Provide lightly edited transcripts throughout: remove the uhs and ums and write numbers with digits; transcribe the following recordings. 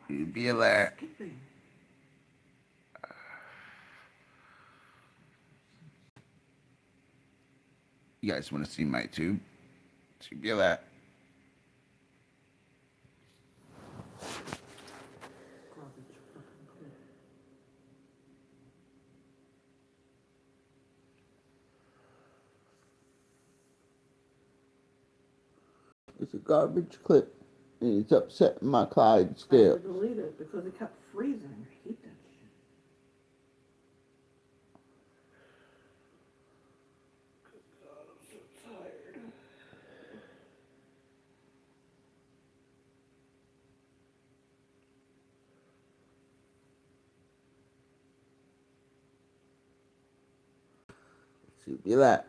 You be alert. You guys want to see my tube? You be alert. It's a garbage clip, and it's upsetting my Clyde scale. I had to delete it because it kept freezing. I hate that shit. God, I'm so tired. You be alert.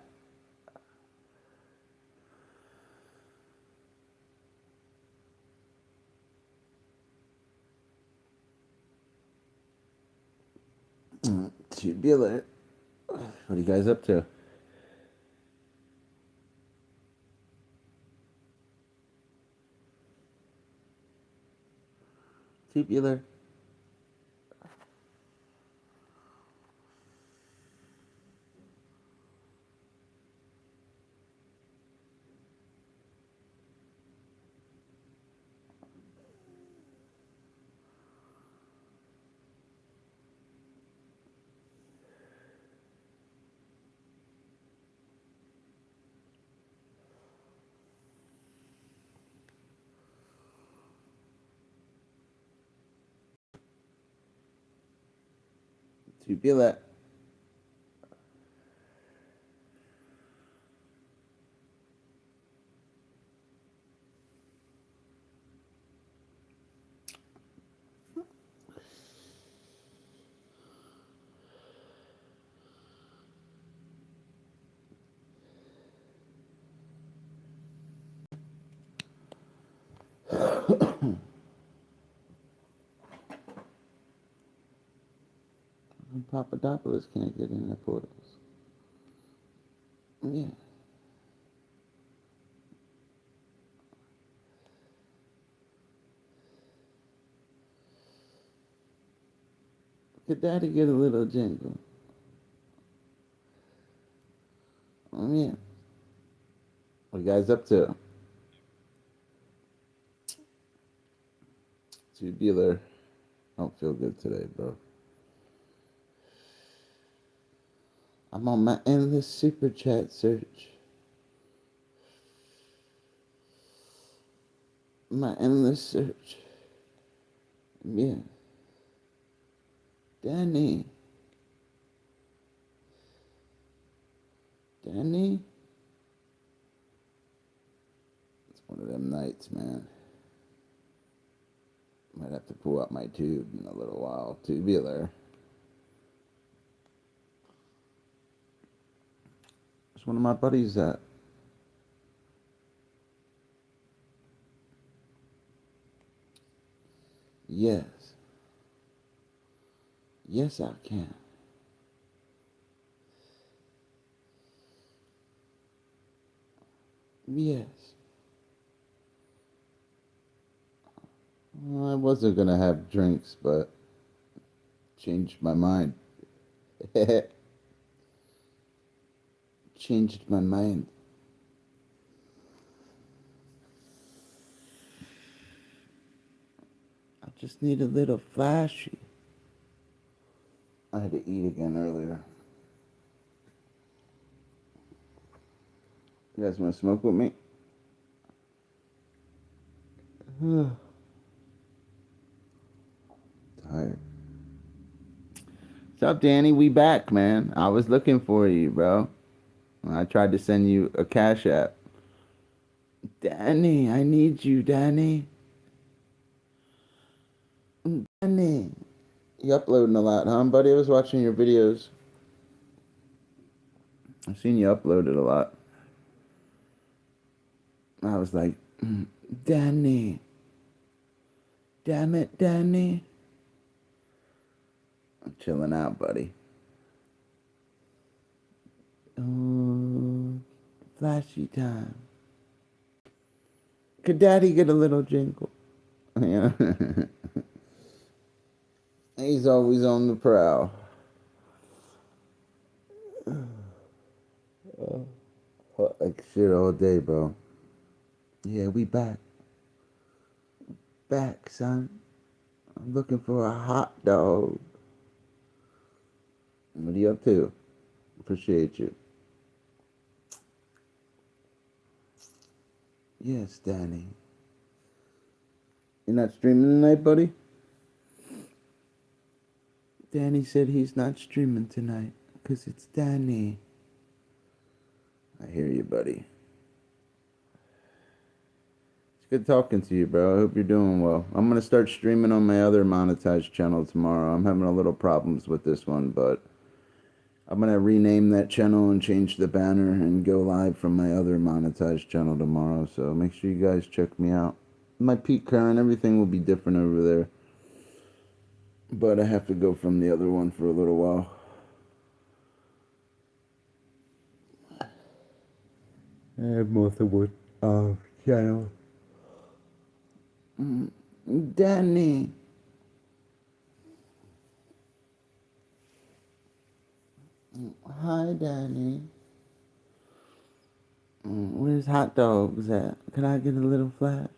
You be alert. What are you guys up to? Tubular. Tubular. Papadopoulos can't get in the portals. Yeah. Could Daddy get a little jingle? Yeah. What you guys up to? Tubular. I don't feel good today, bro. I'm on my endless super chat search. My endless search. Yeah. Danny. Danny? It's one of them nights, man. Might have to pull out my tube in a little while. Tubular. It's one of my buddies that. Yes. Yes, I can. Yes. Well, I wasn't gonna have drinks, but changed my mind. Changed my mind. I just need a little flashy. I had to eat again earlier. You guys want to smoke with me? Tired. What's up, Danny? We back, man. I was looking for you, bro. I tried to send you a cash app. Danny, I need you, Danny. Danny. You uploading a lot, huh, buddy? I was watching your videos. I've seen you uploaded a lot. I was like, Danny. Damn it, Danny. I'm chilling out, buddy. Oh, flashy time. Could Daddy get a little jingle? Yeah. He's always on the prowl. Like shit all day, bro. Yeah, we back. Back, son. I'm looking for a hot dog. What are you up to? Appreciate you. Yes, Danny. You're not streaming tonight, buddy? Danny said he's not streaming tonight because it's Danny. I hear you, buddy. It's good talking to you, bro. I hope you're doing well. I'm going to start streaming on my other monetized channel tomorrow. I'm having a little problems with this one, but I'm going to rename that channel and change the banner and go live from my other monetized channel tomorrow. So make sure you guys check me out. My peak current, everything will be different over there. But I have to go from the other one for a little while. I have multiple channels. Danny. Hi, Danny. Where's hot dogs at? Can I get a little flash?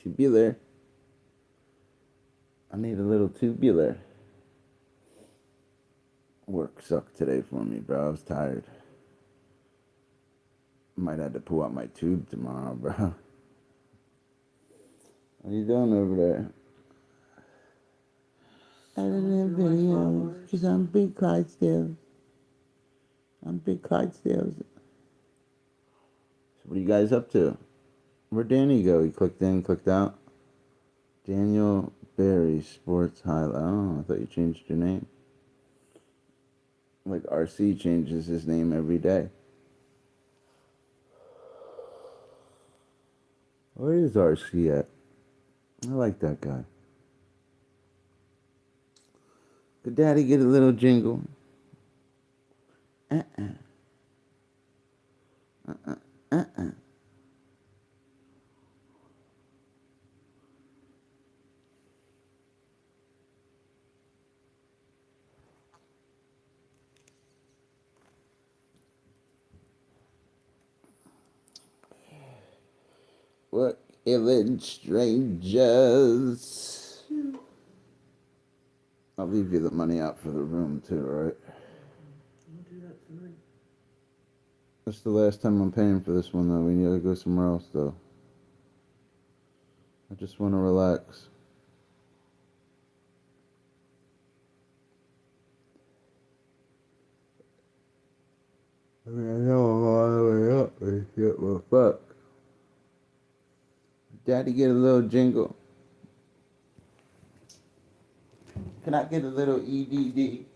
Tubular. I need a little tubular. Work sucked today for me, bro. I was tired. Might have to pull out my tube tomorrow, bro. What are you doing over there? Editing videos, because I'm Big Clydesdales. I'm Big Clydesdales. So what are you guys up to? Where'd Danny go? He clicked in, clicked out. Daniel Berry, Sports Highlight. Oh, I thought you changed your name. Like RC changes his name every day. Where is RC at? I like that guy. Could Daddy get a little jingle? We're killing strangers. I'll leave you the money out for the room too, right? I'll do that tonight. That's the last time I'm paying for this one, though. We need to go somewhere else, though. I just want to relax. I mean, I know I'm all the way up and shit, well, fuck. Daddy, get a little jingle. Can I get a little EDD?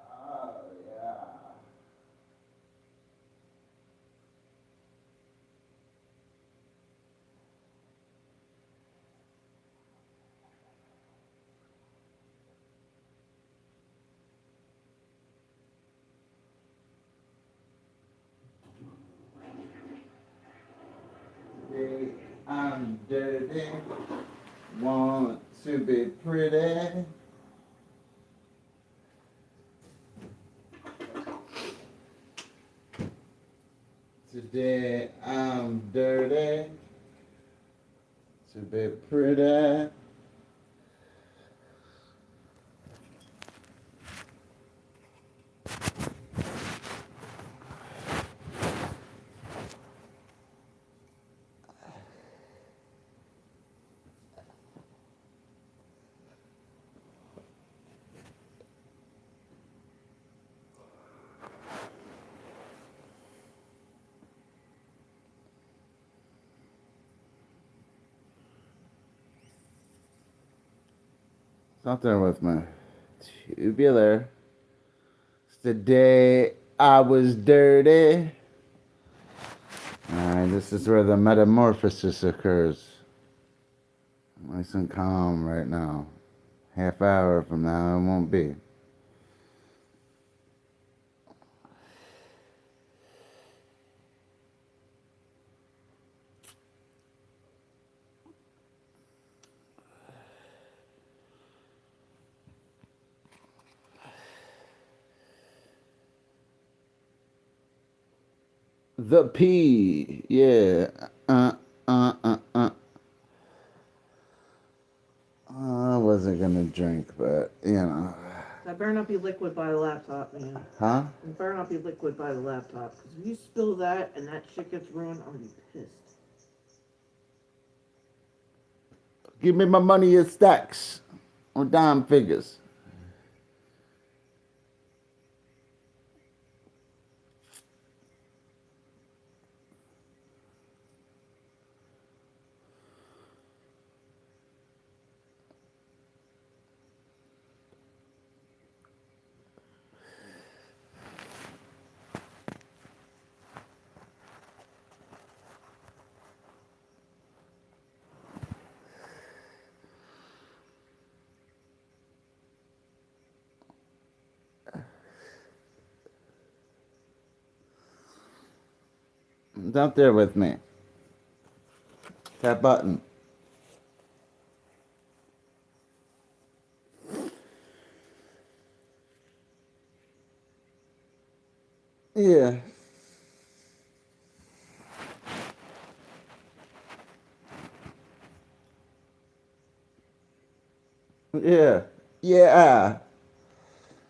Oh, yeah. Today I'm dirty, want to be pretty. Today I'm dirty, to be pretty. It's out there with me. Tubular. It's the day I was dirty. Alright, this is where the metamorphosis occurs. Nice and calm right now. Half hour from now, it won't be. The P, yeah. I wasn't gonna drink, but you know. That better not be liquid by the laptop, man. Huh? It better not be liquid by the laptop. Because if you spill that and that shit gets ruined, I'm gonna be pissed. Give me my money in stacks or dime figures. It's out there with me. That button. Yeah. Yeah. Yeah.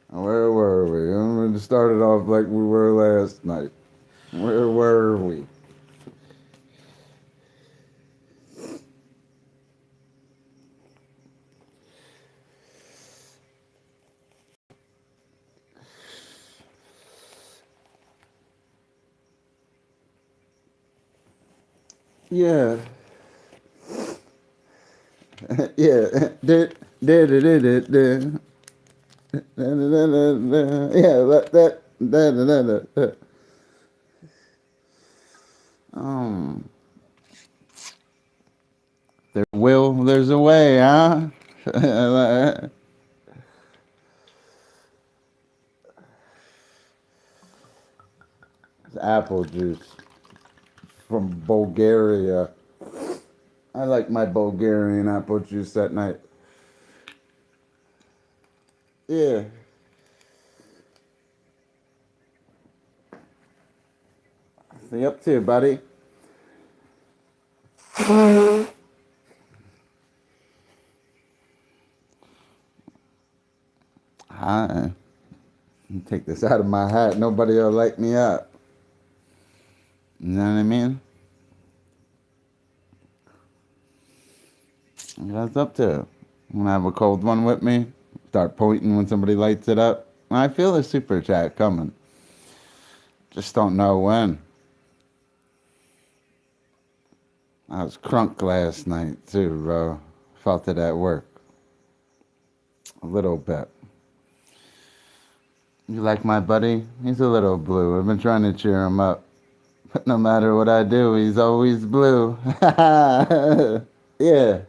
Where were we? I'm going to start it off like we were last night. Where were we? Yeah. Yeah. Yeah, that. There will, there's a way, huh? It's apple juice from Bulgaria. I like my Bulgarian apple juice at night. Yeah. What you up to, buddy? Hi. Take this out of my hat. Nobody will light me up. You know what I mean? What's up to? I'm gonna have a cold one with me. Start pointing when somebody lights it up. I feel a super chat coming. Just don't know when. I was crunk last night too, bro. Felt it at work. A little bit. You like my buddy? He's a little blue. I've been trying to cheer him up. But no matter what I do, he's always blue. Yeah.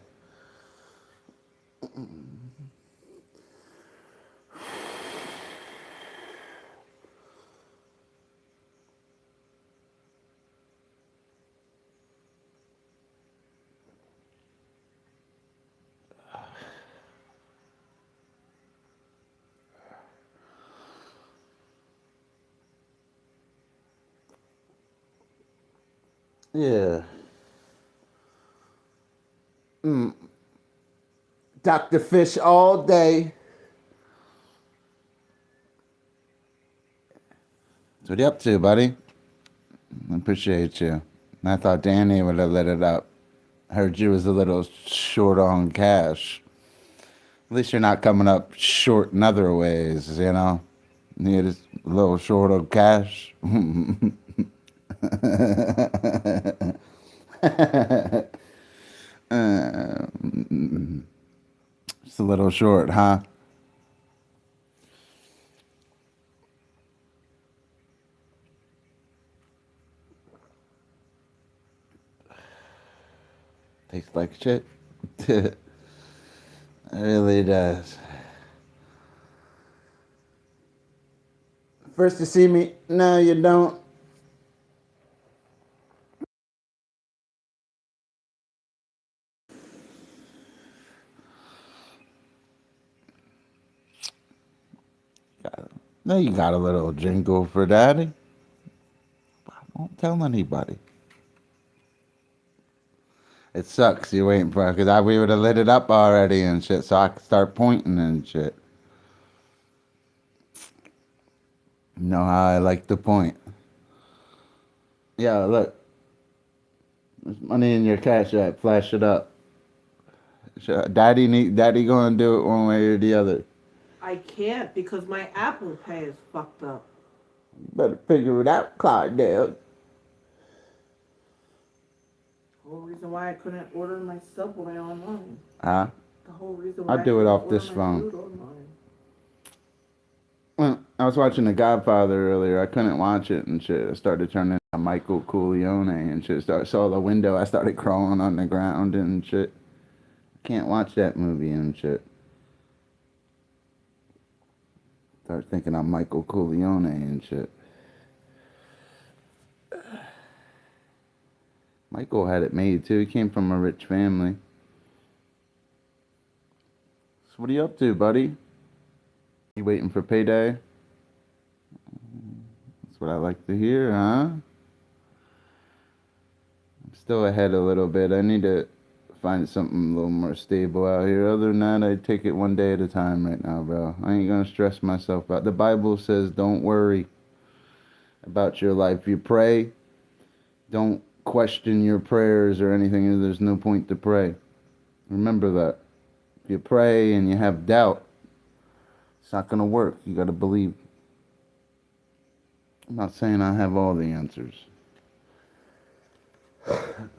Yeah. Dr. Fish all day. So what you up to, buddy? I appreciate you. I thought Danny would have lit it up. Heard you was a little short on cash. At least you're not coming up short in other ways, you know? You're just a little short on cash. Just a a little short, huh? Tastes like shit. It really does. First you see me, no you don't. No, you got a little jingle for daddy. Don't tell anybody. It sucks you waiting for it, because we would have lit it up already and shit, so I could start pointing and shit. You know how I like to point. Yeah, look. There's money in your cash app. Flash it up. Daddy gonna do it one way or the other. I can't because my Apple Pay is fucked up. You better figure it out, Clydesdale. The whole reason why I couldn't order my Subway online. Huh? The whole reason why I'll do it off this phone. food online. Well, I was watching The Godfather earlier. I couldn't watch it and shit. I started turning to Michael Corleone and shit. Saw the window. I started crawling on the ground and shit. Can't watch that movie and shit. Start thinking I'm Michael Corleone and shit. Michael had it made too. He came from a rich family. So what are you up to, buddy? You waiting for payday? That's what I like to hear, huh? I'm still ahead a little bit. I need to find something a little more stable out here. Other than that, I take it one day at a time right now, bro. I ain't gonna stress myself out. The Bible says don't worry about your life. You pray, don't question your prayers or anything. There's no point to pray. Remember that. If you pray and you have doubt, it's not gonna work. You gotta believe. I'm not saying I have all the answers.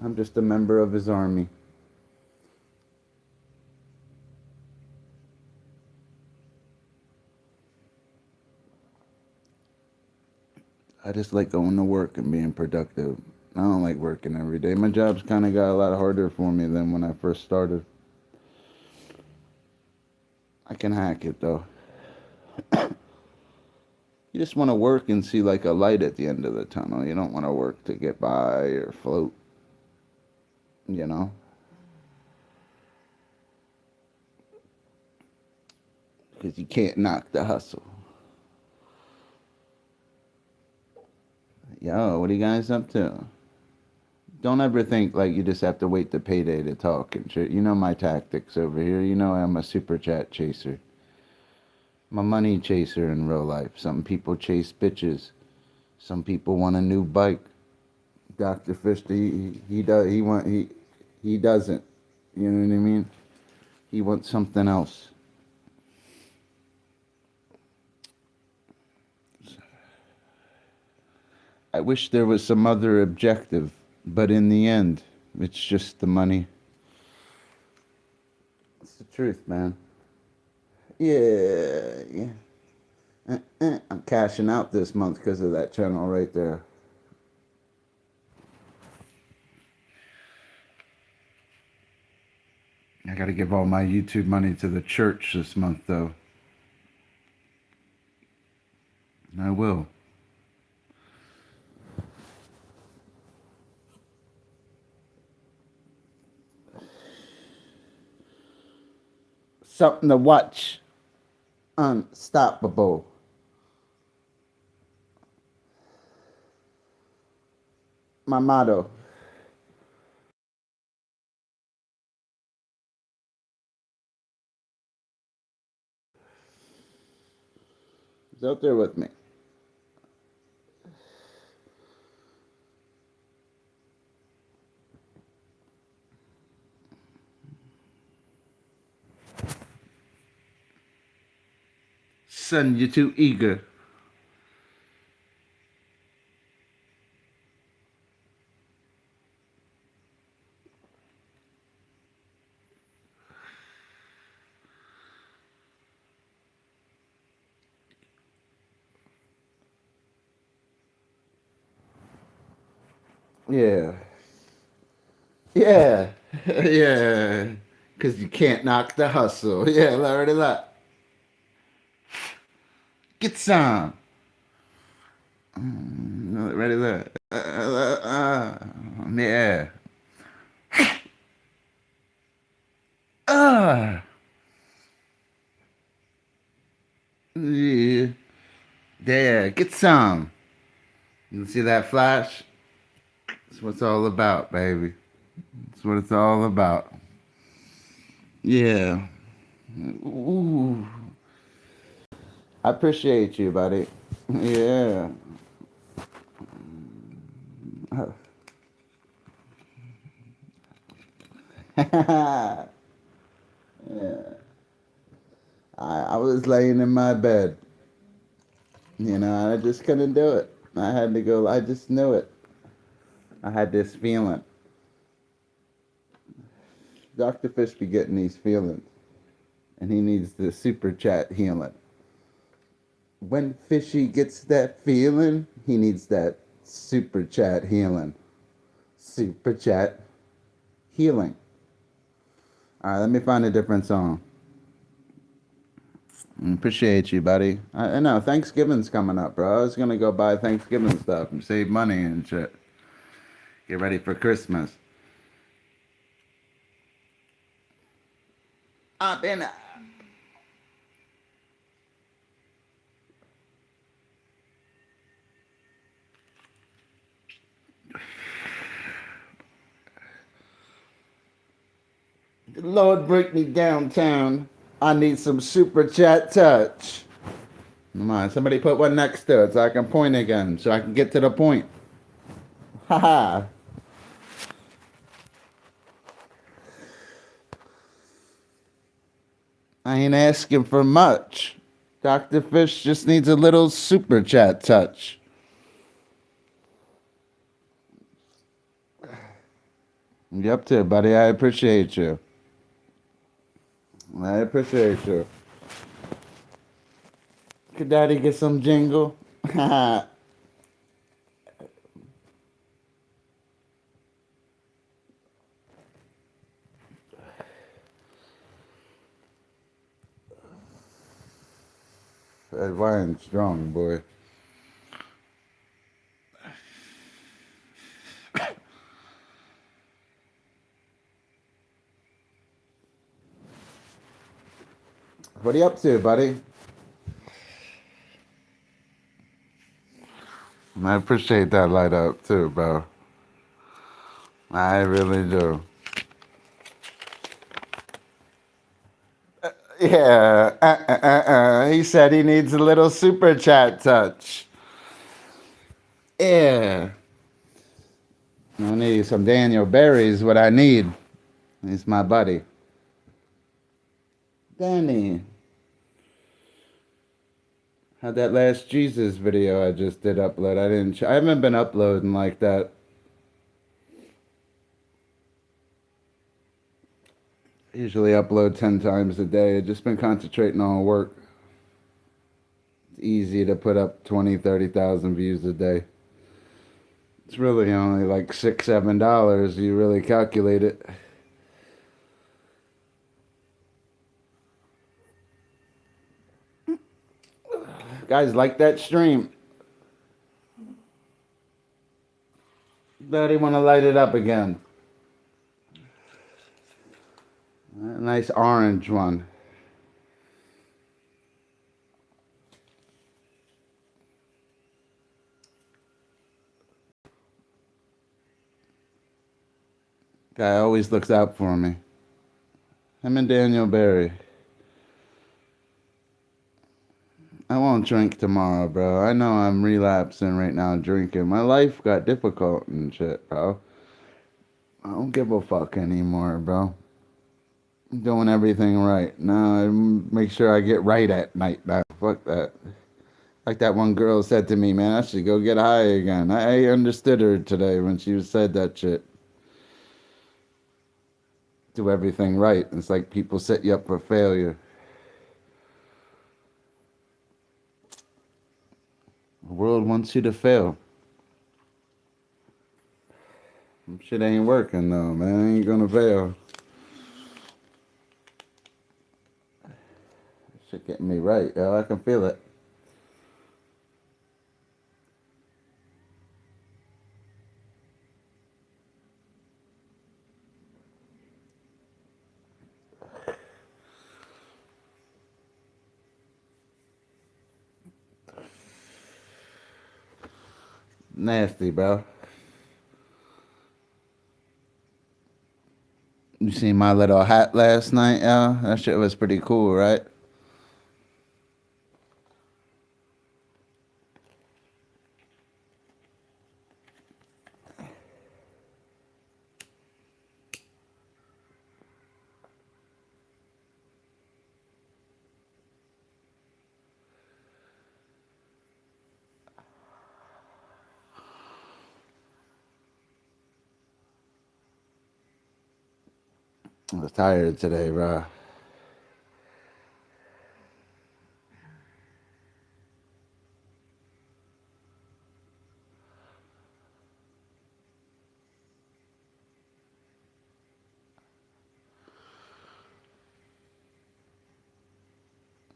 I'm just a member of his army. I just like going to work and being productive. I don't like working every day. My job's kind of got a lot harder for me than when I first started. I can hack it though. You just want to work and see like a light at the end of the tunnel. You don't want to work to get by or float, you know? Because you can't knock the hustle. Yo, what are you guys up to? Don't ever think like you just have to wait the payday to talk and shit. You know my tactics over here. You know I'm a super chat chaser. I'm a money chaser in real life. Some people chase bitches. Some people want a new bike. Dr. Fish, he doesn't. You know what I mean? He wants something else. I wish there was some other objective, but in the end, it's just the money. It's the truth, man. Yeah. I'm cashing out this month because of that channel right there. I got to give all my YouTube money to the church this month, though. I will. Something to watch. Unstoppable. My motto. It's out there with me. Son, you're too eager. Yeah. Yeah. Yeah. Because you can't knock the hustle. Yeah, already that. Get some. Ready that. Yeah. Uh, yeah. Yeah. Get some. You see that flash? That's what it's all about, baby. That's what it's all about. Yeah. Ooh. I appreciate you, buddy. Yeah. Yeah. I was laying in my bed, I just couldn't do it. I had to go, I just knew it. I had this feeling. Dr. Fish be getting these feelings, and he needs the super chat healing. When Fishy gets that feeling, he needs that super chat healing. Super chat healing. All right, let me find a different song. Appreciate you, buddy. I know Thanksgiving's coming up, bro. I was gonna go buy Thanksgiving stuff and save money and shit. Get ready for Christmas. Then Lord, break me downtown. I need some super chat touch. Come on, somebody put one next to it so I can point again, so I can get to the point. Haha. I ain't asking for much. Dr. Fish just needs a little super chat touch. You up to it, buddy? I appreciate you. I appreciate you. Could Daddy get some jingle? That wine's strong, boy. What are you up to, buddy? I appreciate that light up too, bro. I really do. Yeah. He said he needs a little super chat touch. Yeah. I need some Daniel Berry's what I need. He's my buddy. Danny. Had that last Jesus video I just did upload. I haven't been uploading like that. I usually upload 10 times a day. I've just been concentrating on work. It's easy to put up 20, 30,000 views a day. It's really only like $6, $7. You really calculate it. Guys, like that stream. Daddy want to light it up again. A nice orange one. Guy always looks out for me. Him and Daniel Berry. I won't drink tomorrow, bro. I know I'm relapsing right now drinking. My life got difficult and shit, bro. I don't give a fuck anymore, bro. I'm doing everything right. Now I make sure I get right at night now. Fuck that. Like that one girl said to me, man, I should go get high again. I understood her today when she said that shit. Do everything right. It's like people set you up for failure. The world wants you to fail. Shit ain't working though, man. I ain't gonna fail. Shit getting me right, yo. I can feel it. Nasty, bro. You seen my little hat last night, yo? That shit was pretty cool, right? I was tired today, bro.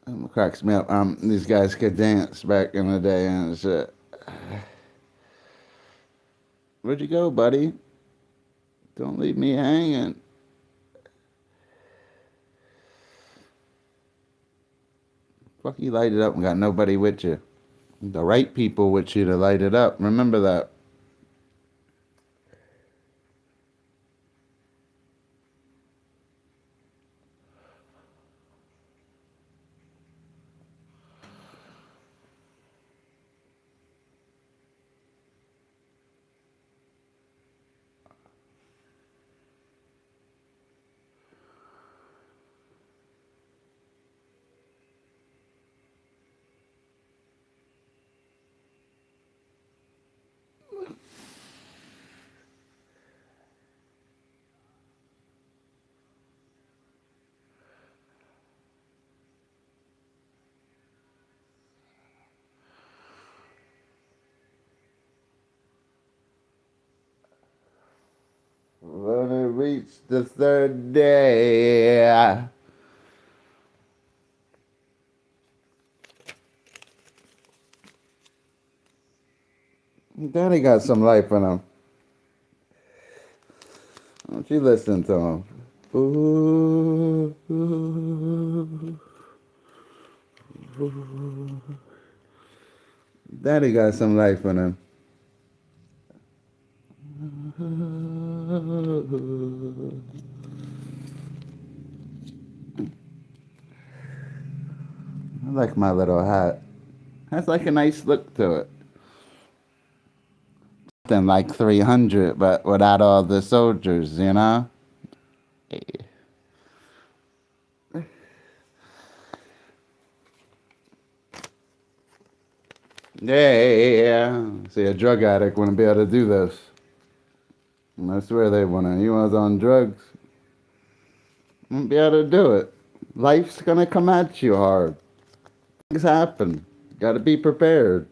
It cracks me up. These guys could dance back in the day and shit. Where'd you go, buddy? Don't leave me hanging. Fuck, you light it up and got nobody with you. The right people with you to light it up. Remember that. When it reached the third day. Daddy got some life in him. Don't you listen to him? Ooh, ooh, ooh. Daddy got some life in him. I like my little hat. Has like a nice look to it. Something like 300, but without all the soldiers, you know? Yeah. See, a drug addict wouldn't be able to do this. I swear they wouldn't. He was on drugs. Wouldn't be able to do it. Life's gonna come at you hard. Things happen. Gotta be prepared.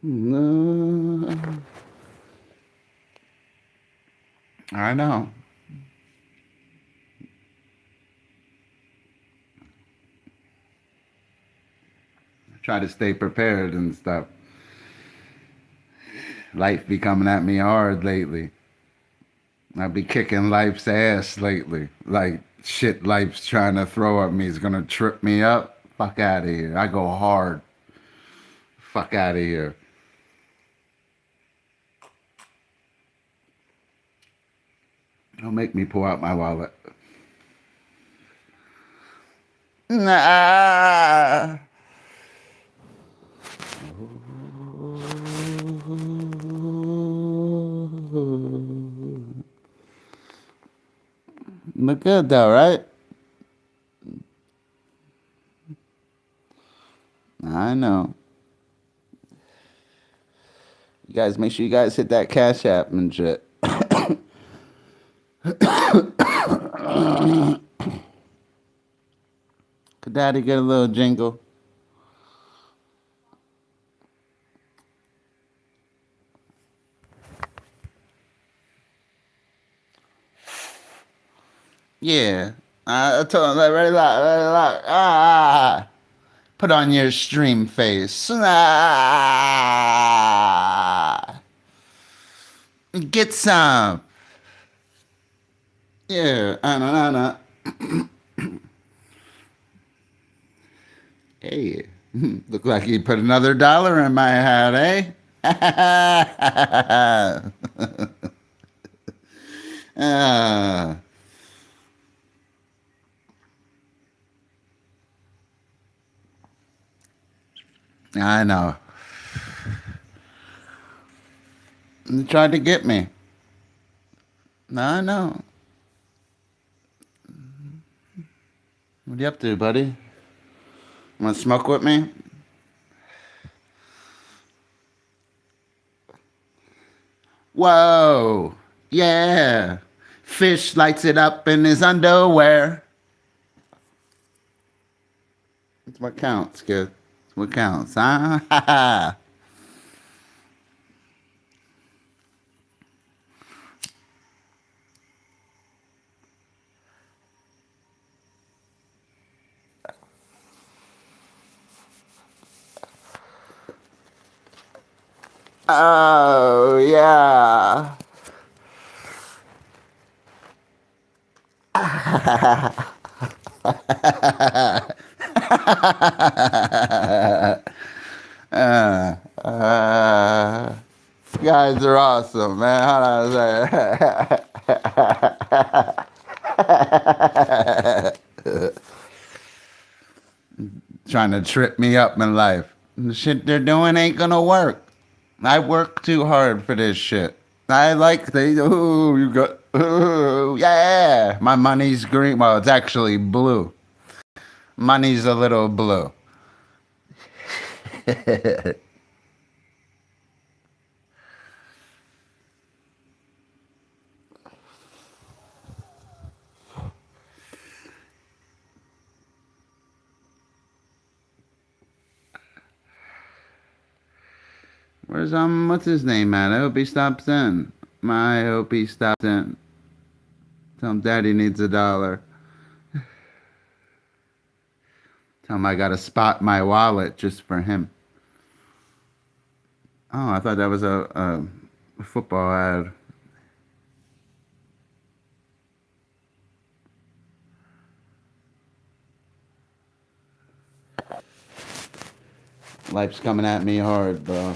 No. I know. Try to stay prepared and stuff. Life be coming at me hard lately. I be kicking life's ass lately. Like shit life's trying to throw at me is gonna trip me up. Fuck out of here. I go hard. Fuck out of here. Don't make me pull out my wallet. Nah. Look good though, right? I know. You guys make sure you guys hit that Cash App and shit. Could Daddy get a little jingle? Yeah. I told him, ready, lock, ready, lock. Ah. Put on your stream face. Ah. Get some. Yeah. Nah. Hey. Look like he put another dollar in my hat, eh? Ah. I know. They tried to get me. I know. What are you up to, buddy? Want to smoke with me? Whoa. Yeah. Fish lights it up in his underwear. That's what counts, kid. That's what counts, huh? Oh, yeah. uh, uh, you guys are awesome, man. How do I say? Trying to trip me up in life. The shit they're doing ain't gonna work. I work too hard for this shit. I like they. Ooh, you got. Ooh, yeah. My money's green. Well, it's actually blue. Money's a little blue. Where's what's his name at? I hope he stops in. I hope he stops in. Tell him daddy needs $1. Tell him I got to spot my wallet just for him. Oh, I thought that was a football ad. Life's coming at me hard, bro.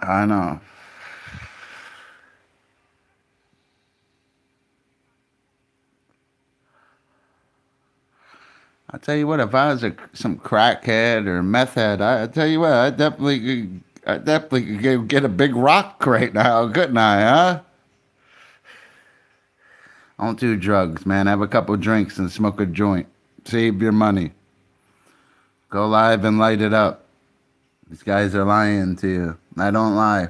I know. I tell you what, if I was some crackhead or meth head, I tell you what, I definitely could get a big rock right now, couldn't I? Huh? Don't do drugs, man. Have a couple drinks and smoke a joint. Save your money. Go live and light it up. These guys are lying to you. I don't lie.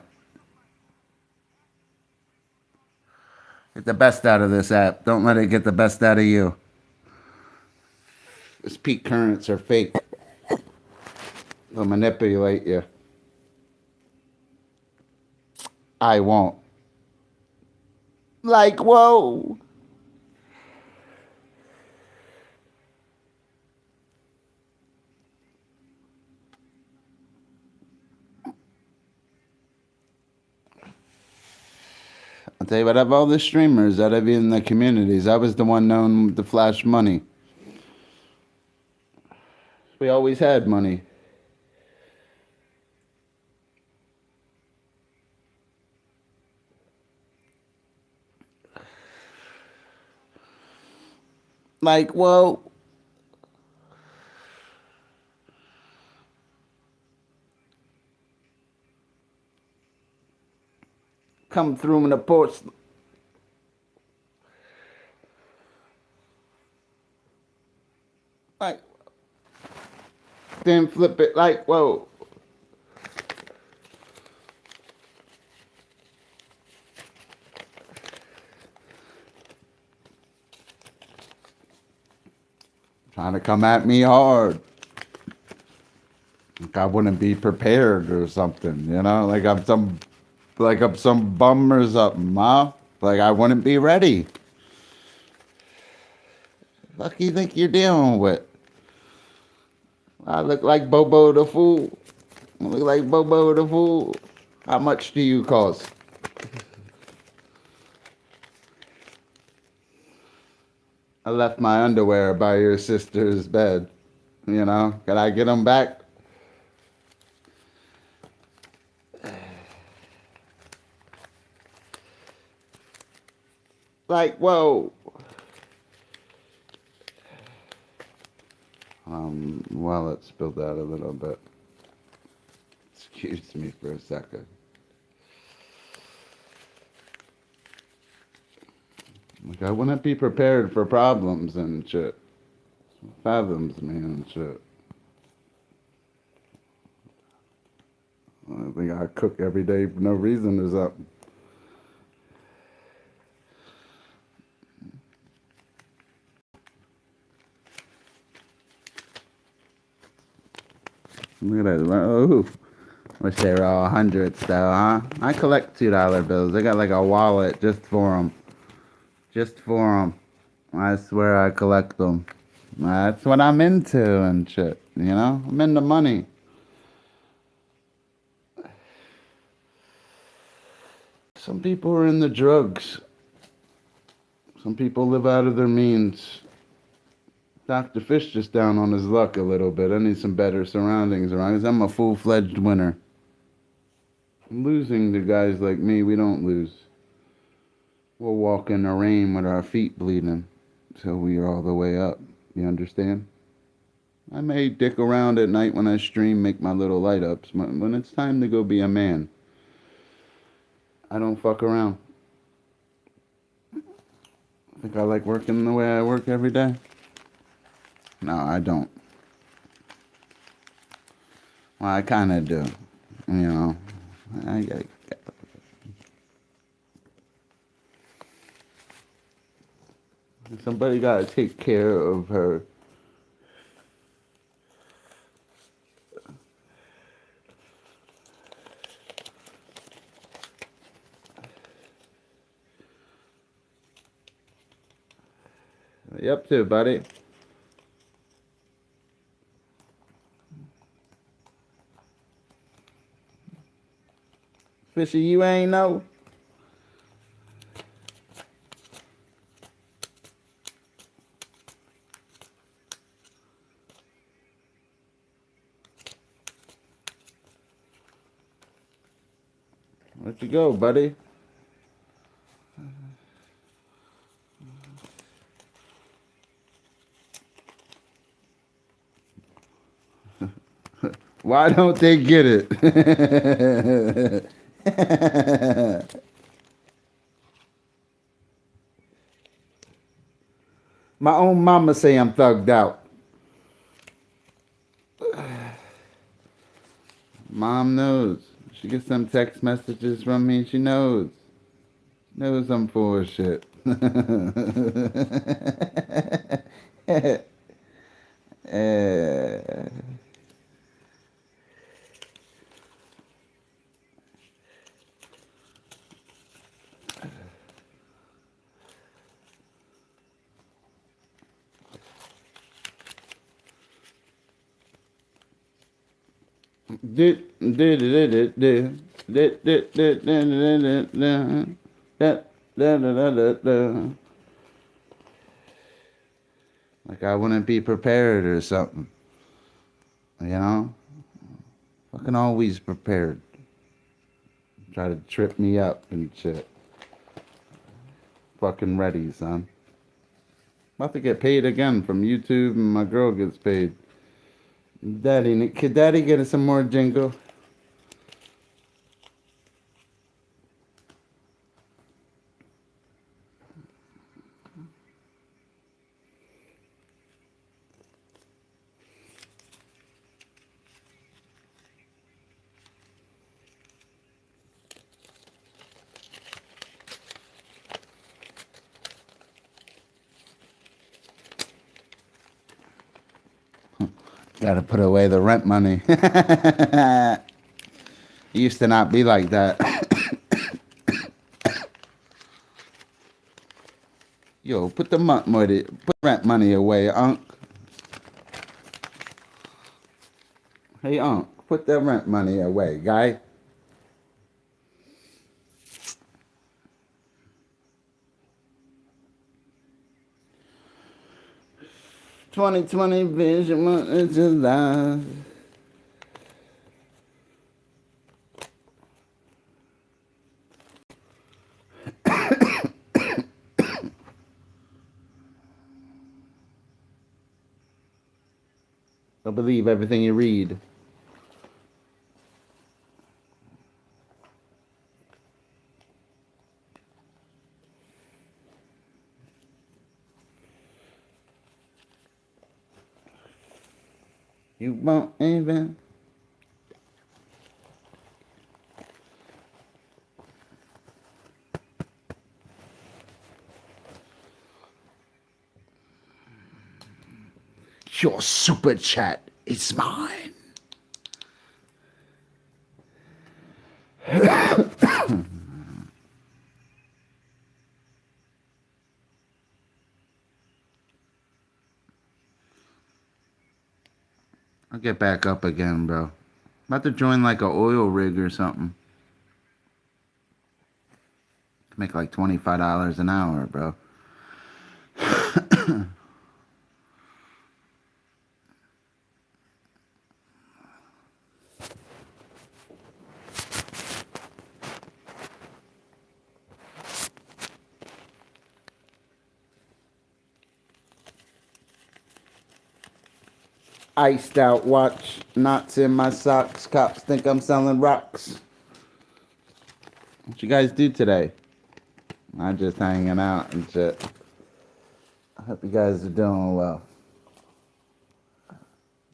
Get the best out of this app. Don't let it get the best out of you. These peak currents are fake. They'll manipulate you. I won't. Like, whoa. I'll tell you what, of all the streamers that have been in the communities, I was the one known to flash money. We always had money. Like, whoa. Come through in the porch. Like, then flip it like, whoa. Trying to come at me hard. Like I wouldn't be prepared or something, you know? Like I'm some bum or something, huh? Like I wouldn't be ready. Fuck you think you're dealing with? I look like Bobo the Fool. I look like Bobo the Fool. How much do you cost? I left my underwear by your sister's bed. You know, can I get them back? Like, whoa. Wallet spilled out a little bit. Excuse me for a second. Like, I wouldn't be prepared for problems and shit. Fathoms me and shit. I think I cook every day for no reason or something. Look at that. Oh, wish they were all hundreds though, huh? I collect $2 bills. I got like a wallet just for them. Just for them. I swear I collect them. That's what I'm into and shit, you know? I'm into money. Some people are in the drugs. Some people live out of their means. Dr. Fish just down on his luck a little bit. I need some better surroundings around because I'm a full-fledged winner. Losing to guys like me, we don't lose. We'll walk in the rain with our feet bleeding till we are all the way up. You understand? I may dick around at night when I stream, make my little light-ups. When it's time to go be a man, I don't fuck around. I think I like working the way I work every day. No, I don't. Well, I kind of do. You know, somebody got to take care of her. What you up to, buddy? Fishy, you ain't know? Where'd you go, buddy? Why don't they get it? My own mama say I'm thugged out. Mom knows. She gets some text messages from me. She knows. Knows I'm full of shit. Like I wouldn't be prepared or something. You know? Fucking always prepared. Try to trip me up and shit. Fucking ready, son. About to get paid again from YouTube and my girl gets paid. Daddy, could Daddy get us some more jingle? Gotta put away the rent money. It used to not be like that. Yo, put the money, put rent money away, Unc. Hey, Unc, put the rent money away, guy. "2020 vision is alive." Don't believe everything you read. You won't even. Your super chat is mine. I'll get back up again, bro. About to join like a oil rig or something. Make like $25 an hour, bro. Iced out watch, knots in my socks. Cops think I'm selling rocks. What you guys do today? I'm just hanging out and shit. I hope you guys are doing well.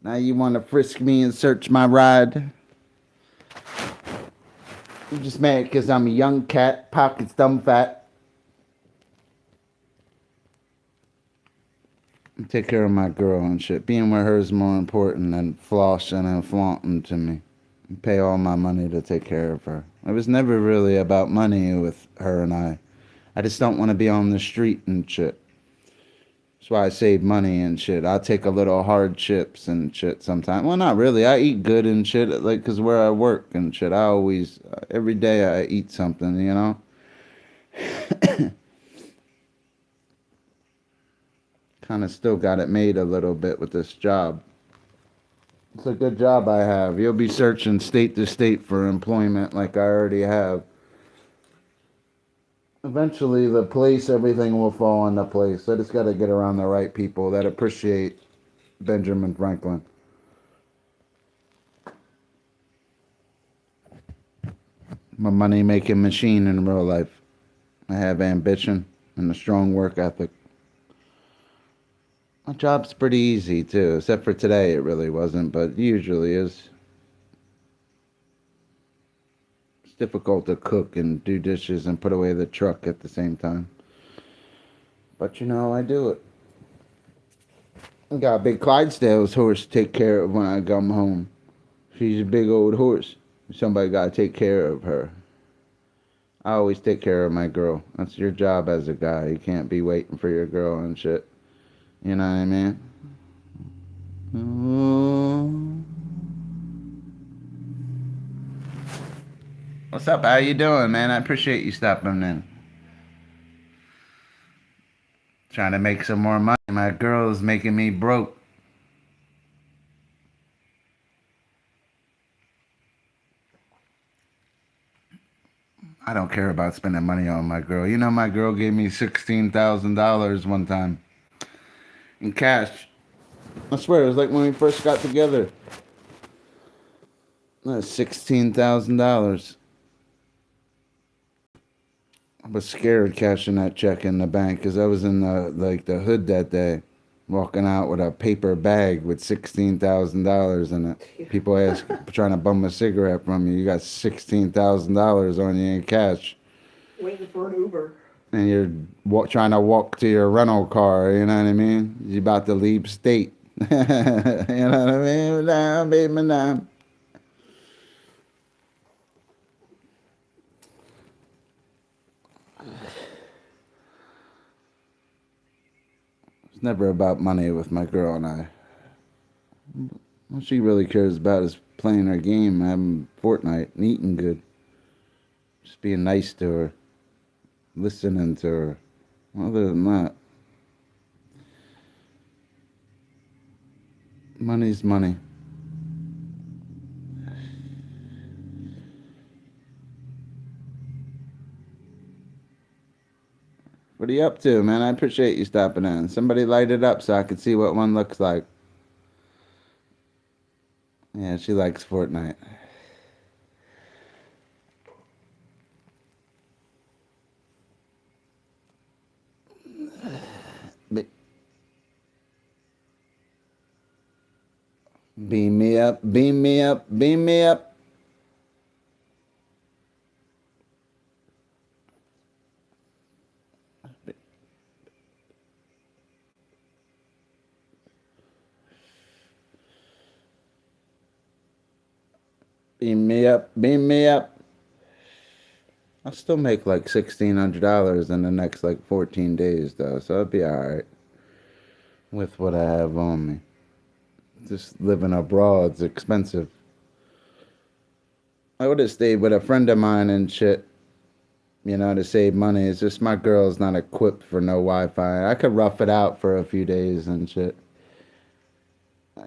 Now you want to frisk me and search my ride? You just mad because I'm a young cat, pockets dumb fat. Take care of my girl and shit. Being with her is more important than flossing and flaunting to me. Pay all my money to take care of her. It was never really about money with her and I. I just don't want to be on the street and shit. That's why I save money and shit. I'll take a little hardships and shit sometimes. Well, not really. I eat good and shit, like, because where I work and shit, I always, every day I eat something, you know? Kind of still got it made a little bit with this job. It's a good job I have. You'll be searching state to state for employment like I already have. Eventually, the place, everything will fall into place. I just got to get around the right people that appreciate Benjamin Franklin. I'm a money-making machine in real life. I have ambition and a strong work ethic. My job's pretty easy, too, except for today it really wasn't, but usually is. It's difficult to cook and do dishes and put away the truck at the same time. But, you know, I do it. I got a big Clydesdale's horse to take care of when I come home. She's a big old horse. Somebody got to take care of her. I always take care of my girl. That's your job as a guy. You can't be waiting for your girl and shit. You know what I mean? What's up? How you doing, man? I appreciate you stopping in. Trying to make some more money. My girl's making me broke. I don't care about spending money on my girl. You know, my girl gave me $16,000 one time in cash. I swear, it was like when we first got together. That's $16,000. I was scared cashing that check in the bank because I was in the hood that day, walking out with a paper bag with $16,000 in it. People trying to bum a cigarette from you. You got $16,000 on you in cash. Waiting for an Uber. And you're trying to walk to your rental car, you know what I mean? You're about to leave state. You know what I mean? Now, baby, now. It's never about money with my girl and I. What she really cares about is playing her game, having Fortnite, and eating good. Just being nice to her, listening to her. Other than that, money's money. What are you up to, man? I appreciate you stopping in. Somebody light it up so I can see what one looks like. Yeah, she likes Fortnite. Be- Beam me up, beam me up, beam me up. Beam me up, beam me up. I'll still make like $1,600 in the next like 14 days though, so it'll be alright with what I have on me. Just living abroad's expensive. I would have stayed with a friend of mine and shit, to save money. It's just my girl's not equipped for no Wi-Fi. I could rough it out for a few days and shit.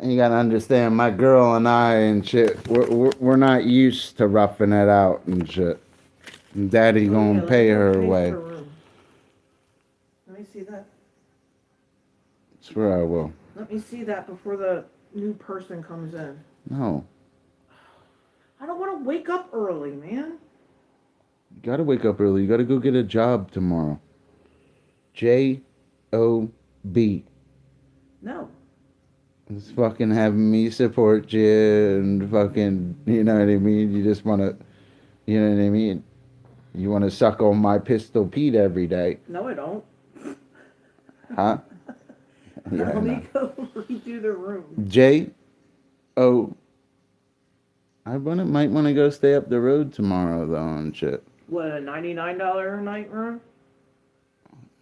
You gotta understand, my girl and I and shit, we're not used to roughing it out and shit. Daddy gonna pay her way. Let me see that. Swear I will. Let me see that before the new person comes in. No. I don't want to wake up early, man. You gotta wake up early. You gotta go get a job tomorrow. J-O-B. No. It's fucking having me support you and fucking, you know what I mean? You just wanna, you know what I mean? You wanna suck on my pistol Pete every day. No, I don't. Huh? Yeah, Let me go redo the room. J-O. Might want to go stay up the road tomorrow though and shit. What, a $99 a night room?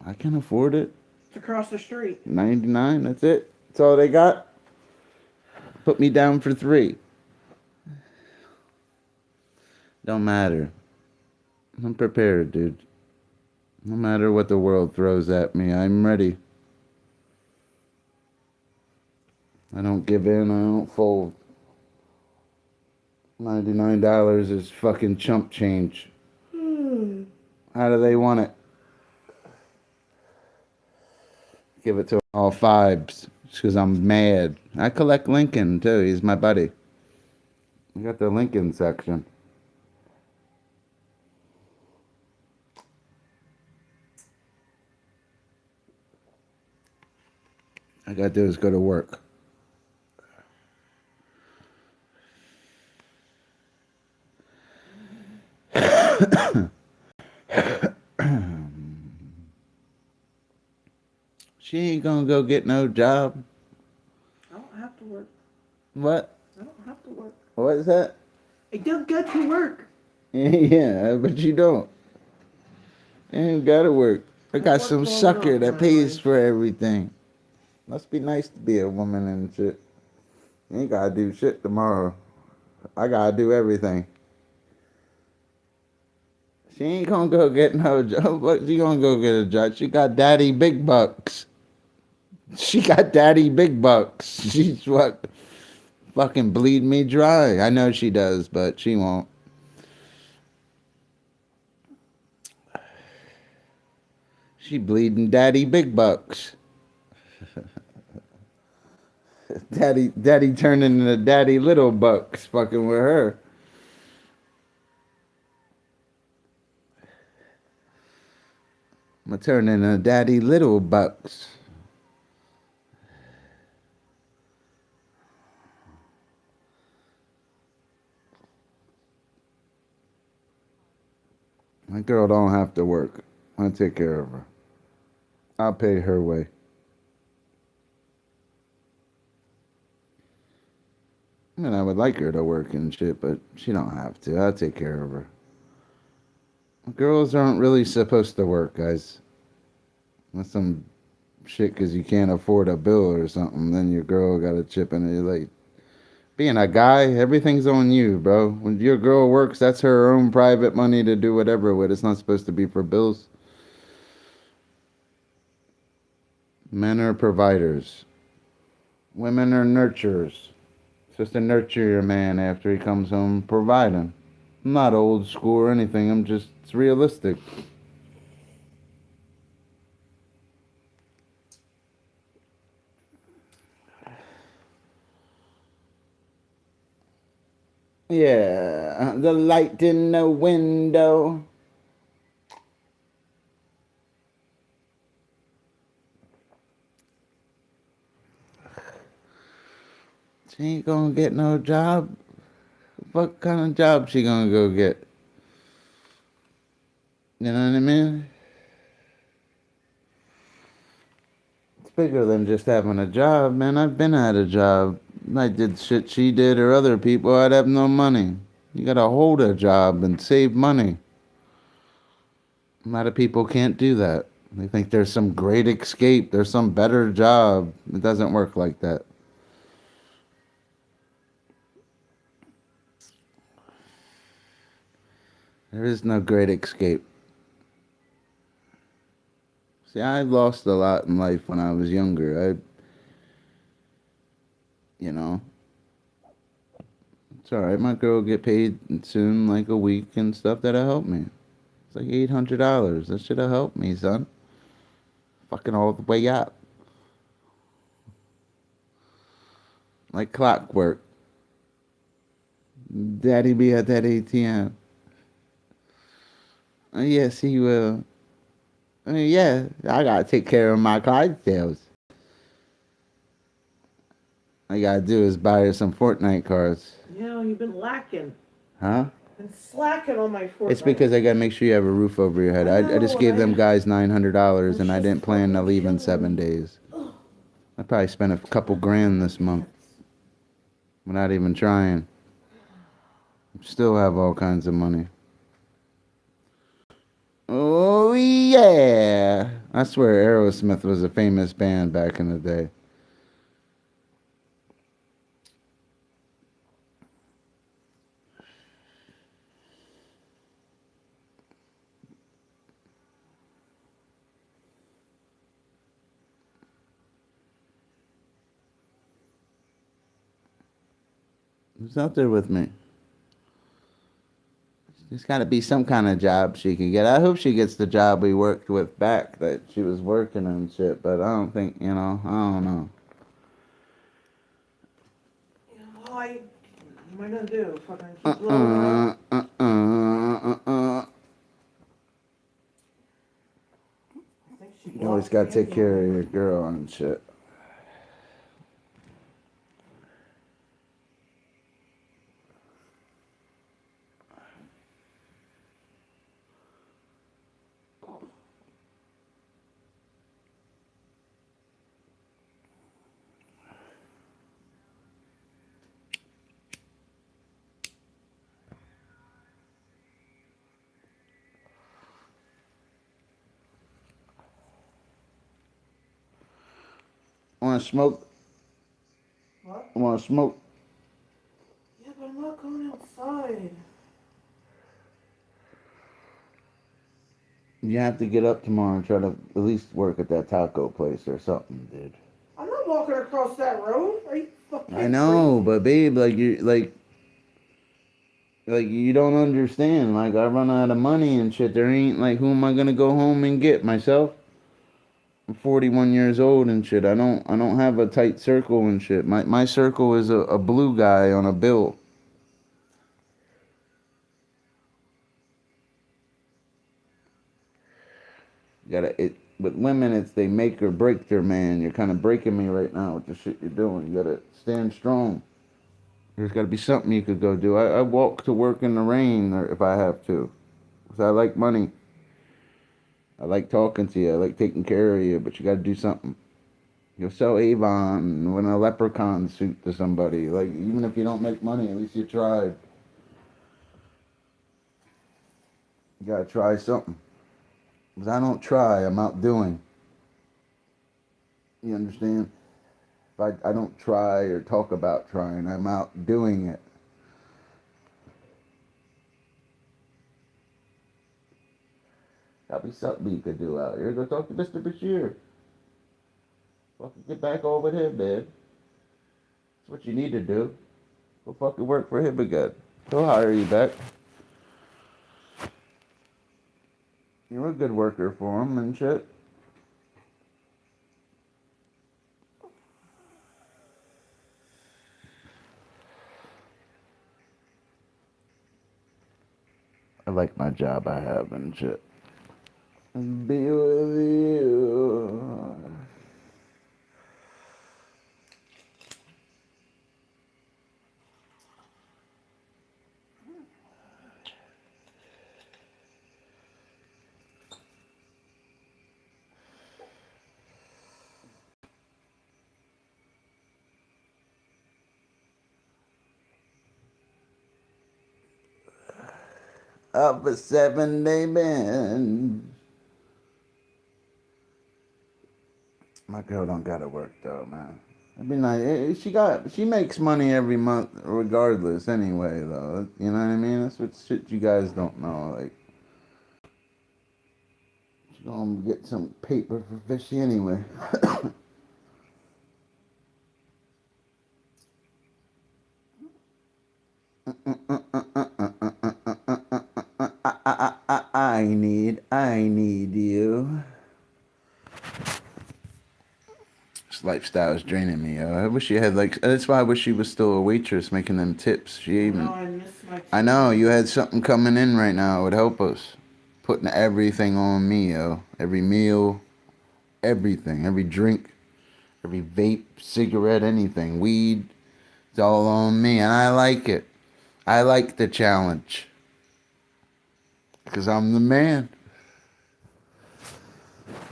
I can afford it. It's across the street. 99, that's it. That's all they got. Put me down for 3. Don't matter. I'm prepared, dude. No matter what the world throws at me, I'm ready. I don't give in, I don't fold. $99 is fucking chump change. How do they want it? Give it to all 5s. Just because I'm mad. I collect Lincoln, too. He's my buddy. I got the Lincoln section. I gotta do is go to work. She ain't gonna go get no job. I don't have to work. What? I don't have to work. What is that? I don't get to work. Yeah, but you don't. You ain't gotta work. I got work some long sucker enough, that my pays life. for everything. Must be nice to be a woman and shit. You ain't gotta do shit tomorrow. I gotta do everything. She ain't gonna go get no job. What she gonna go get a job? She got daddy big bucks. She got daddy big bucks. She's what? Fucking bleed me dry. I know she does, but she won't. She bleeding daddy big bucks. Daddy turning into daddy little bucks fucking with her. I'm gonna turn into daddy little bucks. My girl don't have to work. I'll take care of her. I'll pay her way. And I would like her to work and shit, but she don't have to. I'll take care of her. Girls aren't really supposed to work, guys. Unless I'm shit because you can't afford a bill or something. Then your girl got a chip in it. You're like, being a guy, everything's on you, bro. When your girl works, that's her own private money to do whatever with. It's not supposed to be for bills. Men are providers. Women are nurturers. Supposed to nurture your man after he comes home, providing. I'm not old school or anything. I'm just, it's realistic. Yeah, the light in the window. She ain't gonna get no job. What kind of job she gonna go get? You know what I mean? It's bigger than just having a job, man. I've been at a job. I did shit she did or other people. I'd have no money. You gotta hold a job and save money. A lot of people can't do that. They think there's some great escape, there's some better job. It doesn't work like that. There is no great escape. See, I lost a lot in life when I was younger. You know, it's all right. My girl will get paid soon, like a week and stuff. That'll help me. It's like $800. That should have helped me, son. Fucking all the way up, like clockwork. Daddy be at that ATM. Yes, he will. I mean, yeah, I gotta take care of my Clydesdales. All I gotta do is buy her some Fortnite cards. You know, you've been lacking. Huh? Been slacking on my Fortnite. It's because I gotta make sure you have a roof over your head. I just gave them guys $900 and I It's didn't just plan to fucking leave in killing 7 me. days. I probably spent a couple grand this month without even trying. Still have all kinds of money. Oh yeah! I swear Aerosmith was a famous band back in the day. Who's out there with me? There's got to be some kind of job she can get. I hope she gets the job we worked with back that she was working and shit, but I don't think, I don't know. You know, what am I gonna do? Fucking keep blowing her up? I think she You always blocked got to me take care of again. your girl and shit. Want to smoke? What? Want to smoke? Yeah, but I'm not going outside. You have to get up tomorrow and try to at least work at that taco place or something, dude. I'm not walking across that road. Are you fucking I know, crazy? but babe, like you don't understand. Like I run out of money and shit. There ain't like who am I gonna go home and get myself? I'm 41 years old and shit. I don't have a tight circle and shit. My circle is a blue guy on a bill. You gotta it with women it's they make or break their man. You're kinda breaking me right now with the shit you're doing. You gotta stand strong. There's gotta be something you could go do. I walk to work in the rain or if I have to. 'Cause I like money. I like talking to you. I like taking care of you, but you gotta do something. You'll sell Avon with a leprechaun suit to somebody. Like, even if you don't make money, at least you tried. You gotta try something. Because I don't try, I'm out doing. You understand? If I don't try or talk about trying, I'm out doing it. That'll be something you could do out here. Go talk to Mr. Bashir. Fucking get back over with him, man. That's what you need to do. Go fucking work for him again. He'll hire you back. You're a good worker for him and shit. I like my job I have and shit. Be with you. Of a 7-day bend. My girl don't gotta work though, man. I mean, she makes money every month regardless anyway though. You know what I mean? That's what shit you guys don't know. Like, she gonna get some paper for Fishy anyway. I need you. This lifestyle is draining me, yo. I wish she had like. That's why I wish she was still a waitress making them tips. She even. No, I miss my. I know you had something coming in right now. It would help us. Putting everything on me, yo. Every meal, everything, every drink, every vape, cigarette, anything, weed. It's all on me, and I like it. I like the challenge. Because I'm the man.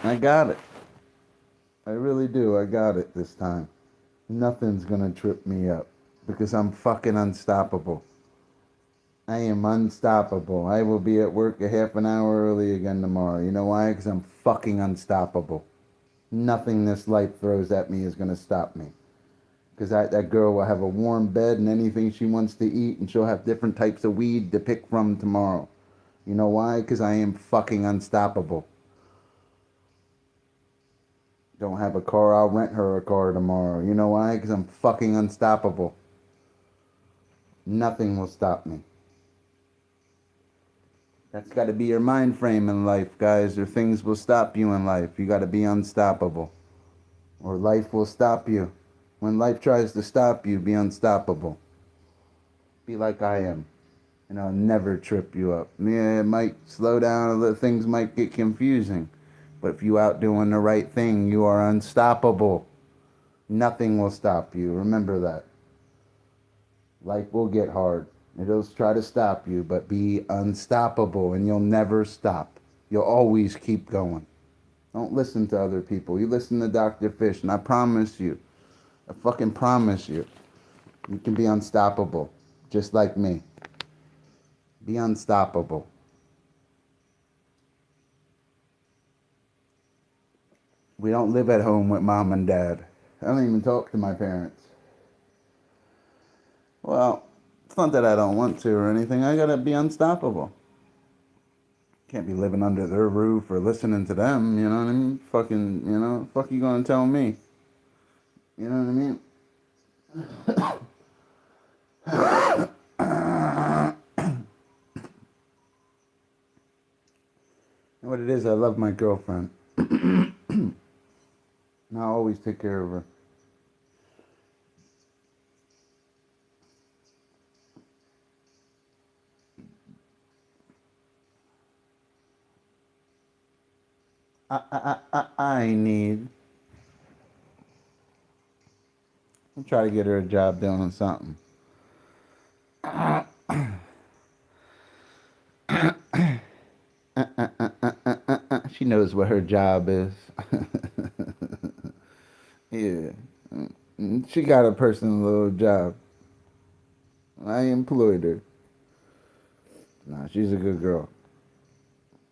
I got it. I really do. I got it this time. Nothing's gonna trip me up. Because I'm fucking unstoppable. I am unstoppable. I will be at work a half an hour early again tomorrow. You know why? Because I'm fucking unstoppable. Nothing this life throws at me is gonna stop me. Because that girl will have a warm bed and anything she wants to eat, and she'll have different types of weed to pick from tomorrow. You know why? Because I am fucking unstoppable. Don't have a car, I'll rent her a car tomorrow. You know why? Because I'm fucking unstoppable. Nothing will stop me. That's got to be your mind frame in life, guys, or things will stop you in life. You got to be unstoppable, or life will stop you. When life tries to stop you, be unstoppable. Be like I am, and I'll never trip you up. Yeah, it might slow down, a little, things might get confusing, but if you out doing the right thing, you are unstoppable. Nothing will stop you. Remember that. Life will get hard. It'll try to stop you, but be unstoppable, and you'll never stop. You'll always keep going. Don't listen to other people. You listen to Dr. Fish, and I promise you, I fucking promise you, you can be unstoppable, just like me. Be unstoppable. We don't live at home with mom and dad. I don't even talk to my parents. Well, it's not that I don't want to or anything. I gotta be unstoppable. Can't be living under their roof or listening to them, you know what I mean? Fucking, you know, fuck you gonna tell me? You know what I mean? What it is, I love my girlfriend. And I always take care of her. I need. I'll try to get her a job doing something. She knows what her job is. Yeah. She got a personal little job. I employed her. Nah, she's a good girl.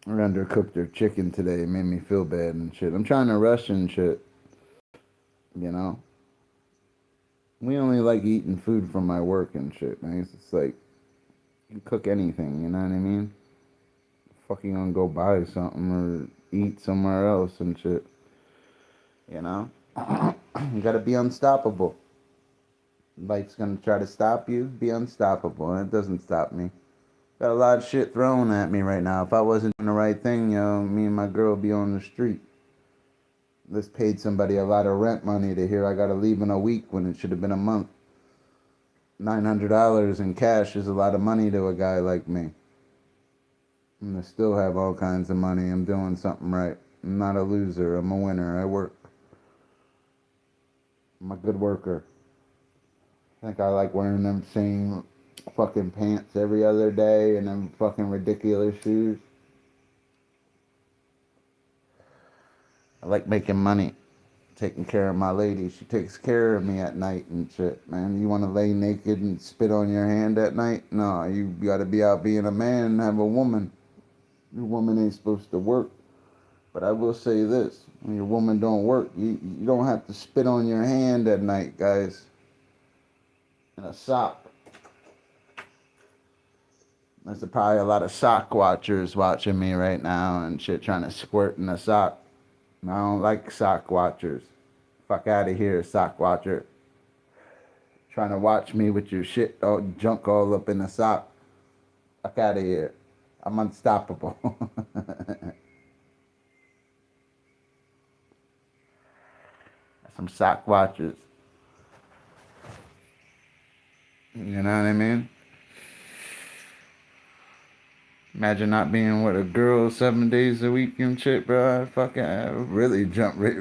I undercooked her chicken today. It made me feel bad and shit. I'm trying to rush and shit. You know, we only like eating food from my work and shit, man. It's just like you cook anything, you know what I mean? Fucking gonna go buy something or eat somewhere else and shit. You know, you gotta be unstoppable. Life's gonna try to stop you. Be unstoppable, and it doesn't stop me. Got a lot of shit thrown at me right now. If I wasn't doing the right thing, me and my girl would be on the street. This paid somebody a lot of rent money to hear I gotta leave in a week when it should have been a month. $900 in cash is a lot of money to a guy like me. And I still have all kinds of money. I'm doing something right. I'm not a loser. I'm a winner. I work. I'm a good worker. I think I like wearing them same fucking pants every other day and them fucking ridiculous shoes. I like making money, taking care of my lady. She takes care of me at night and shit, man. You want to lay naked and spit on your hand at night? No, you got to be out being a man and have a woman. Your woman ain't supposed to work. But I will say this, when your woman don't work, you don't have to spit on your hand at night, guys. In a sock. There's probably a lot of sock watchers watching me right now and shit trying to squirt in a sock. I don't like sock watchers. Fuck out of here, sock watcher. Trying to watch me with your shit all junk all up in the sock. Fuck out of here. I'm unstoppable. Some sock watchers. You know what I mean? Imagine not being with a girl 7 days a week and shit, bro. I really jump right,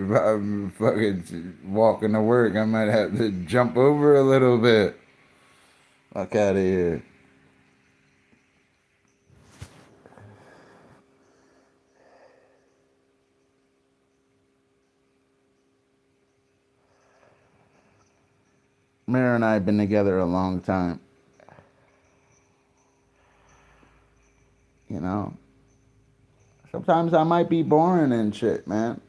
fucking walking to work. I might have to jump over a little bit. Fuck out of here. Mira and I have been together a long time. You know? Sometimes I might be boring and shit, man.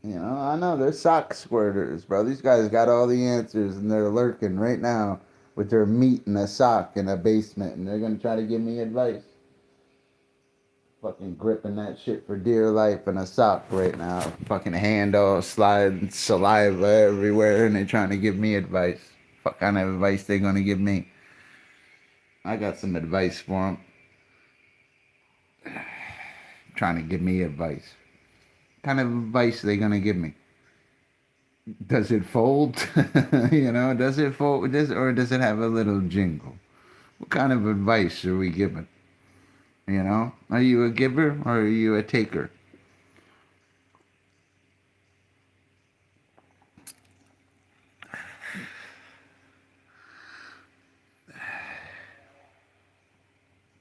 You know, I know they're sock squirters, bro. These guys got all the answers and they're lurking right now with their meat in a sock in a basement and they're gonna try to give me advice. Fucking gripping that shit for dear life in a sock right now. Fucking hand all sliding, saliva everywhere, and they're trying to give me advice. What kind of advice they gonna give me? I got some advice for them. Trying to give me advice. What kind of advice they gonna give me? Does it fold? You know, does it fold? Or does it have a little jingle? What kind of advice are we giving? You know, are you a giver or are you a taker?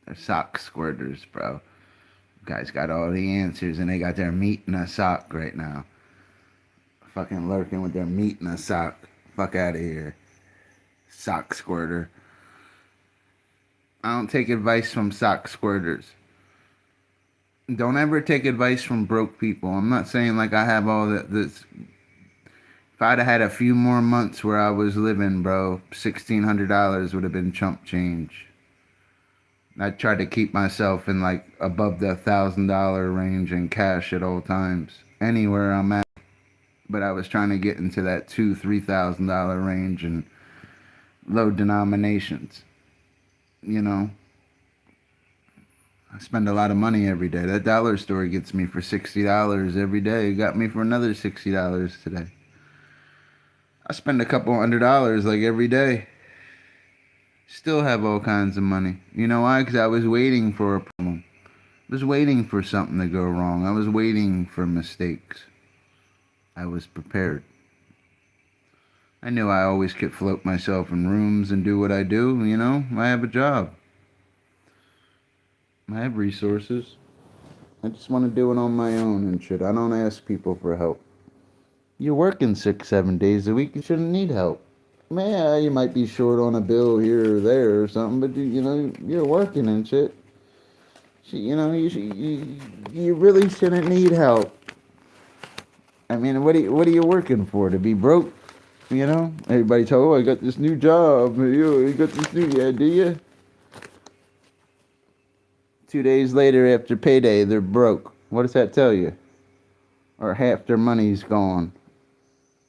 They're sock squirters, bro. Guys got all the answers and they got their meat in a sock right now. Fucking lurking with their meat in a sock. Fuck out of here. Sock squirter. I don't take advice from sock squirters. Don't ever take advice from broke people. I'm not saying like I have all this. If I'd have had a few more months where I was living, bro, $1,600 would have been chump change. I tried to keep myself in like above the $1,000 range in cash at all times, anywhere I'm at. But I was trying to get into that $2,000-3,000 range and low denominations. You know, I spend a lot of money every day. That dollar store gets me for $60 every day. It got me for another $60 today. I spend a couple $100 like every day. Still have all kinds of money. You know why? Because I was waiting for a problem. I was waiting for something to go wrong. I was waiting for mistakes. I was prepared. I knew I always could float myself in rooms and do what I do, you know? I have a job. I have resources. I just want to do it on my own and shit. I don't ask people for help. You're working 6-7 days a week. You shouldn't need help. Yeah, you might be short on a bill here or there or something, but you know, you're working and shit. You know, you really shouldn't need help. I mean, what are you working for? To be broke? You know? Everybody tell, oh, I got this new job. You got this new, yeah, do you? 2 days later after payday, they're broke. What does that tell you? Or half their money's gone.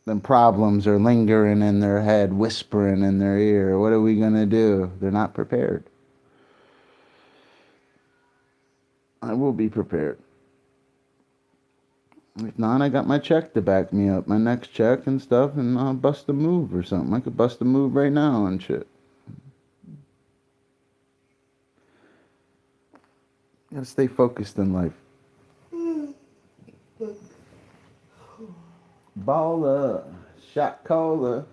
Then problems are lingering in their head, whispering in their ear. What are we going to do? They're not prepared. I will be prepared. If not, I got my check to back me up, my next check and stuff, and I'll bust a move or something. I could bust a move right now and shit. Gotta stay focused in life. Baller, shot caller.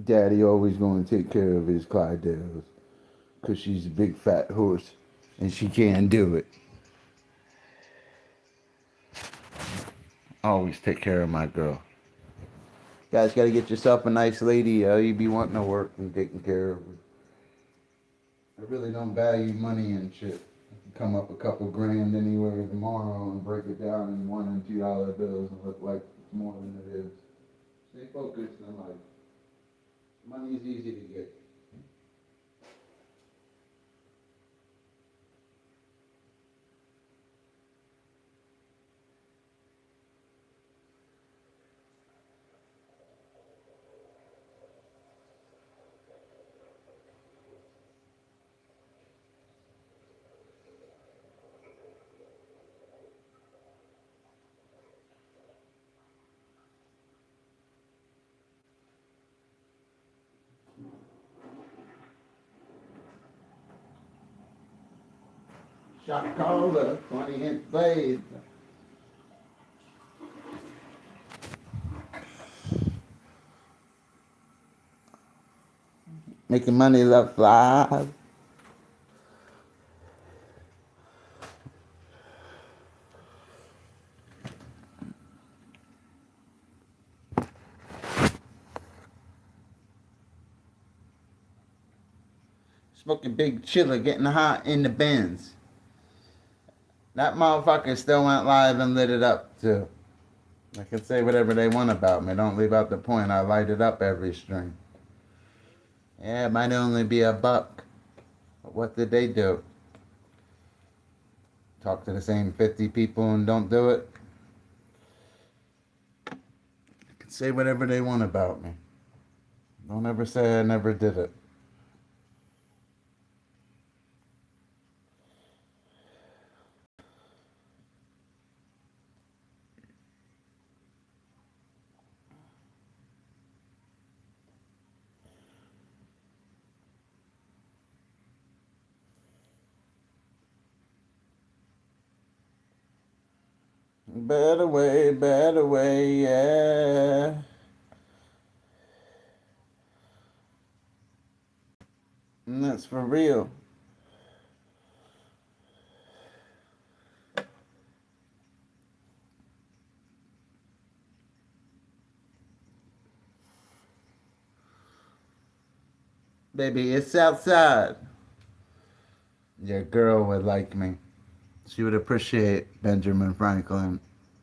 Daddy always gonna take care of his Clydales, 'cause she's a big fat horse, and she can't do it. Always take care of my girl. Guys, gotta get yourself a nice lady. You be wanting to work and taking care of her. I really don't value money and shit. I can come up a couple grand anywhere tomorrow and break it down in $1 and $2 bills and look like it's more than it is. Stay focused in life. Money is easy to get. Shot caller, 20-inch blade. Making money love fly. Smoking big chiller, getting hot in the bins. That motherfucker still went live and lit it up too. I can say whatever they want about me. Don't leave out the point. I light it up every stream. Yeah, it might only be $1. But what did they do? Talk to the same 50 people and don't do it? They can say whatever they want about me. Don't ever say I never did it. Better way, yeah. And that's for real. Baby, it's outside. Your girl would like me. She would appreciate Benjamin Franklin,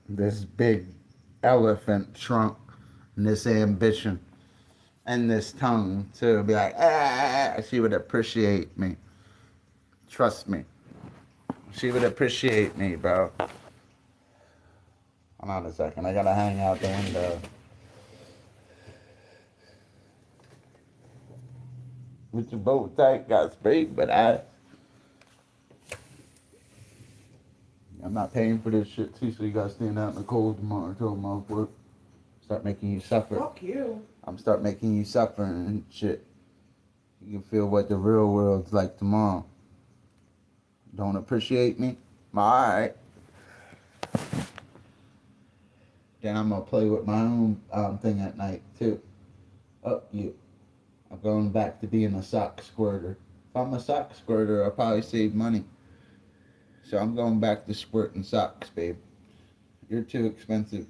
this big elephant trunk, and this ambition, and this tongue too. Be like, ah, she would appreciate me. Trust me. She would appreciate me, bro. Hold on a second. I gotta hang out the window. With your bow tight, got sprayed, but I'm not paying for this shit too, so you gotta stand out in the cold tomorrow till I'm off work. Start making you suffer. Fuck you. I'm start making you suffer and shit. You can feel what the real world's like tomorrow. Don't appreciate me? Alright. Then I'm gonna play with my own thing at night too. Up you. I'm going back to being a sock squirter. If I'm a sock squirter, I'll probably save money. So I'm going back to squirting socks, babe. You're too expensive.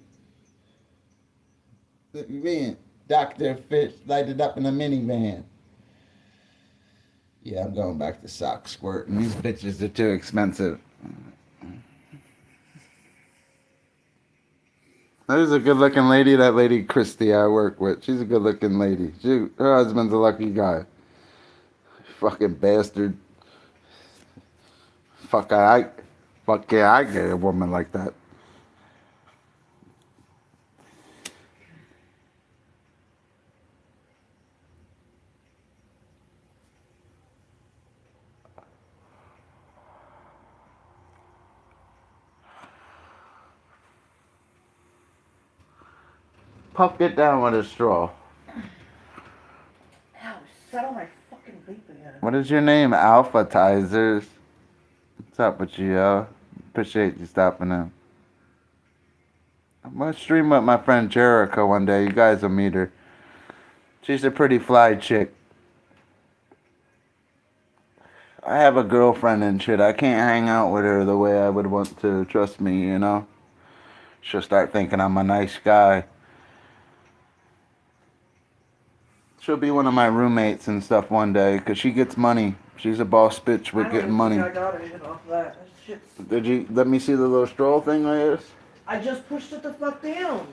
Look, man, Dr. Fish lighted up in a minivan. Yeah, I'm going back to sock squirting. These bitches are too expensive. There's a good looking lady, that lady Christy I work with. She's a good looking lady. Her husband's a lucky guy. Fucking bastard. Fuck I fuck yeah, I get a woman like that. Puff it down with a straw. Ow, set on my fucking vape again. What is your name? Alpha Tizers. What's up with you, yo? Appreciate you stopping in. I'm gonna stream with my friend Jericho one day. You guys will meet her. She's a pretty fly chick. I have a girlfriend and shit. I can't hang out with her the way I would want to. Trust me, you know? She'll start thinking I'm a nice guy. She'll be one of my roommates and stuff one day, because she gets money. She's a boss bitch with getting money. I got anything off of that. That shit's... Did you let me see the little stroll thing like this? I just pushed it the fuck down.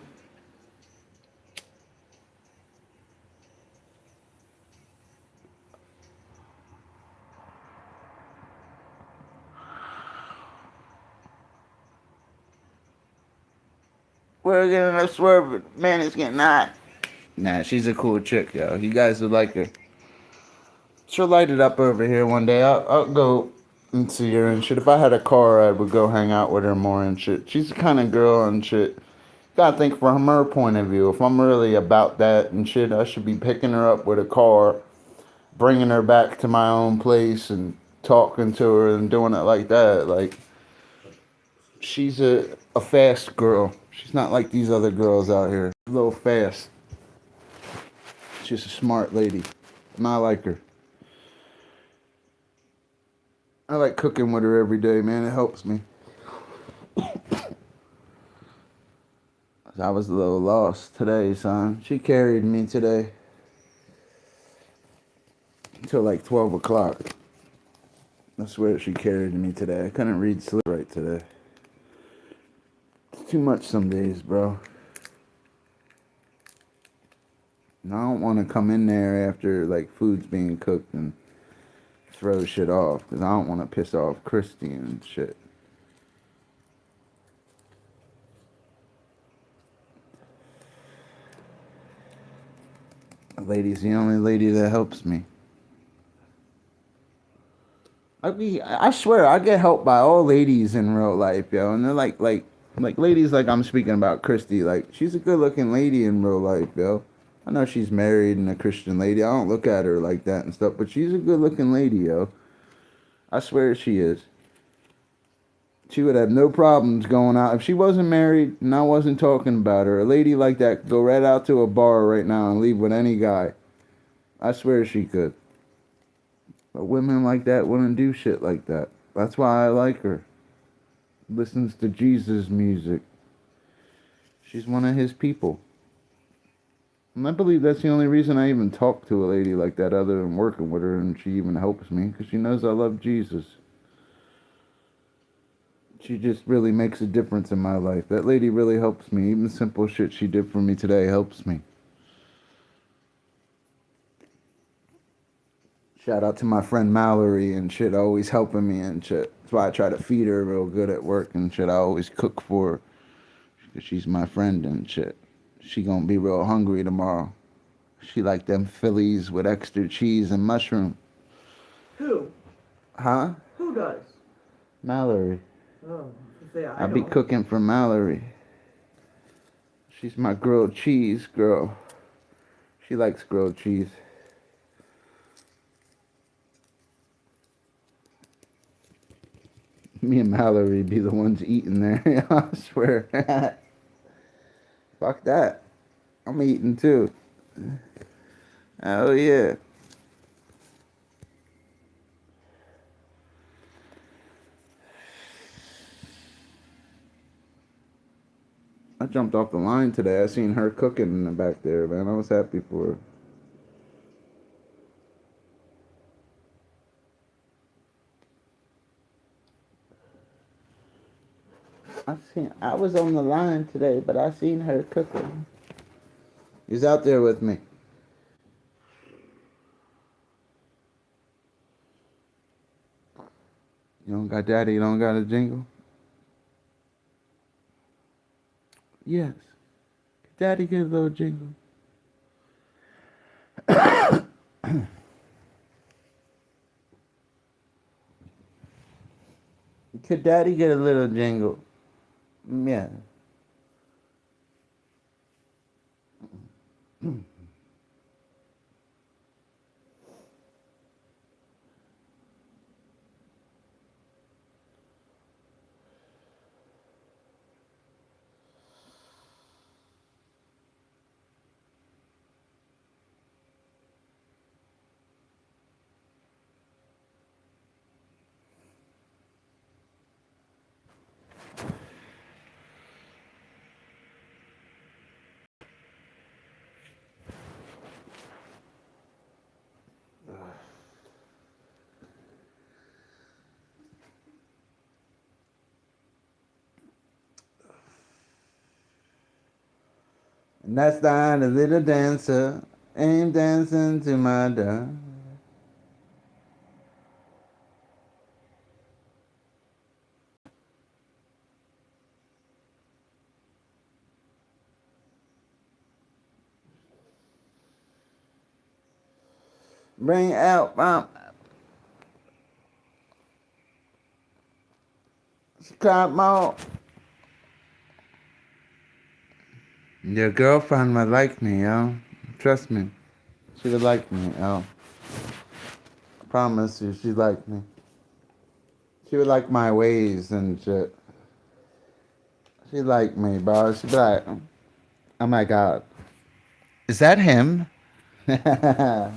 We're getting a swerve, man, it's getting hot. Nah, she's a cool chick, yo. You guys would like her. She'll light it up over here one day. I'll go and see her and shit. If I had a car, I would go hang out with her more and shit. She's the kind of girl and shit. Gotta think from her point of view. If I'm really about that and shit, I should be picking her up with a car, bringing her back to my own place and talking to her and doing it like that. Like, she's a fast girl. She's not like these other girls out here. A little fast. She's a smart lady. And I like her. I like cooking with her every day, man. It helps me. I was a little lost today, son. She carried me today. Until like 12 o'clock. I swear she carried me today. I couldn't read slip right today. It's too much some days, bro. And I don't want to come in there after like food's being cooked and throw shit off, because I don't want to piss off Christy and shit. The lady's the only lady that helps me. I swear I get helped by all ladies in real life, yo, and they're like ladies like I'm speaking about Christy. Like, she's a good looking lady in real life, yo. I know she's married and a Christian lady. I don't look at her like that and stuff, but she's a good looking lady, yo. I swear she is. She would have no problems going out. If she wasn't married and I wasn't talking about her, a lady like that could go right out to a bar right now and leave with any guy. I swear she could. But women like that wouldn't do shit like that. That's why I like her. Listens to Jesus music. She's one of his people. And I believe that's the only reason I even talk to a lady like that, other than working with her, and she even helps me, because she knows I love Jesus. She just really makes a difference in my life. That lady really helps me. Even the simple shit she did for me today helps me. Shout out to my friend Mallory and shit, always helping me and shit. That's why I try to feed her real good at work and shit. I always cook for her, because she's my friend and shit. She gonna be real hungry tomorrow. She like them Phillies with extra cheese and mushroom. Who? Huh? Who does? Mallory. Oh, I I be don't. cooking for Mallory. She's my grilled cheese girl. She likes grilled cheese. Me and Mallory be the ones eating there. I swear. Fuck that. I'm eating too. Oh yeah. I jumped off the line today. I seen her cooking in the back there, man. I was happy for her. I was on the line today, but I seen her cooking. He's out there with me. You don't got daddy, you don't got a jingle? Yes. Daddy get a little jingle. Could daddy get a little jingle? Yeah. And that's the little dancer. Ain't dancing to my door. Bring out my. Scott Mall. Your girlfriend would like me, yo. Trust me. She would like me, yo. I promise you, she'd like me. She would like my ways and shit. She'd like me, bro. She'd be like, oh my god. Is that him? That'd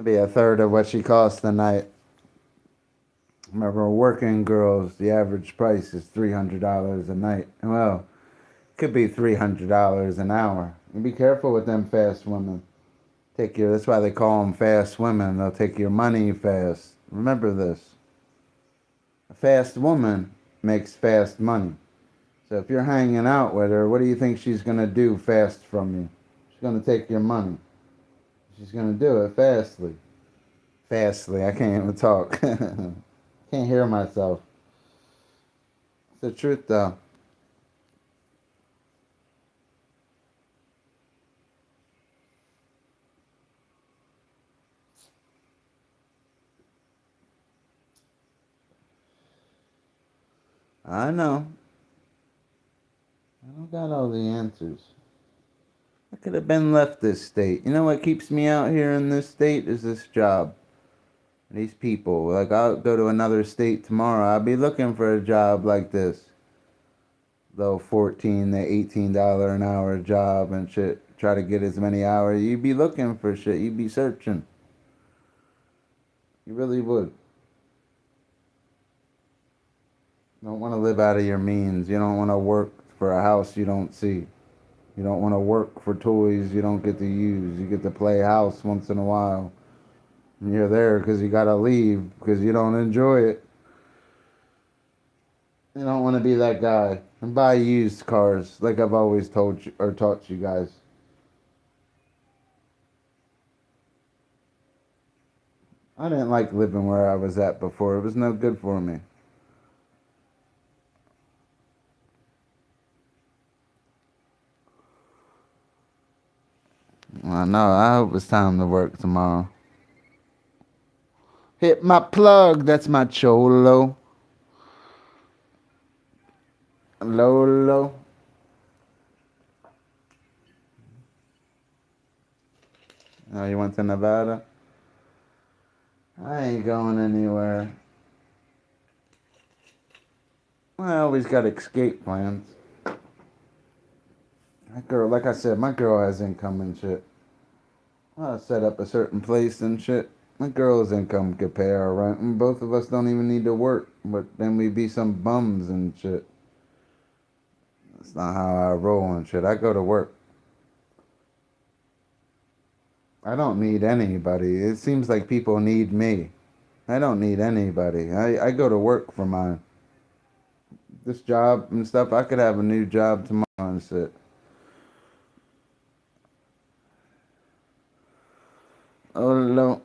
be a third of what she costs a night. Remember, working girls, the average price is $300 a night. Well, it could be $300 an hour. You be careful with them fast women. That's why they call them fast women. They'll take your money fast. Remember this. A fast woman makes fast money. So if you're hanging out with her, what do you think she's going to do fast from you? She's going to take your money. She's going to do it fastly. Fastly. I can't even talk. Can't hear myself. It's the truth, though. I know. I don't got all the answers. I could have been left this state. You know what keeps me out here in this state is this job. These people. Like, I'll go to another state tomorrow. I'll be looking for a job like this. Low 14 to $18 an hour job and shit. Try to get as many hours. You'd be looking for shit. You'd be searching. You really would. You don't want to live out of your means. You don't want to work for a house you don't see. You don't want to work for toys you don't get to use. You get to play house once in a while. And you're there because you got to leave because you don't enjoy it. You don't want to be that guy. And buy used cars like I've always told you or taught you guys. I didn't like living where I was at before. It was no good for me. I know. I hope it's time to work tomorrow. Hit my plug. That's my cholo. Lolo. Oh, you went to Nevada? I ain't going anywhere. I always got escape plans. My girl, like I said, my girl has income and shit. I'll set up a certain place and shit. My girl's income could pay our rent, and both of us don't even need to work. But then we be some bums and shit. That's not how I roll and shit. I go to work. I don't need anybody. It seems like people need me. I don't need anybody. I go to work for mine. this job and stuff, I could have a new job tomorrow and shit. Oh no.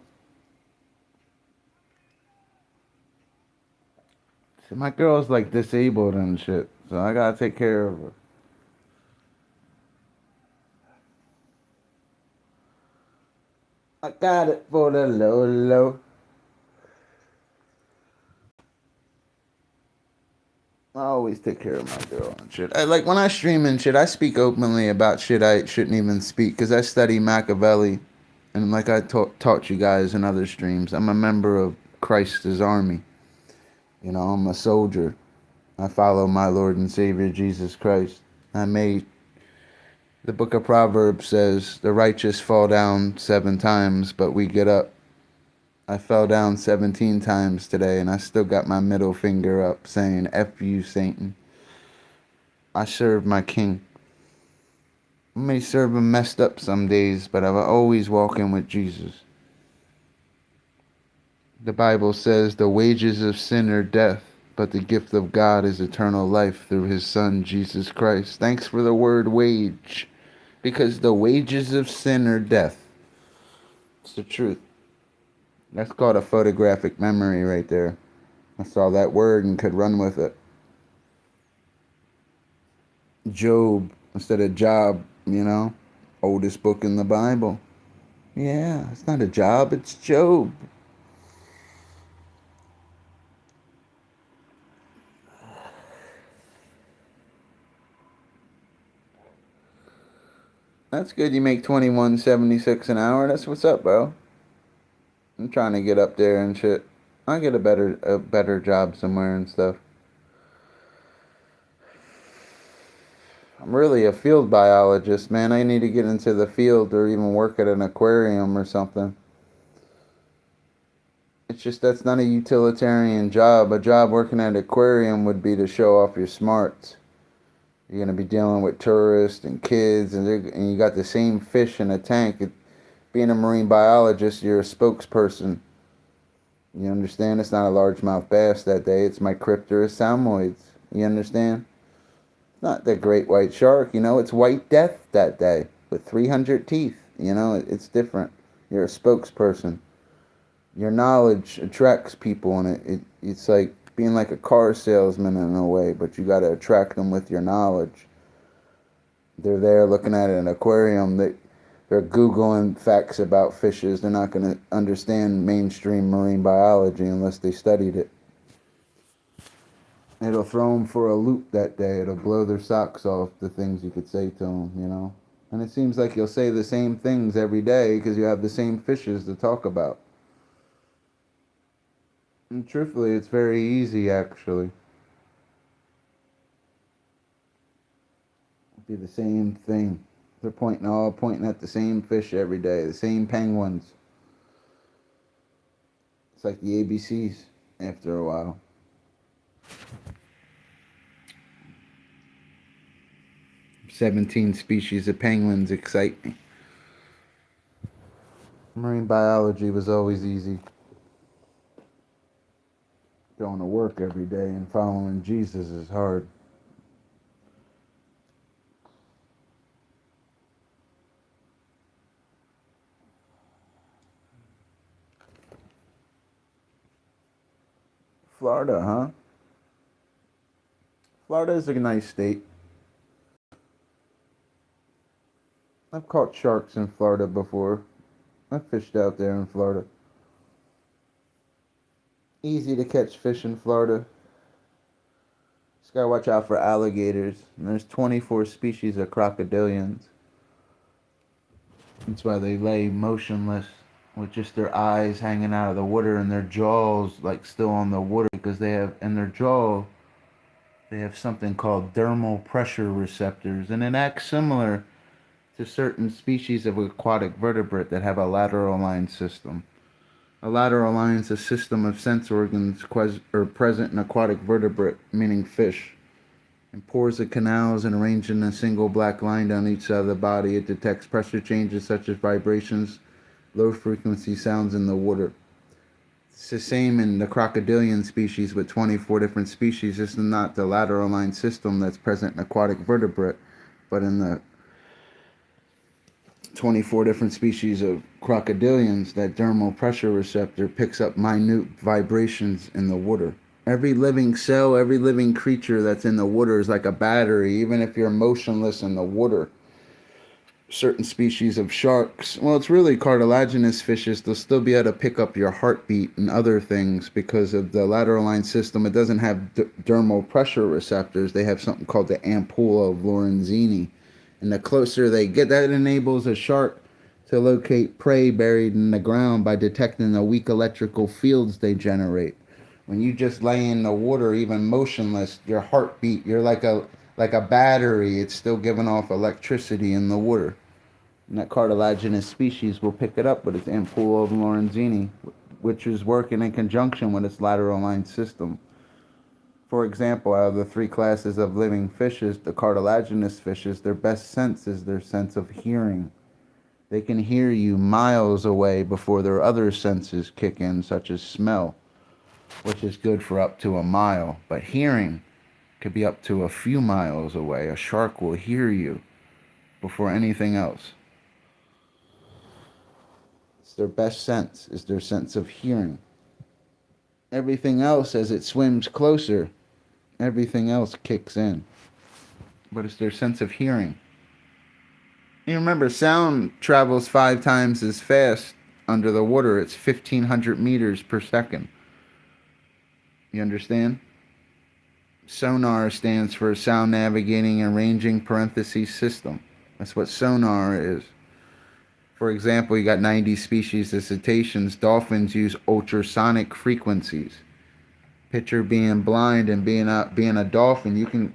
See, my girl's like disabled and shit, so I gotta take care of her. I got it for the low low. I always take care of my girl and shit. Like when I stream and shit, I speak openly about shit I shouldn't even speak because I study Machiavelli, and like I taught you guys in other streams, I'm a member of Christ's army. You know, I'm a soldier. I follow my Lord and Savior Jesus Christ. The book of Proverbs says, the righteous fall down 7 times, but we get up. I fell down 17 times today, and I still got my middle finger up saying, F you, Satan. I serve my king. I may serve him messed up some days, but I'm always walking with Jesus. The Bible says the wages of sin are death, but the gift of God is eternal life through his Son, Jesus Christ. Thanks for the word wage, because the wages of sin are death. It's the truth. That's called a photographic memory right there. I saw that word and could run with it. Job instead of Job, you know? Oldest book in the Bible. Yeah, it's not a job, it's Job. That's good. You make $21.76 an hour. That's what's up, bro. I'm trying to get up there and shit. I get a better job somewhere and stuff. I'm really a field biologist, man. I need to get into the field or even work at an aquarium or something. It's just that's not a utilitarian job. A job working at an aquarium would be to show off your smarts. You're going to be dealing with tourists and kids, and you got the same fish in a tank. Being a marine biologist, you're a spokesperson. You understand? It's not a largemouth bass that day. It's Micropterus salmoids. You understand? It's not the great white shark. You know, it's white death that day with 300 teeth. You know, it's different. You're a spokesperson. Your knowledge attracts people, and it's like being like a car salesman in a way, but you got to attract them with your knowledge. They're there looking at an aquarium. They're Googling facts about fishes. They're not going to understand mainstream marine biology unless they studied it. It'll throw them for a loop that day. It'll blow their socks off, the things you could say to them, you know. And it seems like you'll say the same things every day because you have the same fishes to talk about. And truthfully, it's very easy, actually. It'd be the same thing. They're all pointing at the same fish every day, the same penguins. It's like the ABCs after a while. "17 species of penguins excite me." Marine biology was always easy. Going to work every day and following Jesus is hard. Florida, huh? Florida is a nice state. I've caught sharks in Florida before. I've fished out there in Florida. Easy to catch fish in Florida. Just gotta watch out for alligators. And there's 24 species of crocodilians. That's why they lay motionless with just their eyes hanging out of the water and their jaws like still on the water, because they have in their jaw they have something called dermal pressure receptors, and it acts similar to certain species of aquatic vertebrate that have a lateral line system. A lateral line is a system of sense organs present in aquatic vertebrate, meaning fish. And pores of canals and arranged in a single black line down each side of the body. It detects pressure changes such as vibrations, low frequency sounds in the water. It's the same in the crocodilian species with 24 different species. This is not the lateral line system that's present in aquatic vertebrate, but in the 24 different species of crocodilians, that dermal pressure receptor picks up minute vibrations in the water. Every living cell, every living creature that's in the water is like a battery, even if you're motionless in the water. Certain species of sharks, well, it's really cartilaginous fishes, they'll still be able to pick up your heartbeat and other things because of the lateral line system. It doesn't have dermal pressure receptors. They have something called the ampulla of Lorenzini. And the closer they get, that enables a shark to locate prey buried in the ground by detecting the weak electrical fields they generate. When you just lay in the water, even motionless, your heartbeat, you're like a battery. It's still giving off electricity in the water. And that cartilaginous species will pick it up with its ampulla of Lorenzini, which is working in conjunction with its lateral line system. For example, out of the 3 classes of living fishes, the cartilaginous fishes, their best sense is their sense of hearing. They can hear you miles away before their other senses kick in, such as smell, which is good for up to a mile. But hearing could be up to a few miles away. A shark will hear you before anything else. It's their best sense, is their sense of hearing. Everything else, as it swims closer, everything else kicks in. But it's their sense of hearing. You remember, sound travels 5 times as fast under the water. It's 1,500 meters per second. You understand? Sonar stands for Sound Navigating and Ranging Parentheses System. That's what sonar is. For example, you got 90 species of cetaceans. Dolphins use ultrasonic frequencies. Picture being blind and being a dolphin. You can,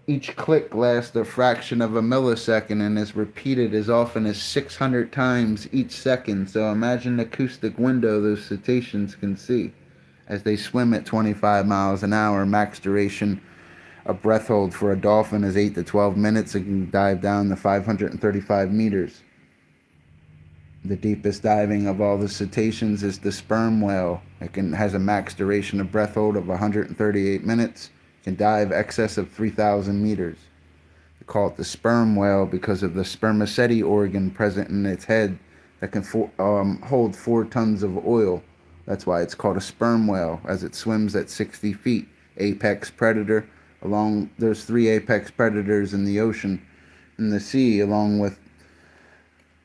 each click lasts a fraction of a millisecond and is repeated as often as 600 times each second. So imagine the acoustic window those cetaceans can see as they swim at 25 miles an hour. Max duration of breath hold for a dolphin is 8 to 12 minutes. It can dive down to 535 meters. The deepest diving of all the cetaceans is the sperm whale. It has a max duration of breath hold of 138 minutes. It can dive excess of 3,000 meters. They call it the sperm whale because of the spermaceti organ present in its head that can hold 4 tons of oil. That's why it's called a sperm whale, as it swims at 60 feet. Apex predator. There's 3 apex predators in the ocean, in the sea, along with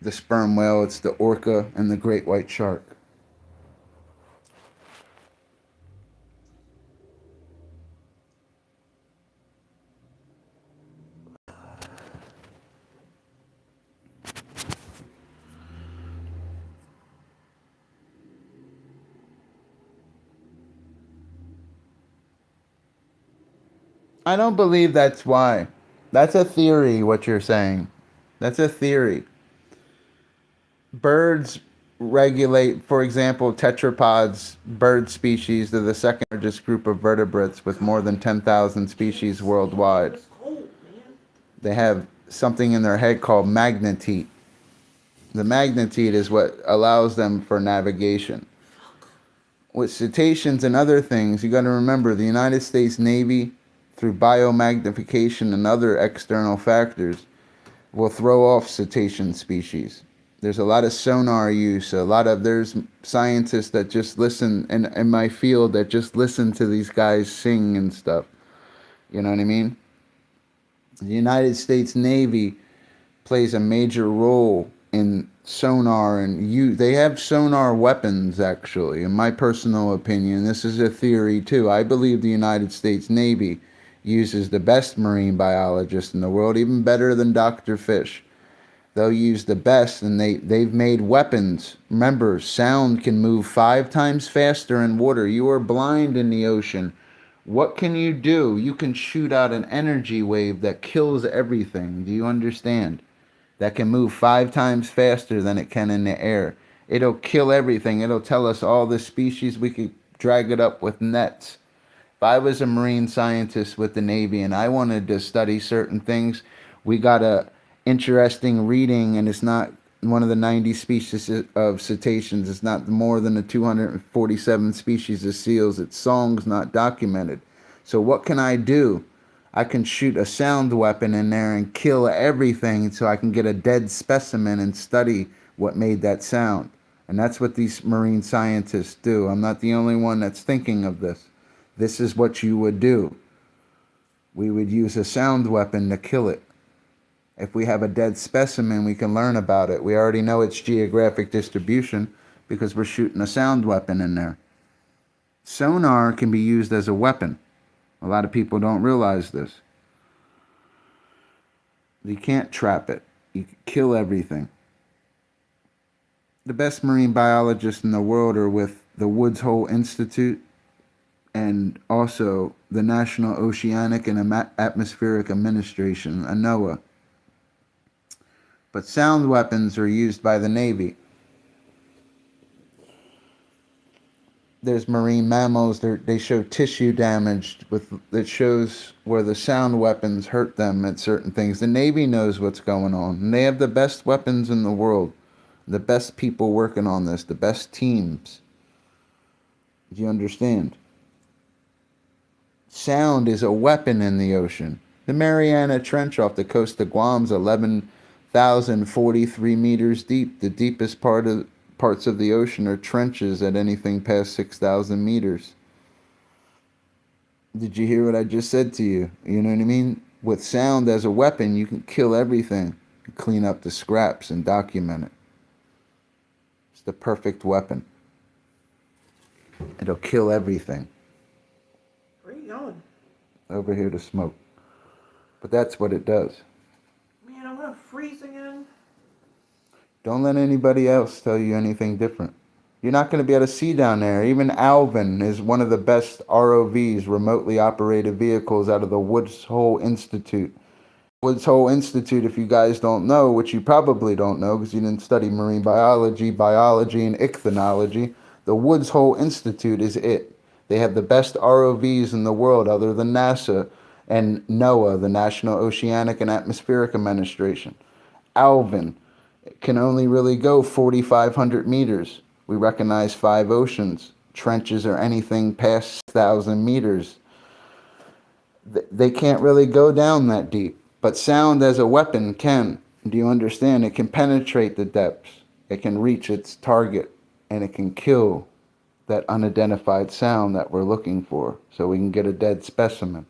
the sperm whale. It's the orca and the great white shark. I don't believe that's why. That's a theory, what you're saying. That's a theory. Birds regulate, for example, tetrapods, bird species. They're the second largest group of vertebrates with more than 10,000 species worldwide. It's cold, man. They have something in their head called magnetite. The magnetite is what allows them for navigation. With cetaceans and other things, you got to remember the United States Navy, through biomagnification and other external factors, will throw off cetacean species. There's a lot of sonar use. There's scientists that just listen, in my field, that just listen to these guys sing and stuff. You know what I mean? The United States Navy plays a major role in sonar, and they have sonar weapons, actually. In my personal opinion, this is a theory too. I believe the United States Navy uses the best marine biologists in the world, even better than Dr. Fish. They'll use the best, and they've made weapons. Remember, sound can move 5 times faster in water. You are blind in the ocean. What can you do? You can shoot out an energy wave that kills everything. Do you understand? That can move 5 times faster than it can in the air. It'll kill everything. It'll tell us all the species. We could drag it up with nets. If I was a marine scientist with the Navy and I wanted to study certain things, we got a interesting reading, and it's not one of the 90 species of cetaceans. It's not more than the 247 species of seals. Its song's not documented. So what can I do? I can shoot a sound weapon in there and kill everything so I can get a dead specimen and study what made that sound. And that's what these marine scientists do. I'm not the only one that's thinking of this. This is what you would do. We would use a sound weapon to kill it. If we have a dead specimen, we can learn about it. We already know its geographic distribution because we're shooting a sound weapon in there. Sonar can be used as a weapon. A lot of people don't realize this. You can't trap it. You can kill everything. The best marine biologists in the world are with the Woods Hole Institute and also the National Oceanic and Atmospheric Administration, NOAA. But sound weapons are used by the Navy. There's marine mammals, they show tissue damage that shows where the sound weapons hurt them at certain things. The Navy knows what's going on, and they have the best weapons in the world, the best people working on this, the best teams. Do you understand? Sound is a weapon in the ocean. The Mariana Trench off the coast of Guam is 11,043 meters deep. The deepest parts of the ocean are trenches at anything past 6,000 meters. Did you hear what I just said to you? You know what I mean? With sound as a weapon, you can kill everything, clean up the scraps and document it. It's the perfect weapon. It'll kill everything. Where are you going? Over here to smoke. But that's what it does. Man, I'm gonna freeze again. Don't let anybody else tell you anything different. You're not going to be able to see down there. Even Alvin is one of the best ROVs, remotely operated vehicles, out of the Woods Hole Institute. Woods Hole Institute, if you guys don't know, which you probably don't know because you didn't study marine biology, and ichthyology, the Woods Hole Institute is it. They have the best ROVs in the world other than NASA and NOAA, the National Oceanic and Atmospheric Administration. Alvin can only really go 4,500 meters. We recognize 5 oceans. Trenches are anything past 1,000 meters. They can't really go down that deep. But sound as a weapon can. Do you understand? It can penetrate the depths. It can reach its target. And it can kill that unidentified sound that we're looking for. So we can get a dead specimen.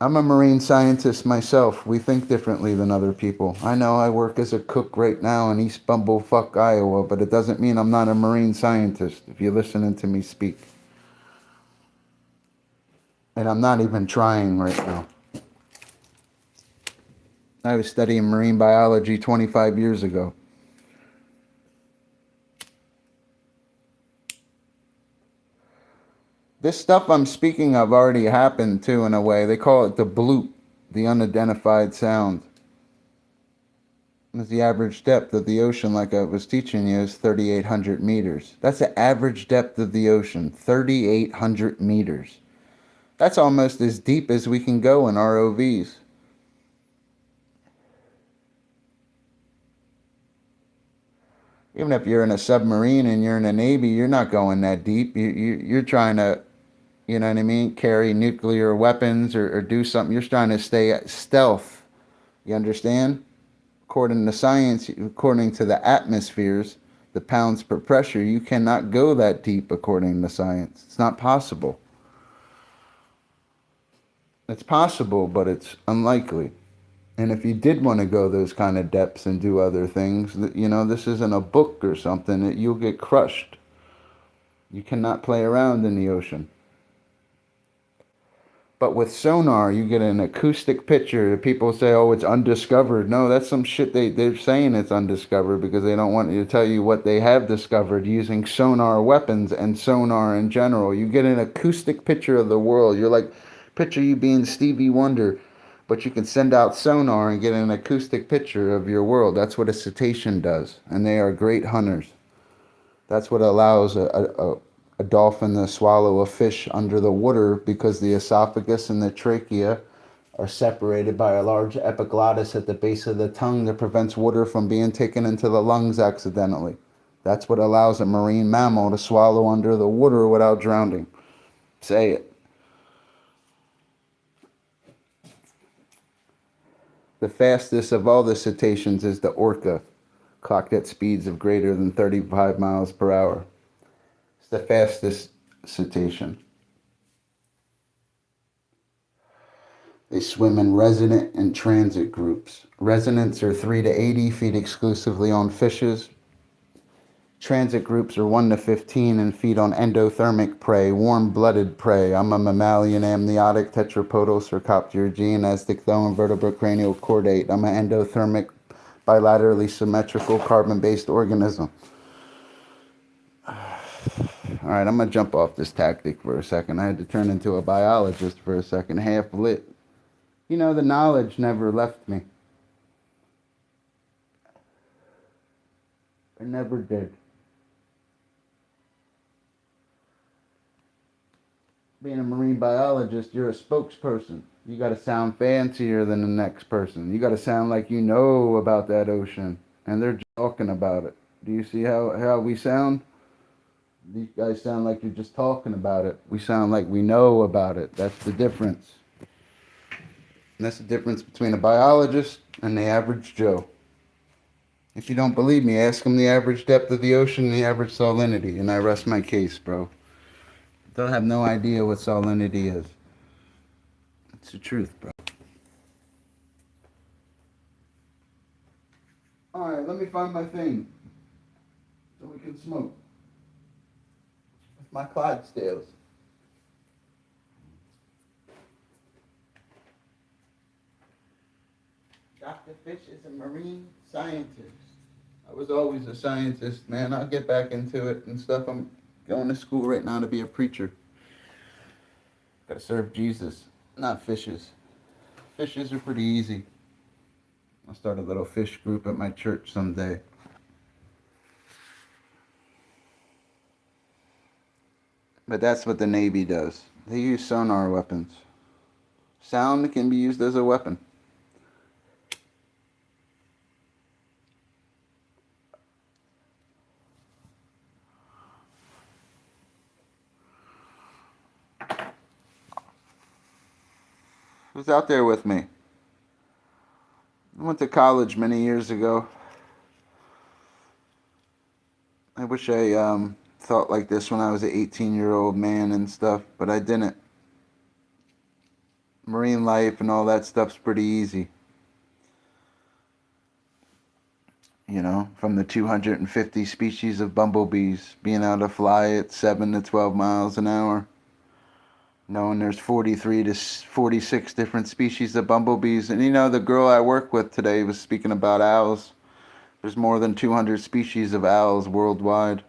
I'm a marine scientist myself. We think differently than other people. I know I work as a cook right now in East Bumblefuck, Iowa, but it doesn't mean I'm not a marine scientist if you're listening to me speak. And I'm not even trying right now. I was studying marine biology 25 years ago. This stuff I'm speaking of already happened too, in a way. They call it the bloop, the unidentified sound. The average depth of the ocean, like I was teaching you, is 3,800 meters. That's the average depth of the ocean, 3,800 meters. That's almost as deep as we can go in ROVs. Even if you're in a submarine and you're in the Navy, you're not going that deep. You're trying to, you know what I mean, carry nuclear weapons or do something. You're trying to stay stealth. You understand? According to science, according to the atmospheres, the pounds per pressure, you cannot go that deep according to science. It's not possible. It's possible, but it's unlikely. And if you did want to go those kind of depths and do other things, you know, this isn't a book or something, you'll get crushed. You cannot play around in the ocean. But with sonar, you get an acoustic picture. People say, oh, it's undiscovered. No, that's some shit they're saying it's undiscovered because they don't want you to tell you what they have discovered using sonar weapons and sonar in general. You get an acoustic picture of the world. You're like, picture you being Stevie Wonder, but you can send out sonar and get an acoustic picture of your world. That's what a cetacean does, and they are great hunters. That's what allows a dolphin to swallow a fish under the water because the esophagus and the trachea are separated by a large epiglottis at the base of the tongue that prevents water from being taken into the lungs accidentally. That's what allows a marine mammal to swallow under the water without drowning. Say it. The fastest of all the cetaceans is the orca, clocked at speeds of greater than 35 miles per hour. It's the fastest cetacean. They swim in resident and transit groups. Residents are 3 to 80, feed exclusively on fishes. Transit groups are 1 to 15 and feed on endothermic prey, warm-blooded prey. I'm a mammalian amniotic tetrapodal Cercoptera as dicthoinvertebrate cranial chordate. I'm an endothermic bilaterally symmetrical carbon-based organism. All right, I'm going to jump off this tactic for a second. I had to turn into a biologist for a second, half lit. You know, the knowledge never left me. It never did. Being a marine biologist, you're a spokesperson. You got to sound fancier than the next person. You got to sound like you know about that ocean, and they're talking about it. Do you see how we sound? These guys sound like you're just talking about it. We sound like we know about it. That's the difference. And that's the difference between a biologist and the average Joe. If you don't believe me, ask them the average depth of the ocean and the average salinity, and I rest my case, bro. They'll have no idea what salinity is. It's the truth, bro. Alright, let me find my thing so we can smoke. With my Clydesdales. Dr. Fish is a marine scientist. I was always a scientist, man. I'll get back into it and stuff. I'm going to school right now to be a preacher. Gotta serve Jesus, not fishes. Fishes are pretty easy. I'll start a little fish group at my church someday. But that's what the Navy does. They use sonar weapons. Sound can be used as a weapon. Who's out there with me? I went to college many years ago. I wish I thought like this when I was an 18-year-old man and stuff, but I didn't. Marine life and all that stuff's pretty easy. You know, from the 250 species of bumblebees being able to fly at 7 to 12 miles an hour. Knowing there's 43 to 46 different species of bumblebees. And you know, the girl I work with today was speaking about owls. There's more than 200 species of owls worldwide.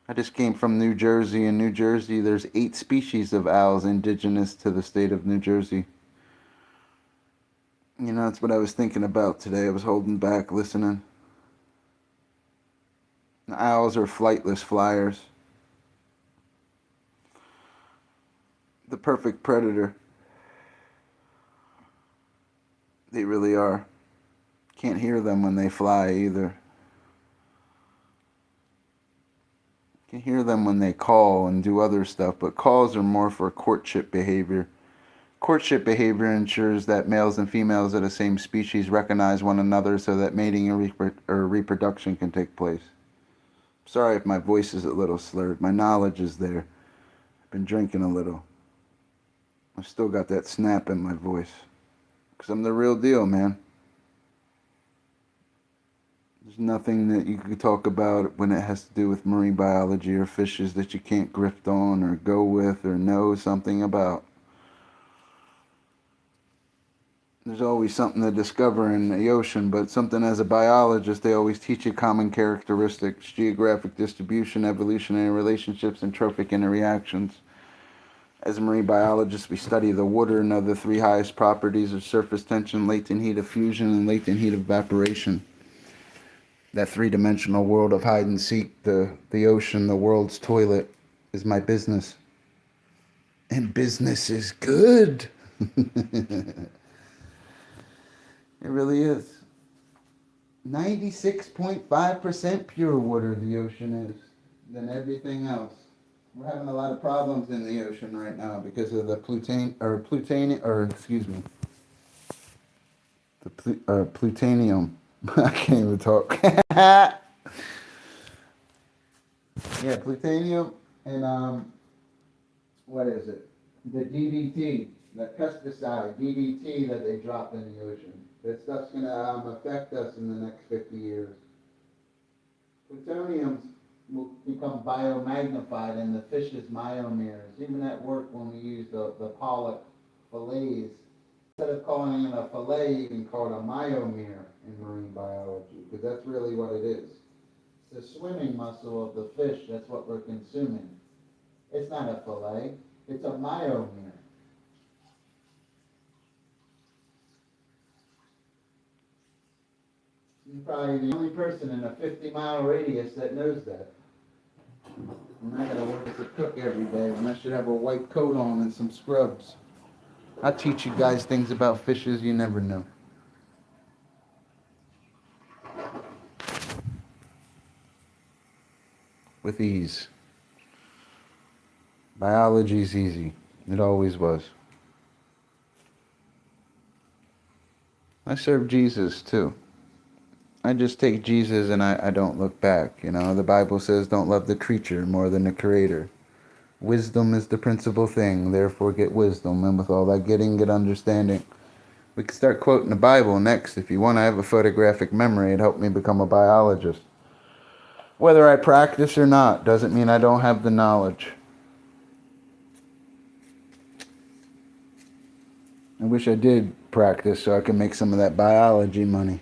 I just came from New Jersey. In New Jersey, there's 8 species of owls indigenous to the state of New Jersey. You know, that's what I was thinking about today. I was holding back, listening. The owls are flightless flyers. The perfect predator. They really are. Can't hear them when they fly either. Can hear them when they call and do other stuff, but calls are more for courtship behavior. Courtship behavior ensures that males and females of the same species recognize one another so that mating or reproduction can take place. Sorry if my voice is a little slurred. My knowledge is there. I've been drinking a little. I've still got that snap in my voice. Because I'm the real deal, man. There's nothing that you could talk about when it has to do with marine biology or fishes that you can't grift on or go with or know something about. There's always something to discover in the ocean, but something as a biologist, they always teach you common characteristics, geographic distribution, evolutionary relationships, and trophic interreactions. As a marine biologist, we study the water and know the 3 highest properties of surface tension, latent heat of fusion, and latent heat of evaporation. That 3-dimensional world of hide and seek, the ocean, the world's toilet, is my business. And business is good. really is. 96.5% pure water the ocean is than everything else. We're having a lot of problems in the ocean right now because of the plutonium. I can't even talk. Yeah, plutonium and what is it? The DDT, the pesticide DDT that they dropped in the ocean. That stuff's gonna affect us in the next 50 years. Plutoniums will become biomagnified in the fish's myomeres. Even at work when we use the pollock fillets, instead of calling it a fillet, you can call it a myomere in marine biology, because that's really what it is. It's the swimming muscle of the fish, that's what we're consuming. It's not a fillet, it's a myomere. You're probably the only person in a 50-mile radius that knows that. And I gotta work as a cook every day, and I should have a white coat on and some scrubs. I teach you guys things about fishes you never knew. With ease. Biology's easy. It always was. I serve Jesus too. I just take Jesus and I don't look back. You know, the Bible says don't love the creature more than the creator. Wisdom is the principal thing, therefore get wisdom, and with all that getting, get understanding. We can start quoting the Bible next if you want. I have a photographic memory. It helped me become a biologist. Whether I practice or not doesn't mean I don't have the knowledge. I wish I did practice so I could make some of that biology money.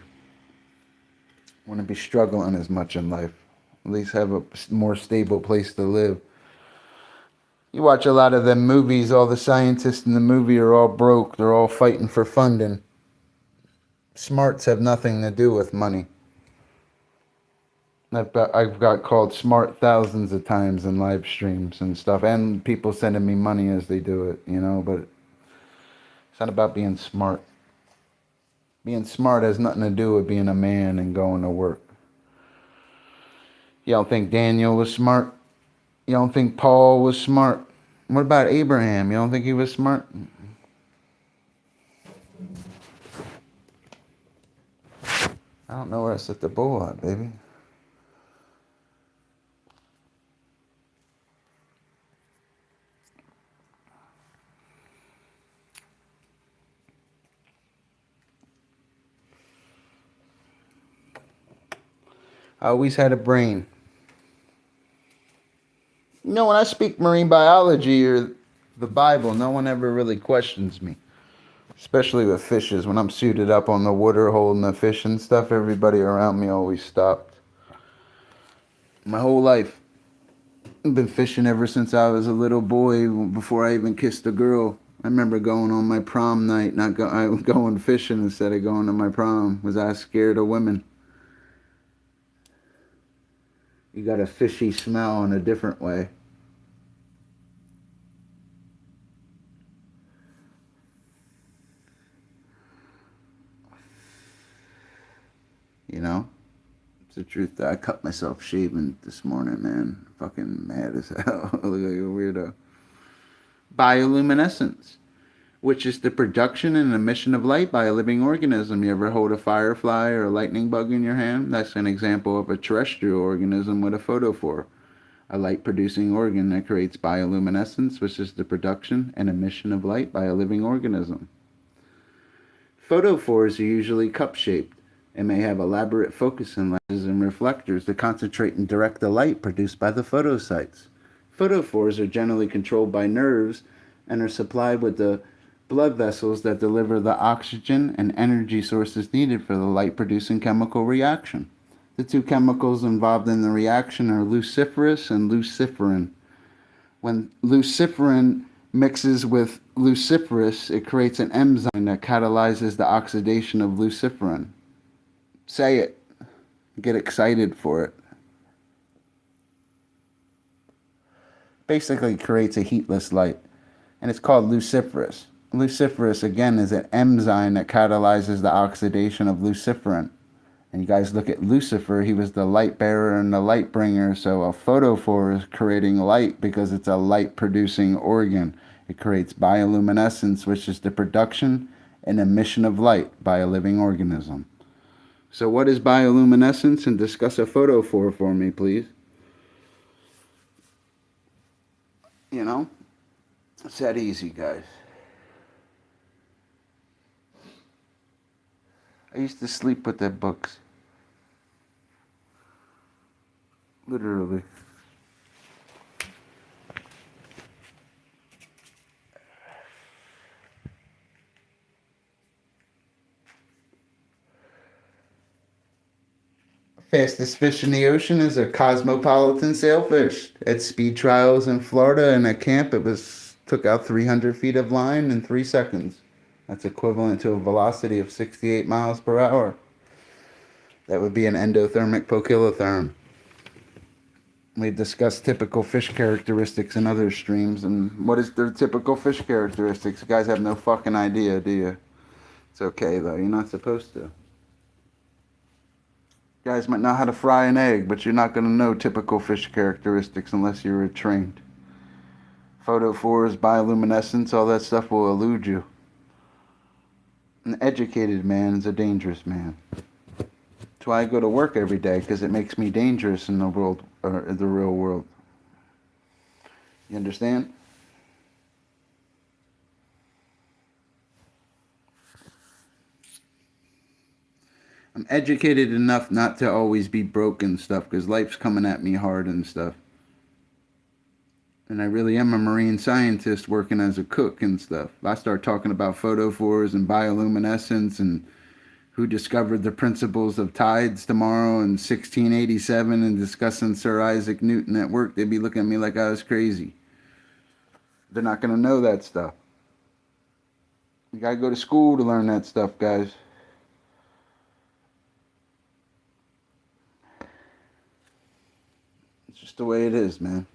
I wouldn't be struggling as much in life. At least have a more stable place to live. You watch a lot of them movies, all the scientists in the movie are all broke. They're all fighting for funding. Smarts have nothing to do with money. I've got called smart thousands of times in live streams and stuff, and people sending me money as they do it, you know, but it's not about being smart. Being smart has nothing to do with being a man and going to work. You don't think Daniel was smart? You don't think Paul was smart? What about Abraham? You don't think he was smart? I don't know where I set the bowl at, baby. I always had a brain. You know, when I speak marine biology or the Bible, no one ever really questions me. Especially with fishes. When I'm suited up on the water holding the fish and stuff, everybody around me always stopped. My whole life. I've been fishing ever since I was a little boy, before I even kissed a girl. I remember going on my prom night, going fishing instead of going to my prom. Was I scared of women? You got a fishy smell in a different way. You know? It's the truth that I cut myself shaving this morning, man. Fucking mad as hell. I look like a weirdo. Bioluminescence, which is the production and emission of light by a living organism. You ever hold a firefly or a lightning bug in your hand? That's an example of a terrestrial organism with a photophore, a light-producing organ that creates bioluminescence, which is the production and emission of light by a living organism. Photophores are usually cup-shaped and may have elaborate focusing lenses and reflectors to concentrate and direct the light produced by the photocytes. Photophores are generally controlled by nerves and are supplied with the blood vessels that deliver the oxygen and energy sources needed for the light-producing chemical reaction. The two chemicals involved in the reaction are luciferase and luciferin. When luciferin mixes with luciferase, it creates an enzyme that catalyzes the oxidation of luciferin. Say it. Get excited for it. Basically creates a heatless light, and it's called luciferase. Luciferase, again, is an enzyme that catalyzes the oxidation of luciferin. And you guys look at Lucifer, he was the light bearer and the light bringer. So a photophore is creating light because it's a light producing organ. It creates bioluminescence, which is the production and emission of light by a living organism. So what is bioluminescence? And discuss a photophore for me, please. You know, it's that easy, guys. I used to sleep with their books. Literally. Fastest fish in the ocean is a cosmopolitan sailfish. At speed trials in Florida in a camp, took out 300 feet of line in 3 seconds. That's equivalent to a velocity of 68 miles per hour. That would be an endothermic poikilotherm. We discussed typical fish characteristics in other streams, and what is their typical fish characteristics? You guys have no fucking idea, do you? It's okay, though. You're not supposed to. You guys might know how to fry an egg, but you're not going to know typical fish characteristics unless you're trained. Photophores, bioluminescence, all that stuff will elude you. An educated man is a dangerous man. That's why I go to work every day, because it makes me dangerous in the world, or the real world. You understand? I'm educated enough not to always be broke and stuff, because life's coming at me hard and stuff. And I really am a marine scientist working as a cook and stuff. I start talking about photophores and bioluminescence and who discovered the principles of tides tomorrow in 1687 and discussing Sir Isaac Newton at work, they'd be looking at me like I was crazy. They're not going to know that stuff. You got to go to school to learn that stuff, guys. It's just the way it is, man.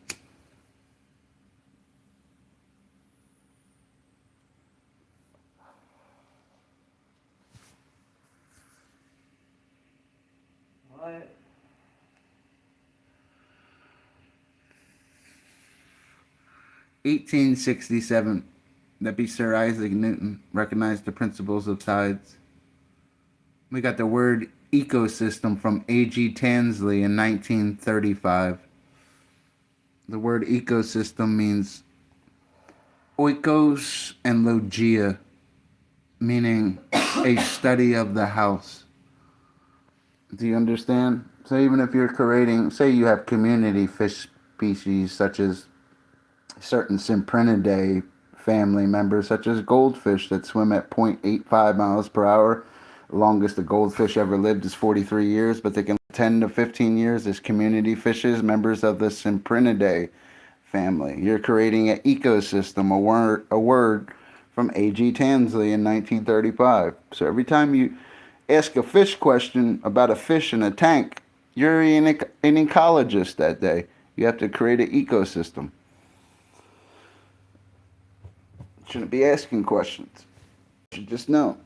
What? 1867, that'd be Sir Isaac Newton, recognized the principles of tides. We got the word ecosystem from A.G. Tansley in 1935. The word ecosystem means oikos and logia, meaning a study of the house. Do you understand? So even if you're creating, say you have community fish species such as certain Cyprinidae family members, such as goldfish that swim at 0.85 miles per hour. The longest a goldfish ever lived is 43 years, but they can live 10 to 15 years as community fishes, members of the Cyprinidae family. You're creating an ecosystem, a word from A.G. Tansley in 1935. So every time you ask a fish question about a fish in a tank, you're an ecologist that day. You have to create an ecosystem. Shouldn't be asking questions. You should just know.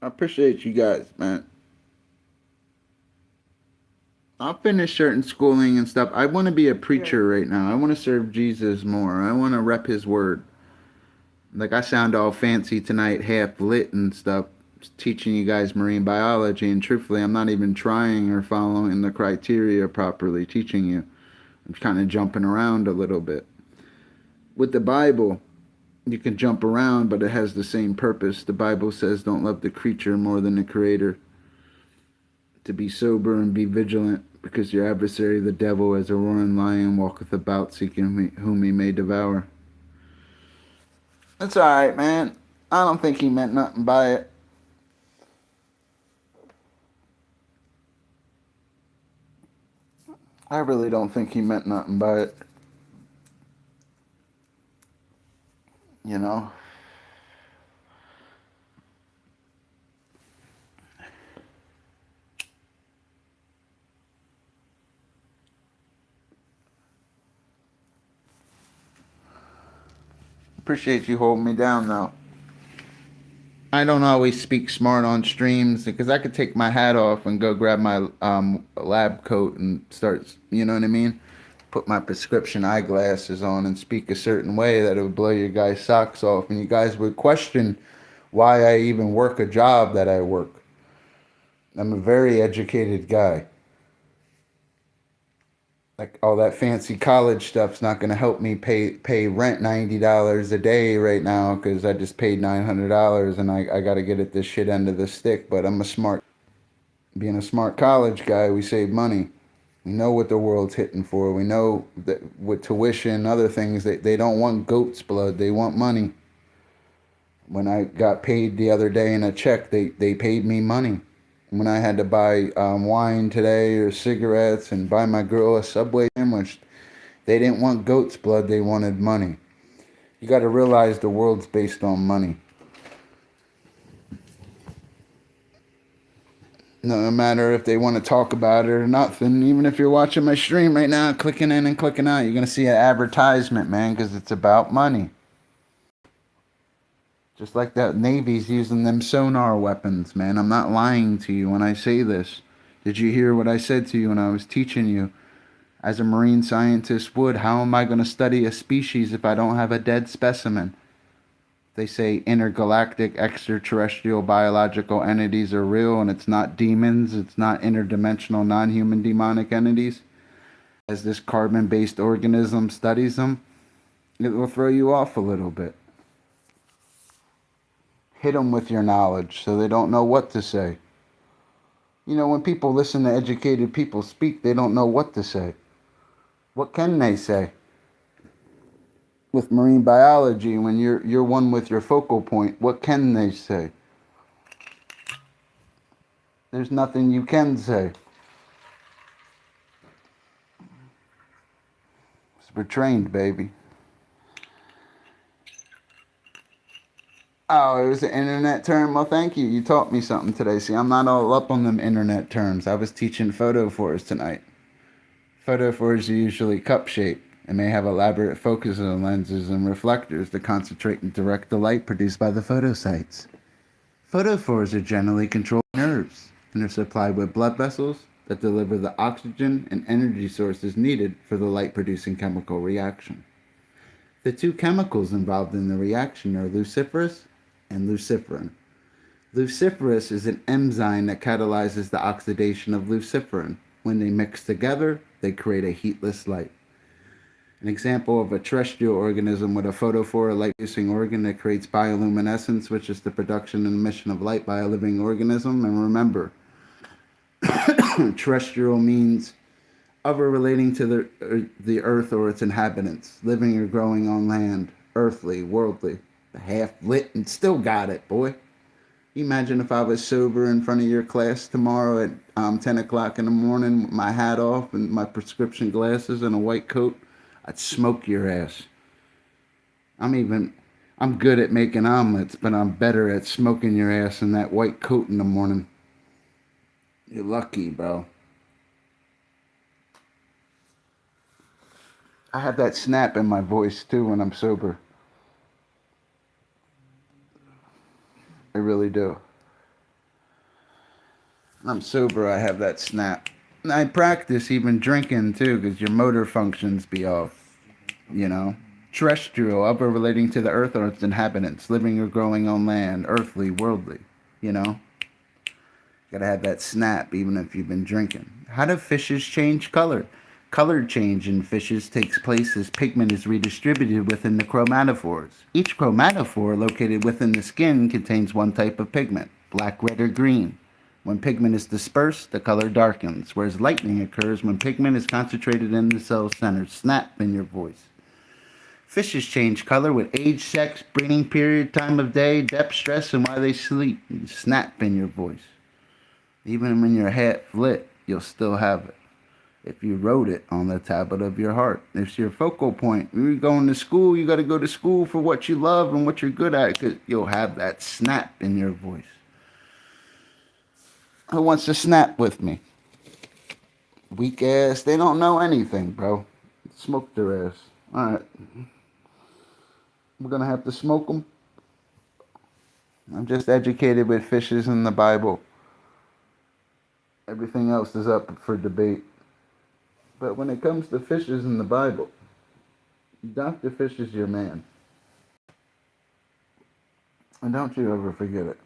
I appreciate you guys, man. I'll finish certain schooling and stuff. I want to be a preacher right now. I want to serve Jesus more. I want to rep his word. Like, I sound all fancy tonight, half lit and stuff, teaching you guys marine biology, and truthfully, I'm not even trying or following the criteria properly, teaching you. I'm kind of jumping around a little bit. With the Bible, you can jump around, but it has the same purpose. The Bible says, don't love the creature more than the creator. To be sober and be vigilant, because your adversary, the devil, as a roaring lion, walketh about seeking whom he may devour. That's alright, man. I don't think he meant nothing by it. I really don't think he meant nothing by it. You know? Appreciate you holding me down, though. I don't always speak smart on streams because I could take my hat off and go grab my lab coat and start, you know what I mean? Put my prescription eyeglasses on and speak a certain way that it would blow your guys' socks off, and you guys would question why I even work a job that I work. I'm a very educated guy. Like all that fancy college stuff's not gonna help me pay rent $90 a day right now because I just paid $900 and I gotta get at this shit end of the stick. But being a smart college guy, we save money. We know what the world's hitting for. We know that with tuition and other things, they don't want goat's blood. They want money. When I got paid the other day in a check, they paid me money. When I had to buy wine today or cigarettes and buy my girl a Subway sandwich, they didn't want goat's blood, they wanted money. You got to realize the world's based on money. No matter if they want to talk about it or nothing, even if you're watching my stream right now, clicking in and clicking out, you're going to see an advertisement, man, because it's about money. Just like that Navy's using them sonar weapons, man. I'm not lying to you when I say this. Did you hear what I said to you when I was teaching you? As a marine scientist would, how am I going to study a species if I don't have a dead specimen? They say intergalactic extraterrestrial biological entities are real, and it's not demons, it's not interdimensional non-human demonic entities. As this carbon-based organism studies them, it will throw you off a little bit. Hit them with your knowledge so they don't know what to say. You know, when people listen to educated people speak, they don't know what to say. What can they say? With marine biology, when you're one with your focal point, what can they say? There's nothing you can say. We're trained, baby. Oh, it was an internet term? Well, thank you. You taught me something today. See, I'm not all up on them internet terms. I was teaching photophores tonight. Photophores are usually cup-shaped and may have elaborate focusing lenses and reflectors to concentrate and direct the light produced by the photocytes. Photophores are generally controlled nerves and are supplied with blood vessels that deliver the oxygen and energy sources needed for the light-producing chemical reaction. The two chemicals involved in the reaction are luciferase and luciferin. Luciferase is an enzyme that catalyzes the oxidation of luciferin. When they mix together, they create a heatless light. An example of a terrestrial organism with a photophore, a light-producing organ that creates bioluminescence, which is the production and emission of light by a living organism. And remember, terrestrial means other relating to the earth or its inhabitants, living or growing on land, earthly, worldly, half lit and still got it, boy. Imagine if I was sober in front of your class tomorrow at 10 o'clock in the morning with my hat off and my prescription glasses and a white coat. I'd smoke your ass. I'm good at making omelets, but I'm better at smoking your ass in that white coat in the morning. You're lucky, bro. I have that snap in my voice too when I'm sober. I really do. When I'm sober, I have that snap. And I practice even drinking too, because your motor functions be off, you know. Terrestrial, upper relating to the earth or its inhabitants, living or growing on land, earthly, worldly, you know. Gotta have that snap even if you've been drinking. How do fishes change color? Color change in fishes takes place as pigment is redistributed within the chromatophores. Each chromatophore located within the skin contains one type of pigment, black, red, or green. When pigment is dispersed, the color darkens, whereas lightning occurs when pigment is concentrated in the cell center. Snap in your voice. Fishes change color with age, sex, breeding period, time of day, depth, stress, and why they sleep. Snap in your voice. Even when you're half lit, you'll still have it. if you wrote it on the tablet of your heart. It's your focal point. You're going to school, you got to go to school for what you love and what you're good at, because you'll have that snap in your voice. Who wants to snap with me? Weak ass. They don't know anything, bro. Smoke their ass. All right. We're going to have to smoke them. I'm just educated with fishes in the Bible. Everything else is up for debate. But when it comes to fishes in the Bible, Dr. Fish is your man. And don't you ever forget it.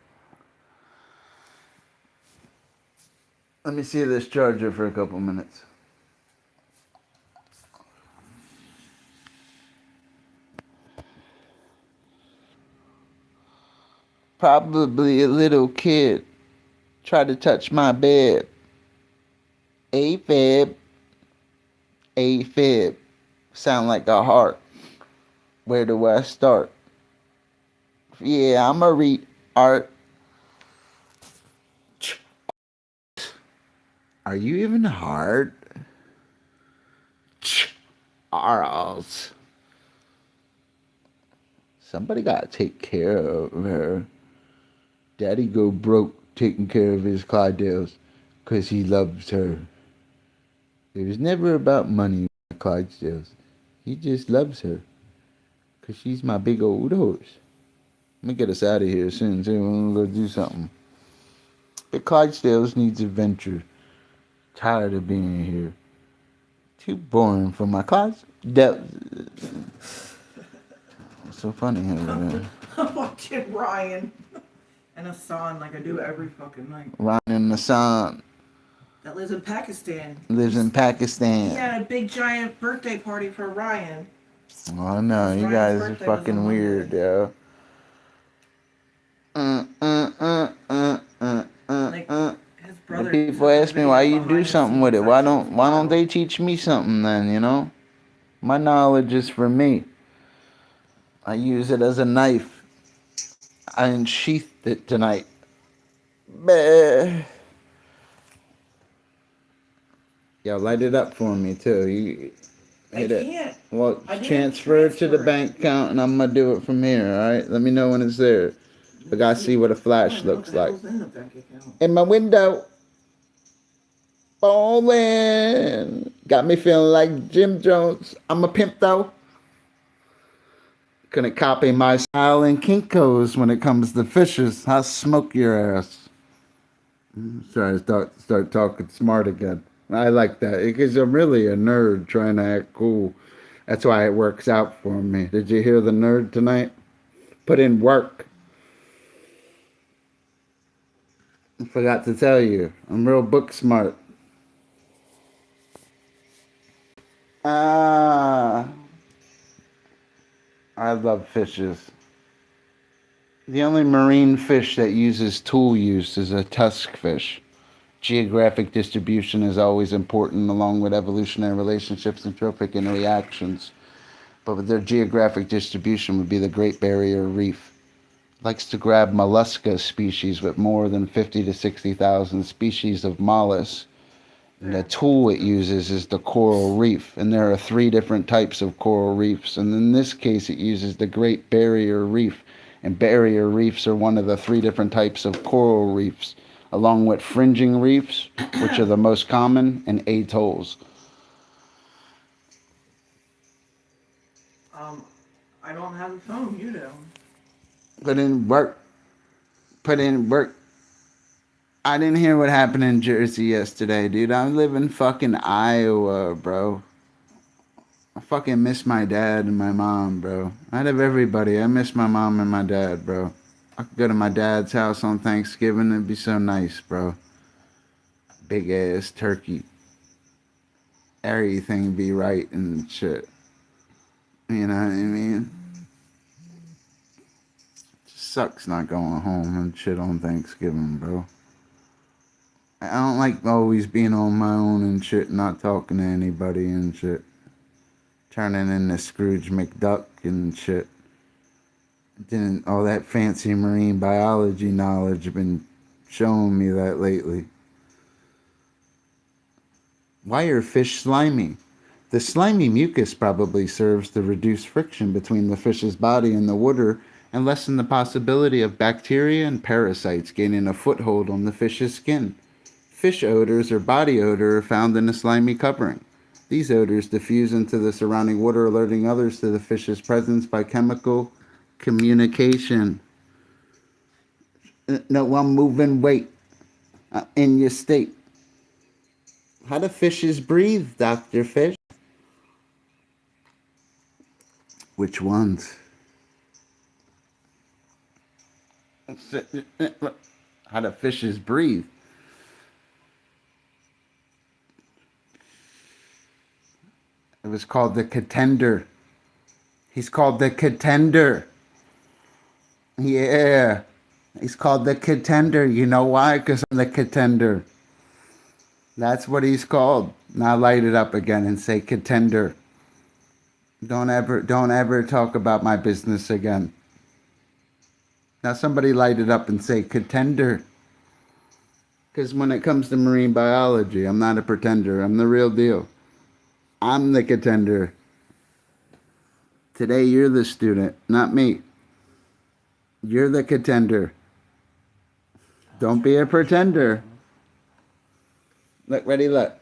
Let me see this charger for a couple minutes. Probably a little kid tried to touch my bed. AFib. AFib. Sound like a heart. Where do I start? Yeah, I'm a read art. Are you even hard? Charles. Somebody gotta take care of her. Daddy go broke taking care of his Clydesdales because he loves her. It was never about money with Clydesdales. He just loves her because she's my big old horse. Let me get us out of here soon, too. I'm gonna go do something. The Clydesdales needs adventure. Tired of being here. Too boring for my Clydesdales. What's so funny here? I'm watching Ryan and Hassan like I do every fucking night. Ryan and Hassan. That lives in Pakistan. Lives in Pakistan. He had a big giant birthday party for Ryan. Oh no, you guys are fucking weird, yo. Like, his brother. People ask me why you do something with it. Why don't they teach me something then, you know? My knowledge is for me. I use it as a knife. I unsheathed it tonight. Bah. Yo, light it up for me too. You hit it. Well, transfer it to the bank account and I'm gonna do it from here, alright? Let me know when it's there. I gotta see what a flash looks like. In my window. Bowling. Got me feeling like Jim Jones. I'm a pimp though. Couldn't copy my style in Kinko's when it comes to fishes. I'll smoke your ass. Sorry, start talking smart again. I like that because I'm really a nerd trying to act cool. That's why it works out for me. Did you hear the nerd tonight? Put in work. I forgot to tell you, I'm real book smart. I love fishes. The only marine fish that uses tool use is a tusk fish. Geographic distribution is always important along with evolutionary relationships and trophic interactions. But with their geographic distribution would be the Great Barrier Reef. Likes to grab mollusca species with more than 50 to 60,000 species of mollusks. And the tool it uses is the coral reef. And there are 3 different types of coral reefs. And in this case, it uses the Great Barrier Reef. And barrier reefs are one of the 3 different types of coral reefs, along with fringing reefs, which are the most common, and atolls. I don't have a phone, you do. Put in work. Put in work. I didn't hear what happened in Jersey yesterday, dude. I live in fucking Iowa, bro. I fucking miss my dad and my mom, bro. Out of everybody, I miss my mom and my dad, bro. I could go to my dad's house on Thanksgiving. It'd be so nice, bro. Big ass turkey. Everything be right and shit. You know what I mean? Just sucks not going home and shit on Thanksgiving, bro. I don't like always being on my own and shit, not talking to anybody and shit. Turning into Scrooge McDuck and shit. Then all that fancy marine biology knowledge been showing me that lately. Why are fish slimy? The slimy mucus probably serves to reduce friction between the fish's body and the water and lessen the possibility of bacteria and parasites gaining a foothold on the fish's skin. Fish odors or body odor are found in the slimy covering. These odors diffuse into the surrounding water, alerting others to the fish's presence by chemical communication. No, I'm moving weight in your state. How do fishes breathe, Dr. Fish? Which ones? How do fishes breathe? It was called the contender. He's called the contender. Yeah. He's called the contender. You know why? Because I'm the contender. That's what he's called. Now light it up again and say contender. Don't ever talk about my business again. Now somebody light it up and say contender. Because when it comes to marine biology, I'm not a pretender. I'm the real deal. I'm the contender. Today you're the student, not me. You're the contender. Don't be a pretender. Look, ready, look.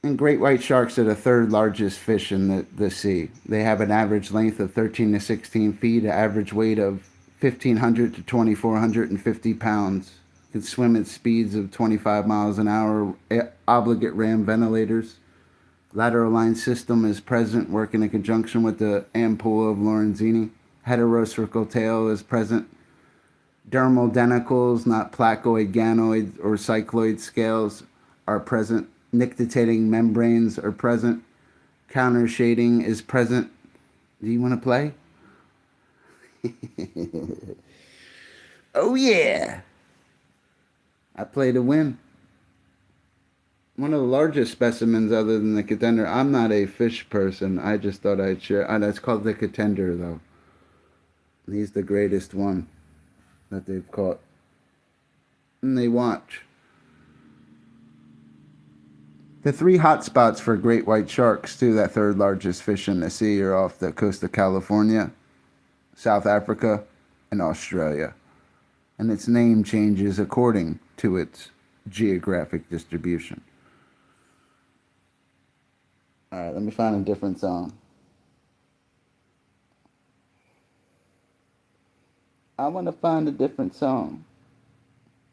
And great white sharks are the third largest fish in the sea. They have an average length of 13 to 16 feet, an average weight of 1,500 to 2,450 pounds. Can swim at speeds of 25 miles an hour, obligate ram ventilators. Lateral line system is present, working in conjunction with the ampulla of Lorenzini. Heterocircle tail is present. Dermal denticles, not placoid, ganoid, or cycloid scales, are present. Nictitating membranes are present. Counter shading is present. Do you want to play? Oh yeah! I play to win. One of the largest specimens other than the contender. I'm not a fish person. I just thought I'd share. That's called the contender though. He's the greatest one that they've caught. And they watch. The three hot spots for great white sharks, too, that third largest fish in the sea, are off the coast of California, South Africa, and Australia. And its name changes according to its geographic distribution. All right, let me find a different song. I want to find a different song.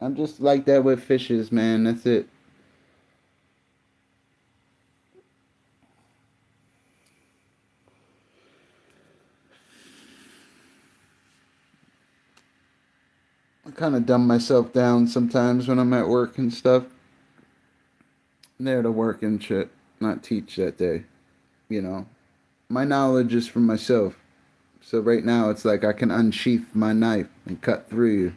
I'm just like that with fishes, man. That's it. I kind of dumb myself down sometimes when I'm at work and stuff. I'm there to work and shit, not teach that day. You know, my knowledge is for myself. So right now it's like I can unsheath my knife and cut through you.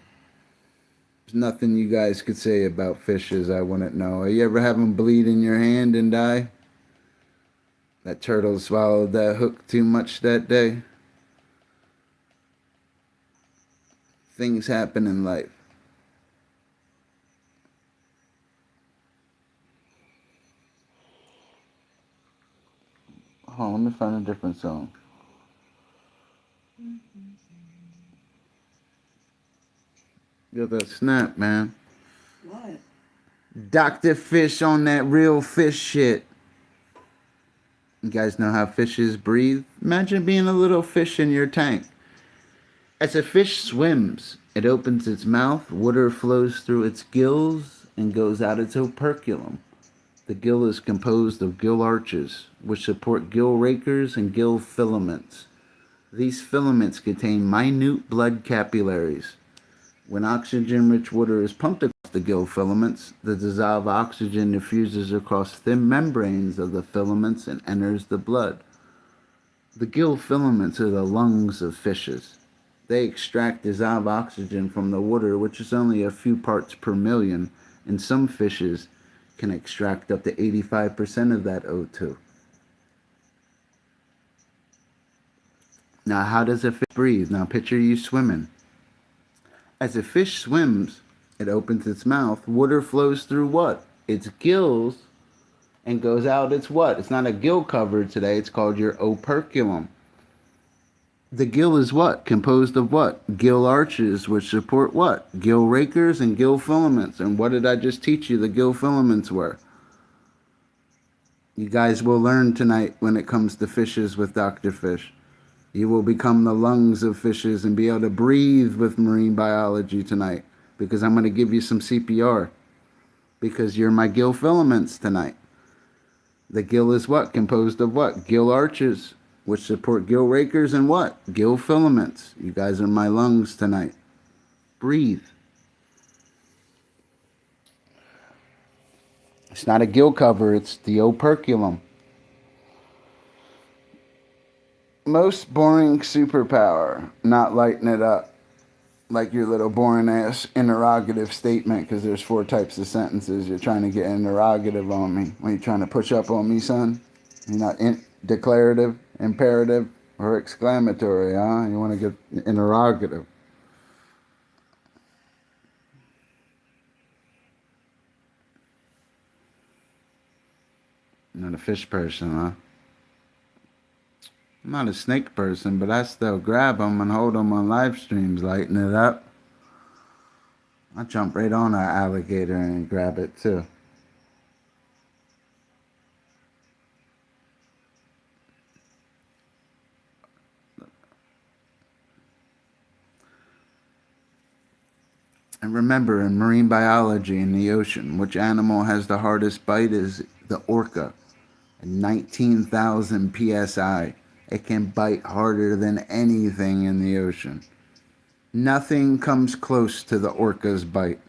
There's nothing you guys could say about fishes I wouldn't know. You ever have them bleed in your hand and die? That turtle swallowed that hook too much that day. Things happen in life. Oh, let me find a different song. Yo, that snap, man. What? Dr. Fish on that real fish shit. You guys know how fishes breathe? Imagine being a little fish in your tank. As a fish swims, it opens its mouth, water flows through its gills, and goes out its operculum. The gill is composed of gill arches, which support gill rakers and gill filaments. These filaments contain minute blood capillaries. When oxygen-rich water is pumped across the gill filaments, the dissolved oxygen diffuses across thin membranes of the filaments and enters the blood. The gill filaments are the lungs of fishes. They extract dissolved oxygen from the water, which is only a few parts per million, and some fishes can extract up to 85% of that O2. Now, how does a fish breathe? Now, picture you swimming. As a fish swims, it opens its mouth. Water flows through what? Its gills and goes out its what? It's not a gill cover today. It's called your operculum. The gill is what? Composed of what? Gill arches, which support what? Gill rakers and gill filaments. And what did I just teach you the gill filaments were? You guys will learn tonight when it comes to fishes with Dr. Fish. You will become the lungs of fishes and be able to breathe with marine biology tonight, because I'm going to give you some CPR, because you're my gill filaments tonight. The gill is what? Composed of what? Gill arches, which support gill rakers and what? Gill filaments. You guys are my lungs tonight. Breathe. It's not a gill cover, it's the operculum. Most boring superpower, not lighting it up like your little boring ass interrogative statement, because there's 4 types of sentences. You're trying to get interrogative on me. What are you trying to push up on me, son? You're not declarative, imperative, or exclamatory, huh? You want to get interrogative. You're not a fish person, huh? I'm not a snake person, but I still grab them and hold them on live streams, lighting it up. I jump right on an alligator and grab it too. And remember, in marine biology in the ocean, which animal has the hardest bite is the orca. At 19,000 psi. It can bite harder than anything in the ocean. Nothing comes close to the orca's bite.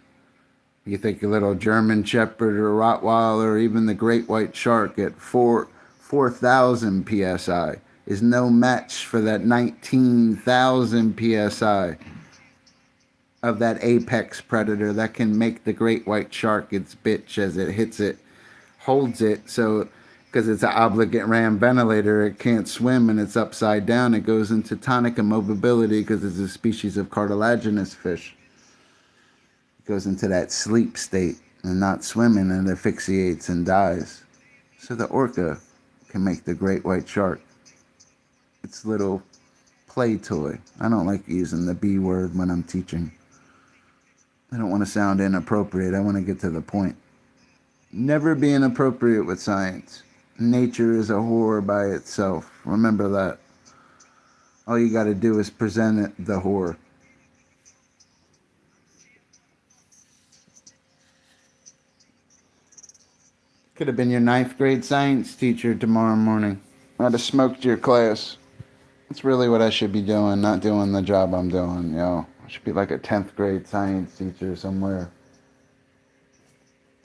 You think a little German Shepherd or Rottweiler or even the great white shark at 4,000 psi is no match for that 19,000 psi of that apex predator that can make the great white shark its bitch as it hits it, holds it, so because it's an obligate ram ventilator, it can't swim and it's upside down. It goes into tonic immobility because it's a species of cartilaginous fish. It goes into that sleep state and not swimming, and asphyxiates and dies. So the orca can make the great white shark its little play toy. I don't like using the B word when I'm teaching. I don't want to sound inappropriate. I want to get to the point. Never be inappropriate with science. Nature is a horror by itself. Remember that. All you got to do is present it, the horror. Could have been your 9th grade science teacher tomorrow morning. I'd have smoked your class. That's really what I should be doing, not doing the job I'm doing, yo. I should be like a 10th grade science teacher somewhere.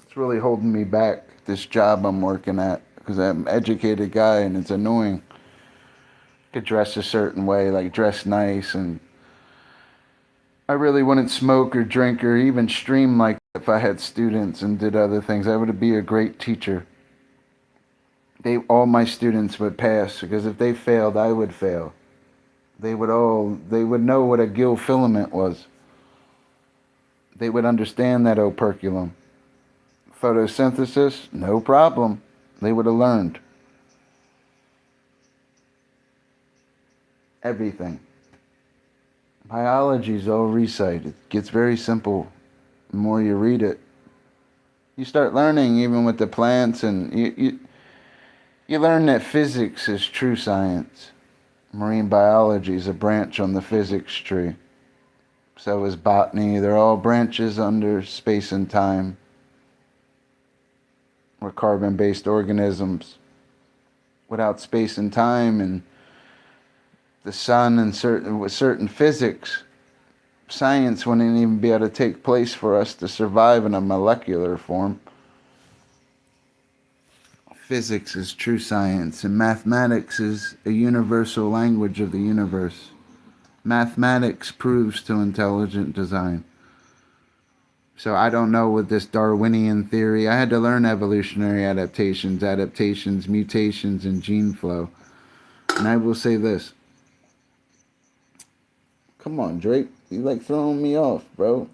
It's really holding me back, this job I'm working at, because I'm an educated guy and it's annoying. I could dress a certain way, like dress nice, and I really wouldn't smoke or drink or even stream like that if I had students and did other things. I would be a great teacher. All my students would pass, because if they failed, I would fail. They would know what a gill filament was. They would understand that operculum. Photosynthesis, no problem. They would have learned everything. Biology is all recited. It gets very simple the more you read it. You start learning even with the plants, and you learn that physics is true science. Marine biology is a branch on the physics tree. So is botany. They're all branches under space and time. We're carbon-based organisms. Without space and time and the sun and with certain physics, science wouldn't even be able to take place for us to survive in a molecular form. Physics is true science, and mathematics is a universal language of the universe. Mathematics proves to intelligent design. So I don't know with this Darwinian theory. I had to learn evolutionary adaptations, mutations, and gene flow. And I will say this. Come on, Drake. You like throwing me off, bro.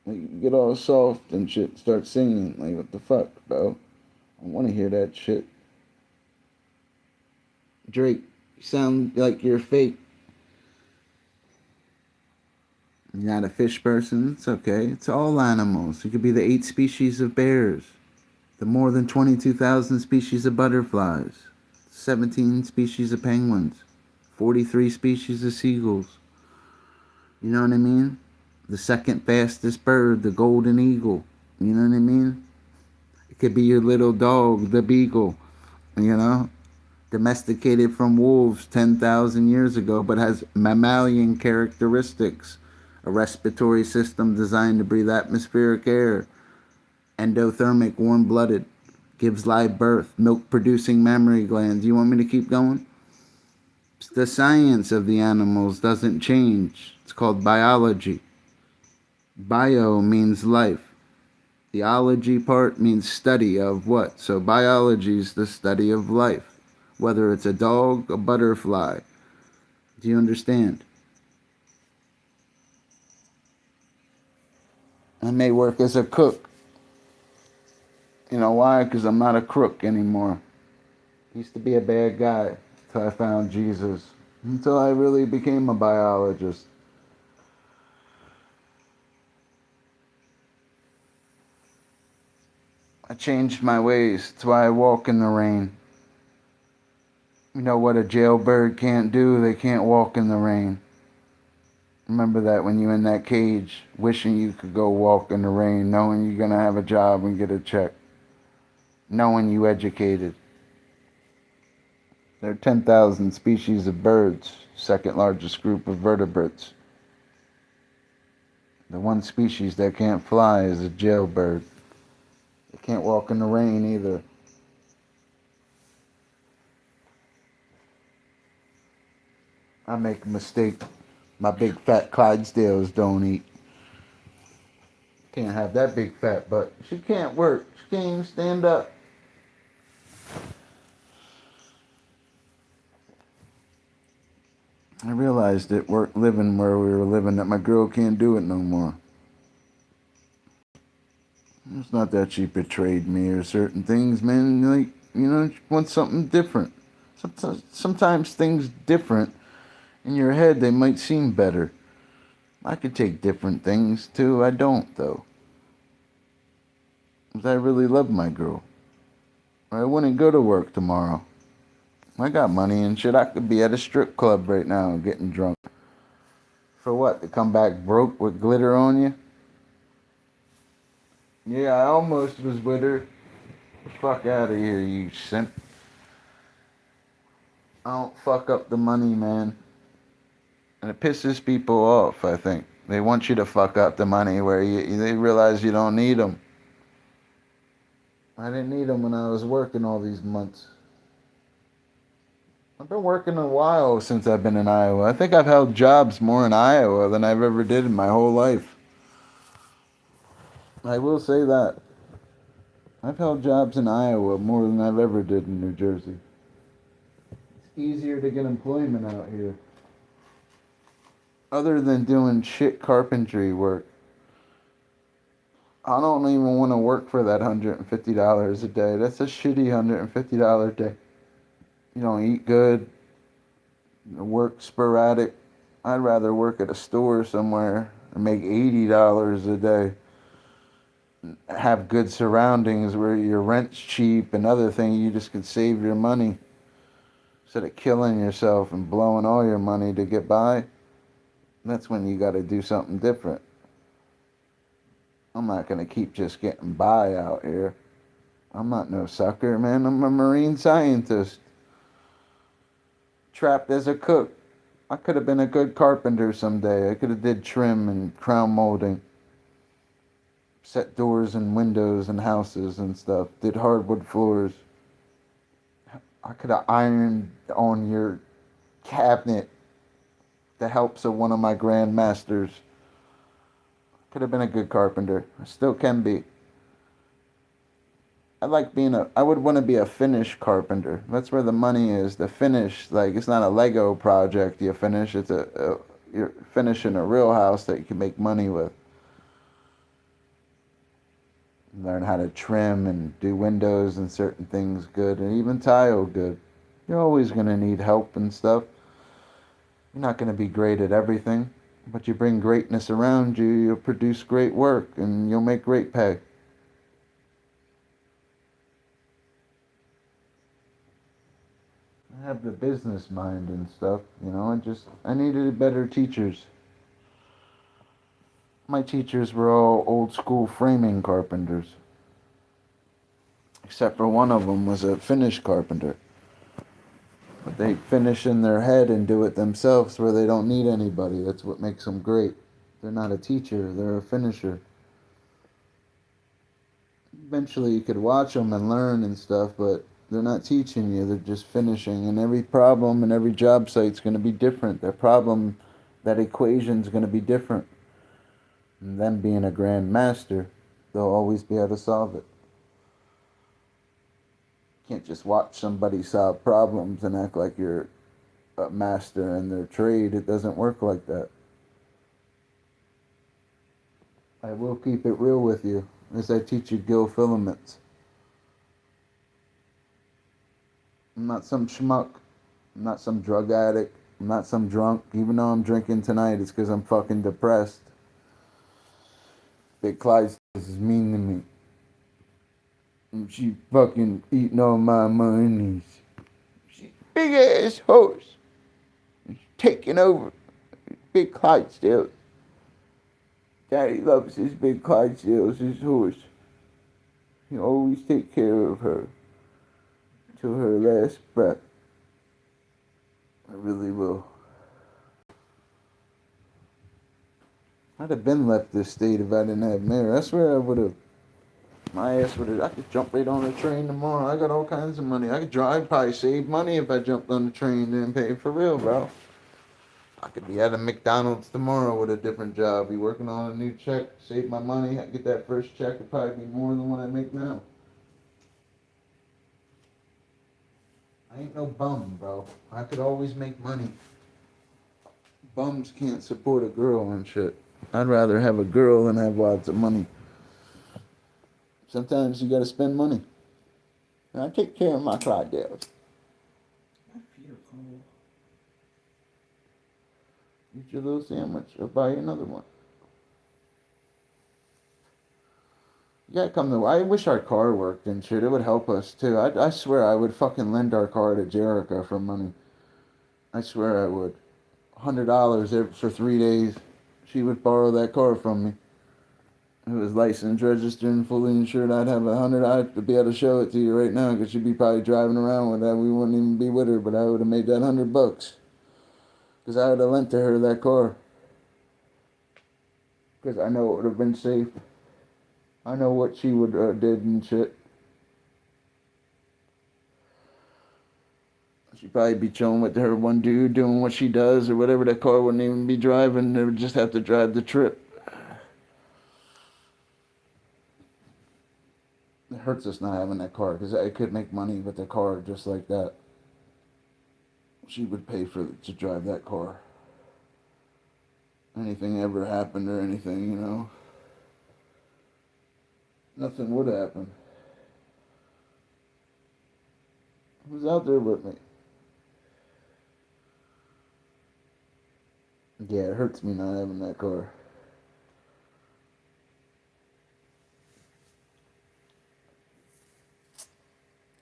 Like, you get all soft and shit, start singing. Like, what the fuck, bro? I want to hear that shit. Drake, you sound like you're fake. You're not a fish person. It's okay. It's all animals. You could be the 8 species of bears, the more than 22,000 species of butterflies, 17 species of penguins, 43 species of seagulls. You know what I mean? The second fastest bird, the golden eagle. You know what I mean? It could be your little dog, the beagle. You know? Domesticated from wolves 10,000 years ago, but has mammalian characteristics. A respiratory system designed to breathe atmospheric air. Endothermic, warm-blooded. Gives live birth. Milk-producing mammary glands. You want me to keep going? The science of the animals doesn't change. It's called biology. Bio means life. The ology part means study of what? So biology is the study of life. Whether it's a dog, a butterfly. Do you understand? I may work as a cook. You know why? Because I'm not a crook anymore. I used to be a bad guy until I found Jesus. Until I really became a biologist. I changed my ways. That's why I walk in the rain. You know what a jailbird can't do? They can't walk in the rain. Remember that when you're in that cage, wishing you could go walk in the rain, knowing you're going to have a job and get a check. Knowing you educated. There are 10,000 species of birds, second largest group of vertebrates. The one species that can't fly is a jailbird. They can't walk in the rain either. I make a mistake. My big fat Clydesdales don't eat. Can't have that big fat butt. She can't work. She can't even stand up. I realized it worked living where we were living, that my girl can't do it no more. It's not that she betrayed me or certain things, man. Like, you know, she wants something different. Sometimes things different in your head, they might seem better. I could take different things too. I don't, though. Because I really love my girl. Or I wouldn't go to work tomorrow. I got money and shit. I could be at a strip club right now getting drunk. For what? To come back broke with glitter on you? Yeah, I almost was with her. Fuck out of here, you simp. I don't fuck up the money, man. And it pisses people off, I think. They want you to fuck up the money where they realize you don't need them. I didn't need them when I was working all these months. I've been working a while since I've been in Iowa. I think I've held jobs more in Iowa than I've ever did in my whole life. I will say that. I've held jobs in Iowa more than I've ever did in New Jersey. It's easier to get employment out here. Other than doing shit carpentry work. I don't even want to work for that $150 a day. That's a shitty $150 a day. You don't eat good. Work sporadic. I'd rather work at a store somewhere and make $80 a day. Have good surroundings where your rent's cheap and other things. You just can save your money. Instead of killing yourself and blowing all your money to get by. That's when you got to do something different. I'm not going to keep just getting by out here. I'm not no sucker, man. I'm a marine scientist. Trapped as a cook. I could have been a good carpenter someday. I could have did trim and crown molding. Set doors and windows and houses and stuff. Did hardwood floors. I could have ironed on your cabinet the helps of one of my grandmasters. Could have been a good carpenter. I still can be. I would want to be a finish carpenter. That's where the money is. The finish, like, it's not a Lego project you finish. It's you're finishing a real house that you can make money with. Learn how to trim and do windows and certain things good, and even tile good. You're always going to need help and stuff. You're not going to be great at everything, but you bring greatness around you, you'll produce great work, and you'll make great pay. I have the business mind and stuff, you know. I needed better teachers. My teachers were all old school framing carpenters, except for one of them was a finish carpenter. But they finish in their head and do it themselves where they don't need anybody. That's what makes them great. They're not a teacher, they're a finisher. Eventually you could watch them and learn and stuff, but they're not teaching you, they're just finishing. And every problem and every job site's going to be different. Their problem, that equation's going to be different. And them being a grand master, they'll always be able to solve it. You can't just watch somebody solve problems and act like you're a master in their trade. It doesn't work like that. I will keep it real with you as I teach you gill filaments. I'm not some schmuck. I'm not some drug addict. I'm not some drunk. Even though I'm drinking tonight, it's because I'm fucking depressed. Big Clyde is mean to me. And she fucking eating all my money. She's big ass horse. She's taking over. Big Clydesdale. Daddy loves his big Clydesdales, his horse. He always take care of her till her last breath. I really will. I'd have been left this state if I didn't have Mary. I swear I would have. My ass would have. I could jump right on a train tomorrow. I got all kinds of money. I could drive. I'd probably save money if I jumped on the train and paid for real, bro. I could be at a McDonald's tomorrow with a different job. Be working on a new check. Save my money. I get that first check. It'd probably be more than what I make now. I ain't no bum, bro. I could always make money. Bums can't support a girl and shit. I'd rather have a girl than have lots of money. Sometimes you gotta spend money. And I take care of my Clydesdales. My feet are cold. Eat your little sandwich. I'll buy you another one. You gotta come to. I wish our car worked and shit. It would help us too. I swear I would fucking lend our car to Jerica for money. I swear I would. $100 for 3 days. She would borrow that car from me. It was licensed, registered, and fully insured. I'd have I'd be able to show it to you right now because she'd be probably driving around with that. We wouldn't even be with her, but I would have made that $100 because I would have lent to her that car. Because I know it would have been safe. I know what she would did and shit. She'd probably be chilling with her one dude doing what she does or whatever. That car wouldn't even be driving. They would just have to drive the trip. It hurts us not having that car because I could make money with the car just like that. She would pay to drive that car. Anything ever happened or anything, you know, nothing would happen. Who's out there with me? Yeah, it hurts me not having that car.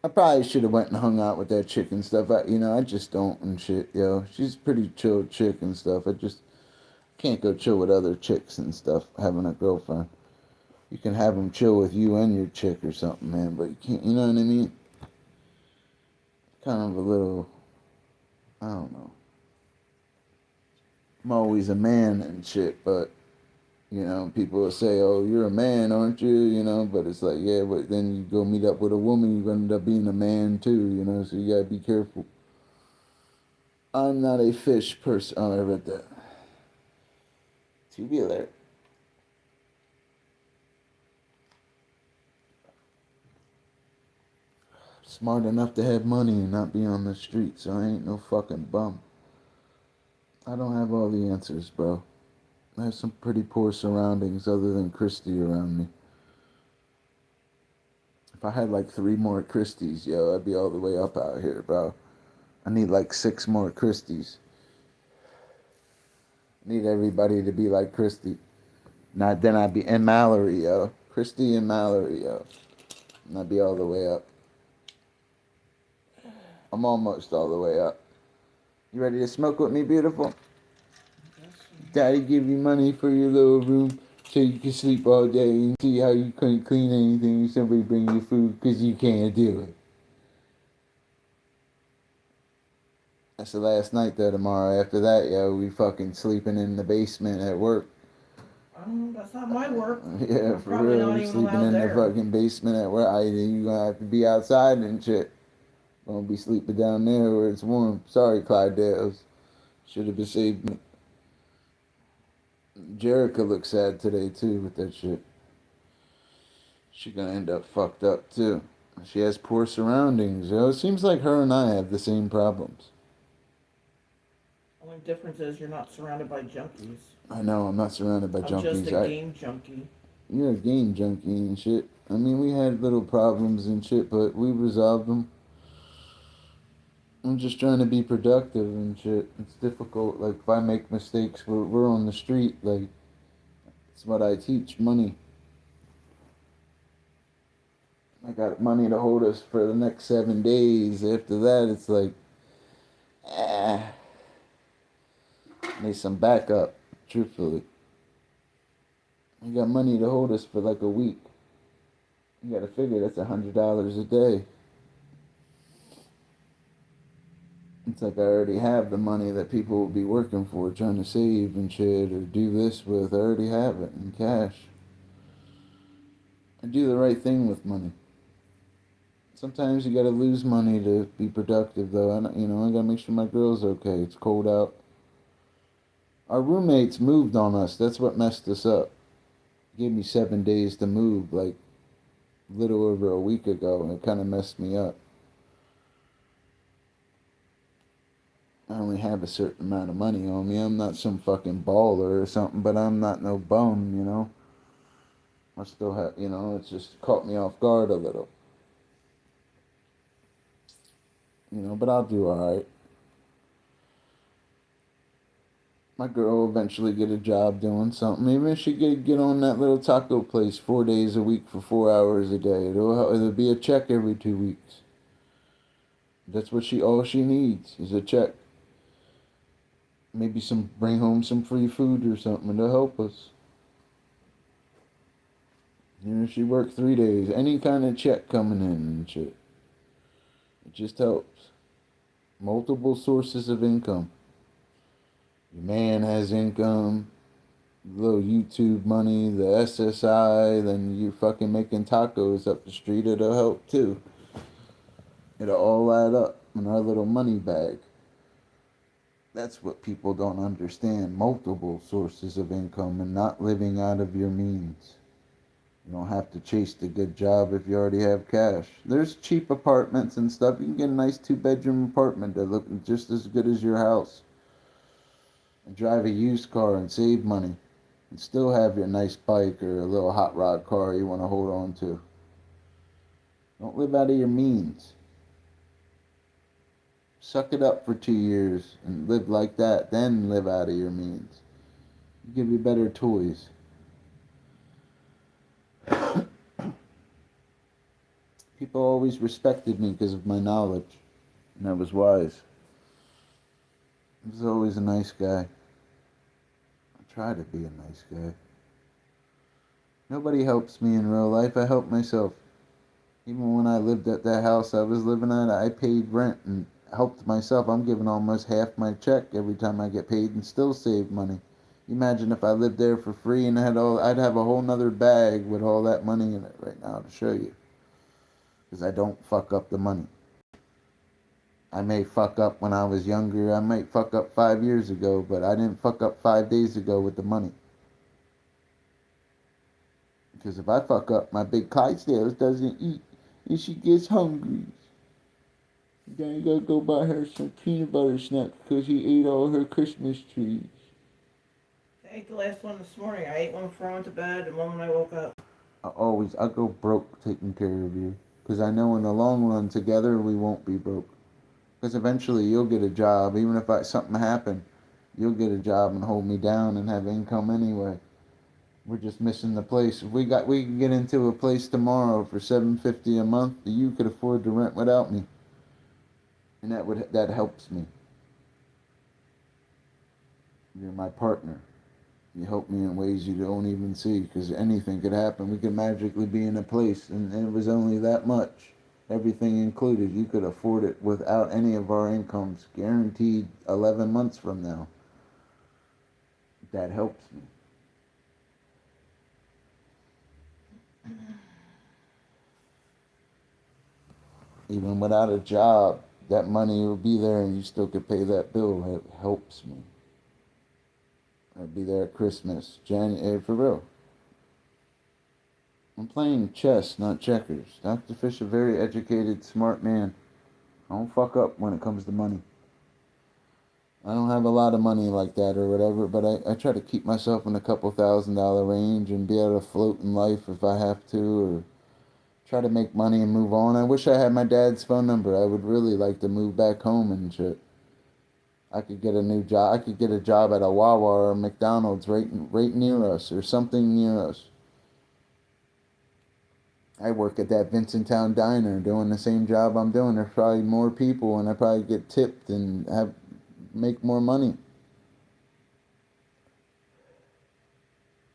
I probably should have went and hung out with that chick and stuff. I just don't and shit, yo. She's a pretty chill chick and stuff. I just can't go chill with other chicks and stuff, having a girlfriend. You can have them chill with you and your chick or something, man, but you can't, you know what I mean? Kind of a little, I don't know. I'm always a man and shit, but, you know, people will say, oh, you're a man, aren't you? You know, but it's like, yeah, but then you go meet up with a woman, you end up being a man too, you know, so you gotta be careful. I'm not a fish person. Oh, I read that. Tubular. Smart enough to have money and not be on the street, so I ain't no fucking bum. I don't have all the answers, bro. I have some pretty poor surroundings other than Christy around me. If I had like 3 more Christies, yo, I'd be all the way up out here, bro. I need like 6 more Christies. Need everybody to be like Christy. Not then I'd be and Mallory, yo. Christy and Mallory, yo. And I'd be all the way up. I'm almost all the way up. You ready to smoke with me, beautiful? Daddy give you money for your little room so you can sleep all day and see how you couldn't clean anything if somebody bring you food because you can't do it. That's the last night though. Tomorrow after that, yo, we fucking sleeping in the basement at work. That's not my work. Yeah, I'm for probably real. not We even sleeping allowed in there. the fucking basement at work. You gonna have to be outside and shit. Gonna be sleeping down there where it's warm. Sorry, Clydales. Should have been saved. Jerica looks sad today too with that shit. She gonna end up fucked up too. She has poor surroundings. You know, it seems like her and I have the same problems. Only difference is you're not surrounded by junkies. I know I'm not surrounded by I'm junkies. just a game junkie. You're a game junkie and shit. I mean, we had little problems and shit, but we resolved them. I'm just trying to be productive and shit. It's difficult. Like, if I make mistakes, we're on the street. Like, it's what I teach, money. I got money to hold us for the next 7 days. After that, it's like, ah, need some backup, truthfully. We got money to hold us for like a week. You gotta figure that's $100 a day. It's like I already have the money that people will be working for, trying to save and shit, or do this with. I already have it in cash. I do the right thing with money. Sometimes you gotta lose money to be productive, though. I gotta make sure my girl's okay. It's cold out. Our roommates moved on us. That's what messed us up. Gave me 7 days to move, like a little over a week ago, and it kind of messed me up. I only have a certain amount of money on me. I'm not some fucking baller or something, but I'm not no bum, you know? I still have, it's just caught me off guard a little. But I'll do alright. My girl will eventually get a job doing something. Even if she get on that little taco place 4 days a week for 4 hours a day. It'll be a check every 2 weeks. That's all she needs is a check. Maybe bring home some free food or something to help us. She worked 3 days. Any kind of check coming in and shit. It just helps. Multiple sources of income. Your man has income, little YouTube money, the SSI, then you fucking making tacos up the street, it'll help too. It'll all add up in our little money bag. That's what people don't understand. Multiple sources of income and not living out of your means. You don't have to chase the good job if you already have cash. There's cheap apartments and stuff. You can get a nice 2-bedroom apartment that look just as good as your house. And drive a used car and save money. And still have your nice bike or a little hot rod car you want to hold on to. Don't live out of your means. Suck it up for 2 years and live like that, then live out of your means. Give you better toys. People always respected me because of my knowledge, and I was wise. I was always a nice guy. I try to be a nice guy. Nobody helps me in real life. I help myself. Even when I lived at that house I was living at, I paid rent and helped myself. I'm giving almost half my check every time I get paid and still save money. Imagine if I lived there for free and I'd have a whole nother bag with all that money in it right now to show you. Because I don't fuck up the money. I may fuck up when I was younger. I might fuck up 5 years ago, but I didn't fuck up 5 days ago with the money. Because if I fuck up, my big Clydesdales doesn't eat and she gets hungry. Then you gotta go buy her some peanut butter snacks because he ate all her Christmas trees. I ate the last one this morning. I ate one before I went to bed and one when I woke up. I go broke taking care of you. Because I know in the long run, together, we won't be broke. Because eventually you'll get a job. Even if something happened, you'll get a job and hold me down and have income anyway. We're just missing the place. If we can get into a place tomorrow for $750 a month, you could afford to rent without me. And that helps me. You're my partner. You help me in ways you don't even see, because anything could happen. We could magically be in a place, and it was only that much. Everything included. You could afford it without any of our incomes, guaranteed 11 months from now. That helps me. Even without a job, that money will be there and you still could pay that bill. It helps me. I'd be there at Christmas, January, for real. I'm playing chess, not checkers. Dr. Fish, a very educated, smart man. I don't fuck up when it comes to money. I don't have a lot of money like that or whatever, but I try to keep myself in a couple $1,000 range and be able to float in life if I have to, or try to make money and move on. I wish I had my dad's phone number. I would really like to move back home and shit. I could get a new job. I could get a job at a Wawa or McDonald's right near us or something near us. I work at that Vincenttown Diner doing the same job I'm doing. There's probably more people and I probably get tipped and make more money.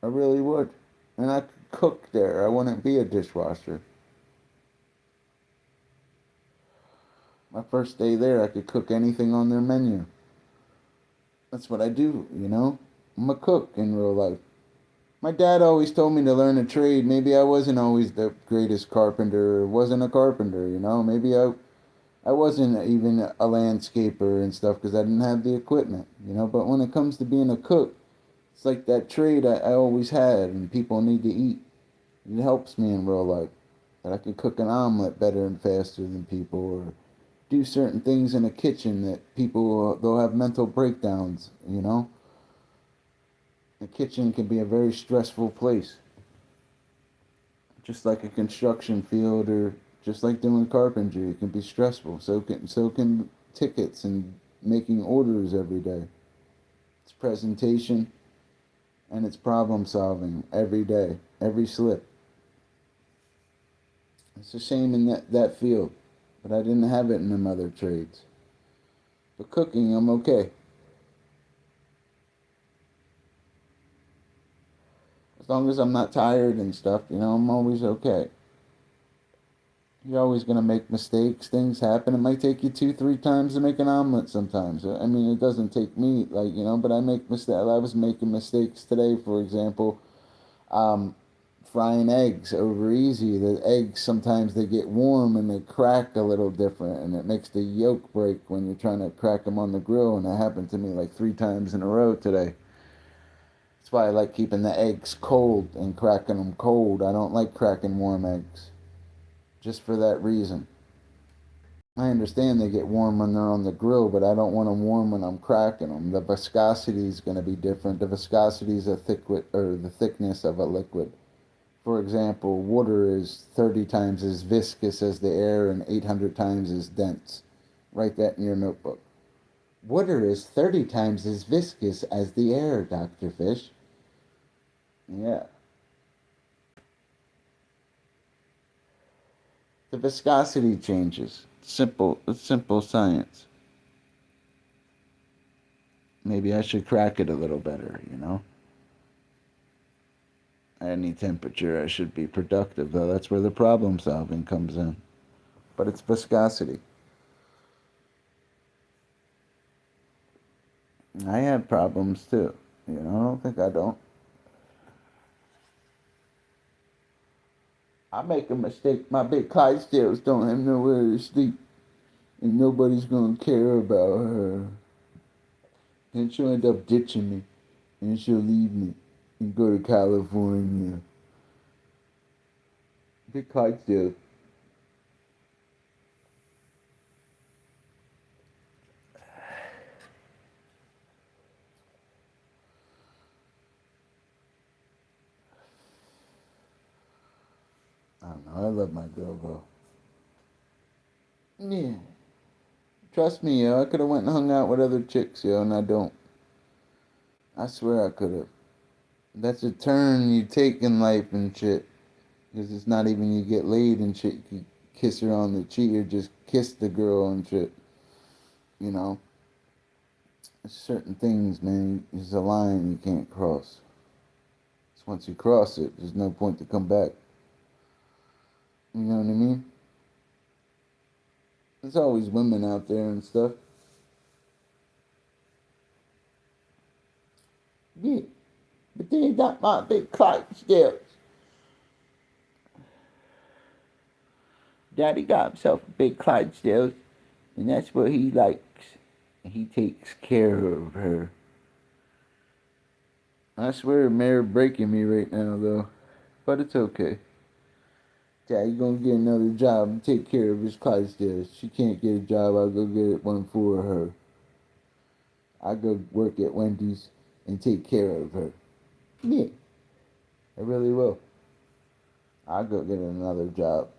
I really would. And I could cook there. I wouldn't be a dishwasher. My first day there, I could cook anything on their menu. That's what I do, you know? I'm a cook in real life. My dad always told me to learn a trade. Maybe I wasn't always the greatest carpenter or wasn't a carpenter, you know? Maybe I wasn't even a landscaper and stuff because I didn't have the equipment, you know? But when it comes to being a cook, it's like that trade I always had and people need to eat. It helps me in real life. That I can cook an omelet better and faster than people, or do certain things in a kitchen that people, they'll have mental breakdowns, you know? The kitchen can be a very stressful place. Just like a construction field or just like doing carpentry, it can be stressful. So can tickets and making orders every day. It's presentation and it's problem solving every day, every slip. It's a shame in that field, but I didn't have it in them other trades. But cooking, I'm okay. As long as I'm not tired and stuff, you know, I'm always okay. You're always going to make mistakes. Things happen. It might take you 2, 3 times to make an omelet sometimes. I mean, it doesn't take me, like, you know, but I make mistakes. I was making mistakes today, for example, um, frying eggs over easy. The eggs, sometimes they get warm and they crack a little different, and it makes the yolk break when you're trying to crack them on the grill, and that happened to me like 3 times in a row today. That's why I like keeping the eggs cold and cracking them cold. I don't like cracking warm eggs. Just for that reason. I understand they get warm when they're on the grill, but I don't want them warm when I'm cracking them. The viscosity is going to be different. The viscosity is the thickness of a liquid. For example, water is 30 times as viscous as the air and 800 times as dense. Write that in your notebook. Water is 30 times as viscous as the air, Dr. Fish. Yeah. The viscosity changes. It's simple science. Maybe I should crack it a little better, you know? At any temperature, I should be productive, though. That's where the problem solving comes in. But it's viscosity. I have problems too. You know, I don't think I don't. I make a mistake. My big Clydesdales don't have nowhere to sleep. And nobody's gonna care about her. Then she'll end up ditching me. And she'll leave me and go to California. Big Clydesdale. don't know. I love my girl, bro. Yeah. Trust me, yo. I could have went and hung out with other chicks, yo, and I don't. I swear I could have. That's a turn you take in life and shit. Because it's not even you get laid and shit. You kiss her on the cheek or just kiss the girl and shit. You know? There's certain things, man. There's a line you can't cross. So once you cross it, there's no point to come back. You know what I mean? There's always women out there and stuff. Yeah. But they got my big Clydesdales. Daddy got himself a big Clydesdales, and that's what he likes. And he takes care of her. I swear, Mayor breaking me right now, though. But it's okay. Daddy gonna get another job and take care of his Clydesdales. She can't get a job, I'll go get one for her. I go work at Wendy's and take care of her. Yeah, I really will. I'll go get another job.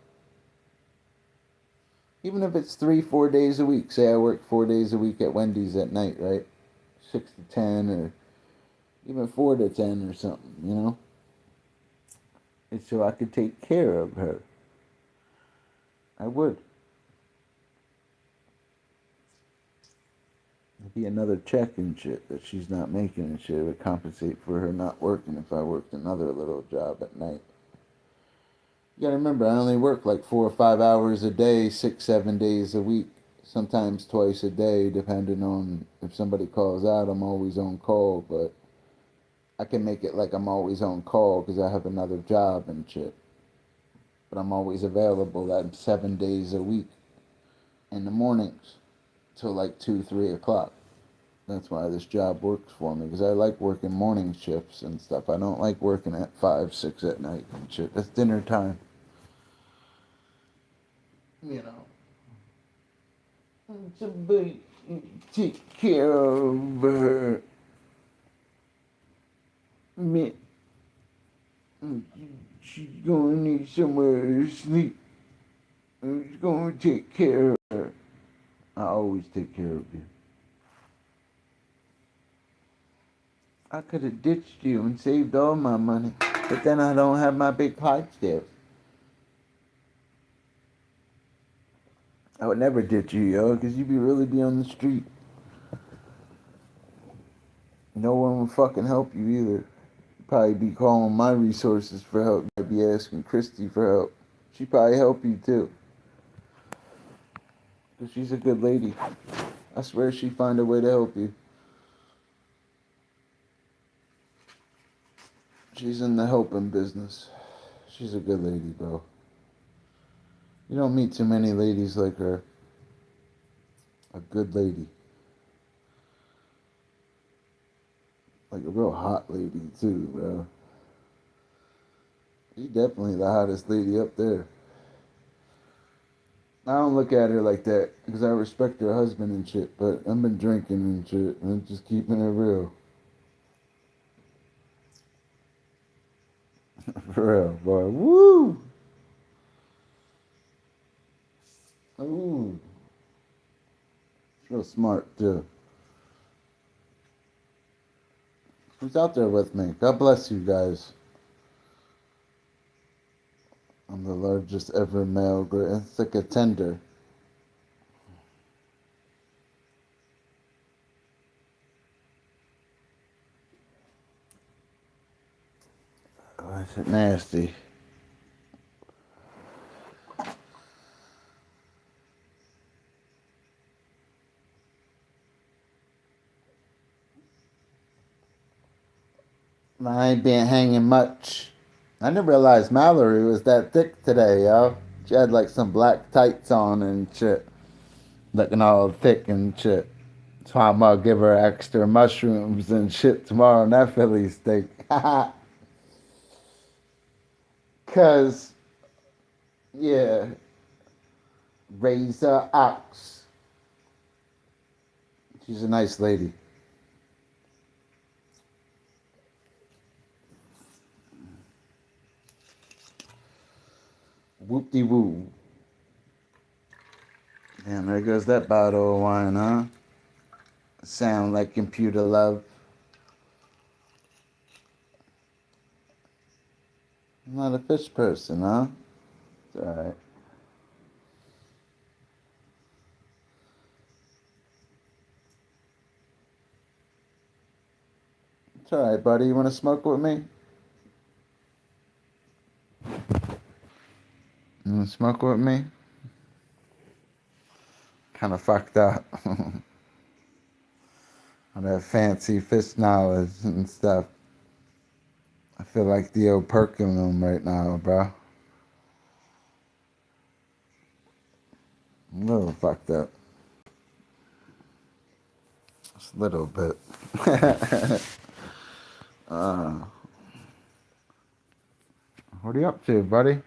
Even if it's 3-4 days a week. Say I work 4 days a week at Wendy's at night, right? 6 to 10 or even 4 to 10 or something, you know? And so I could take care of her. I would. It'd be another check and shit that she's not making and shit. It would compensate for her not working if I worked another little job at night. You gotta remember, I only work like 4 or 5 hours a day, 6-7 days a week. Sometimes twice a day, depending on if somebody calls out. I'm always on call, but I can make it like I'm always on call because I have another job and shit. But I'm always available at 7 days a week in the mornings till like 2-3 o'clock. That's why this job works for me, because I like working morning shifts and stuff. I don't like working at 5-6 at night and shit. That's dinner time. You know. Somebody take care of her. Me. She's gonna need somewhere to sleep. Who's gonna take care of her? I always take care of you. I could have ditched you and saved all my money, but then I don't have my big Clydesdales. I would never ditch you, yo, because you'd really be on the street. No one would fucking help you either. You'd probably be calling my resources for help. You'd be asking Christy for help. She'd probably help you too. Because she's a good lady. I swear she'd find a way to help you. She's in the helping business. She's a good lady, bro. You don't meet too many ladies like her. A good lady. Like a real hot lady, too, bro. She's definitely the hottest lady up there. I don't look at her like that because I respect her husband and shit, but I've been drinking and shit, and I'm just keeping it real. For real, boy. Woo! Ooh. She's real smart, too. Who's out there with me? God bless you guys. I'm the largest ever male. It's like a tender. Oh, is it nasty? I ain't been hanging much. I didn't realize Mallory was that thick today, yo. She had like some black tights on and shit. Looking all thick and shit. So I'm gonna give her extra mushrooms and shit tomorrow on that Philly steak. Cause, yeah, Razor Ox. She's a nice lady. Whoop-de-woo. Damn, there goes that bottle of wine, huh? Sound like computer love. I'm not a fish person, huh? It's alright. It's alright, buddy. You want to smoke with me? You want to smoke with me? Kind of fucked up. All that fancy fish knowledge and stuff. I feel like Theo Perkinum right now, bro. A little fucked up. Just a little bit. What are you up to, buddy?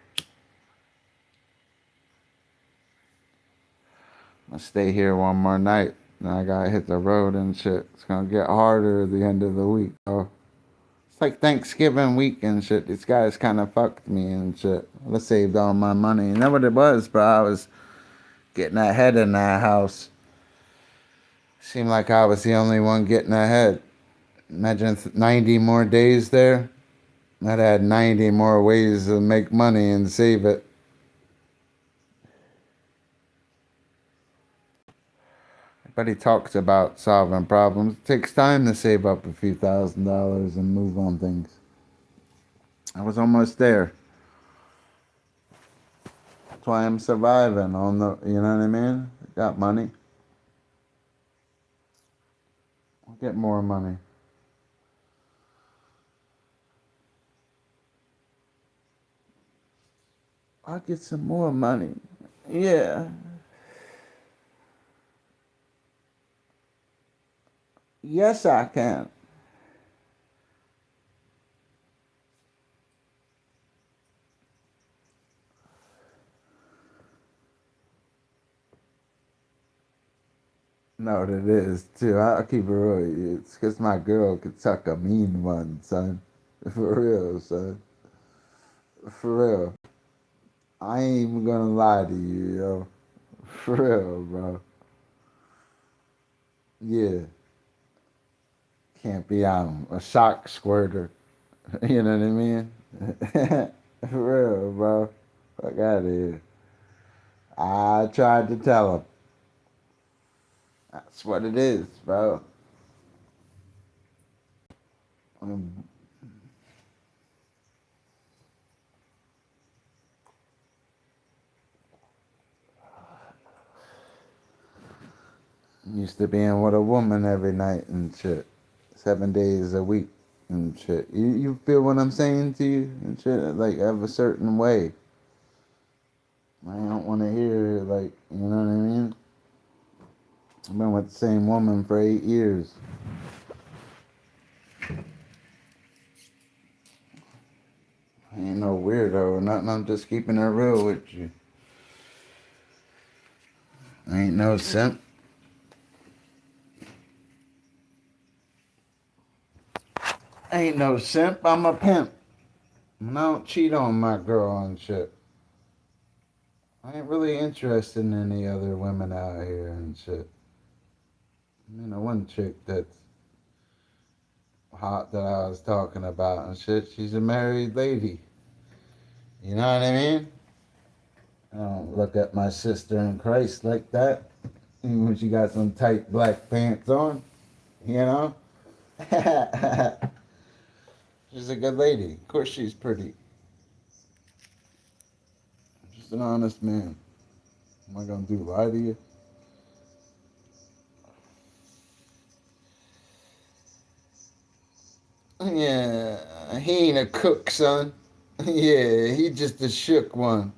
I'll stay here one more night. Then I gotta hit the road and shit. It's gonna get harder at the end of the week, bro. It's like Thanksgiving week and shit. These guys kind of fucked me and shit. I saved all my money. You know what it was, bro? I was getting ahead in that house. Seemed like I was the only one getting ahead. Imagine 90 more days there. I'd had 90 more ways to make money and save it. Everybody talks about solving problems. It takes time to save up a few $1,000s and move on things. I was almost there. That's why I'm surviving on the, you know what I mean? Got money. I'll get more money. I'll get some more money. Yeah. Yes, I can. No, it is too. I'll keep it real. It's because my girl could suck a mean one, son. For real, son. For real. I ain't even gonna lie to you, yo. For real, bro. Yeah. Can't be on a shock squirter. You know what I mean? For real, bro. Fuck out of here. I tried to tell him. That's what it is, bro. Used to being with a woman every night and shit. 7 days a week and shit. You feel what I'm saying to you and shit? Like, of a certain way. I don't want to hear, like, you know what I mean? I've been with the same woman for 8 years. I ain't no weirdo or nothing. I'm just keeping it real with you. I ain't no simp. I ain't no simp. I'm a pimp. And I don't cheat on my girl and shit. I ain't really interested in any other women out here and shit. I mean, the one chick that's hot that I was talking about and shit, she's a married lady. You know what I mean? I don't look at my sister in Christ like that. Even when she got some tight black pants on, you know? She's a good lady. Of course she's pretty. Just an honest man. Am I gonna do lie to you? Yeah, he ain't a cook, son. Yeah, he just a shook one.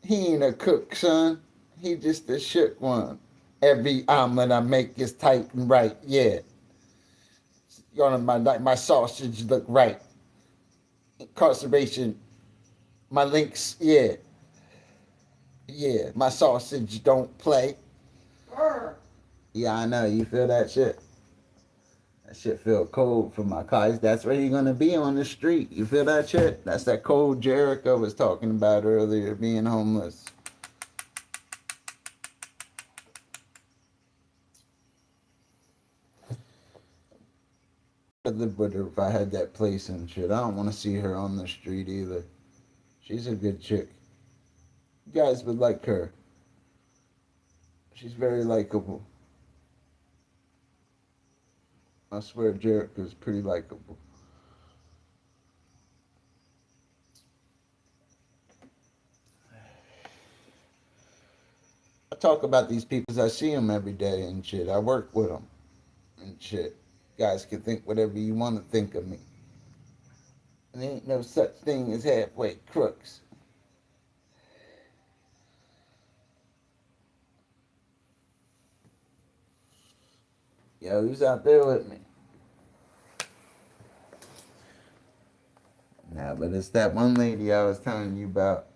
He ain't a cook, son. He just a shook one. Every omelet I make is tight and right, yeah. My sausage look right. Incarceration, my links, yeah. Yeah, my sausage don't play. Yeah, I know. You feel that shit? That shit feel cold for my cars. That's where you're gonna be on the street. You feel that shit? That's that cold Jericho was talking about earlier, being homeless. I'd live with her if I had that place and shit. I don't want to see her on the street either. She's a good chick. You guys would like her. She's very likable. I swear Jericho's pretty likable. I talk about these people because I see them every day and shit. I work with them and shit. Guys can think whatever you want to think of me. And there ain't no such thing as halfway crooks. Yo, who's out there with me? Nah, but it's that one lady I was telling you about.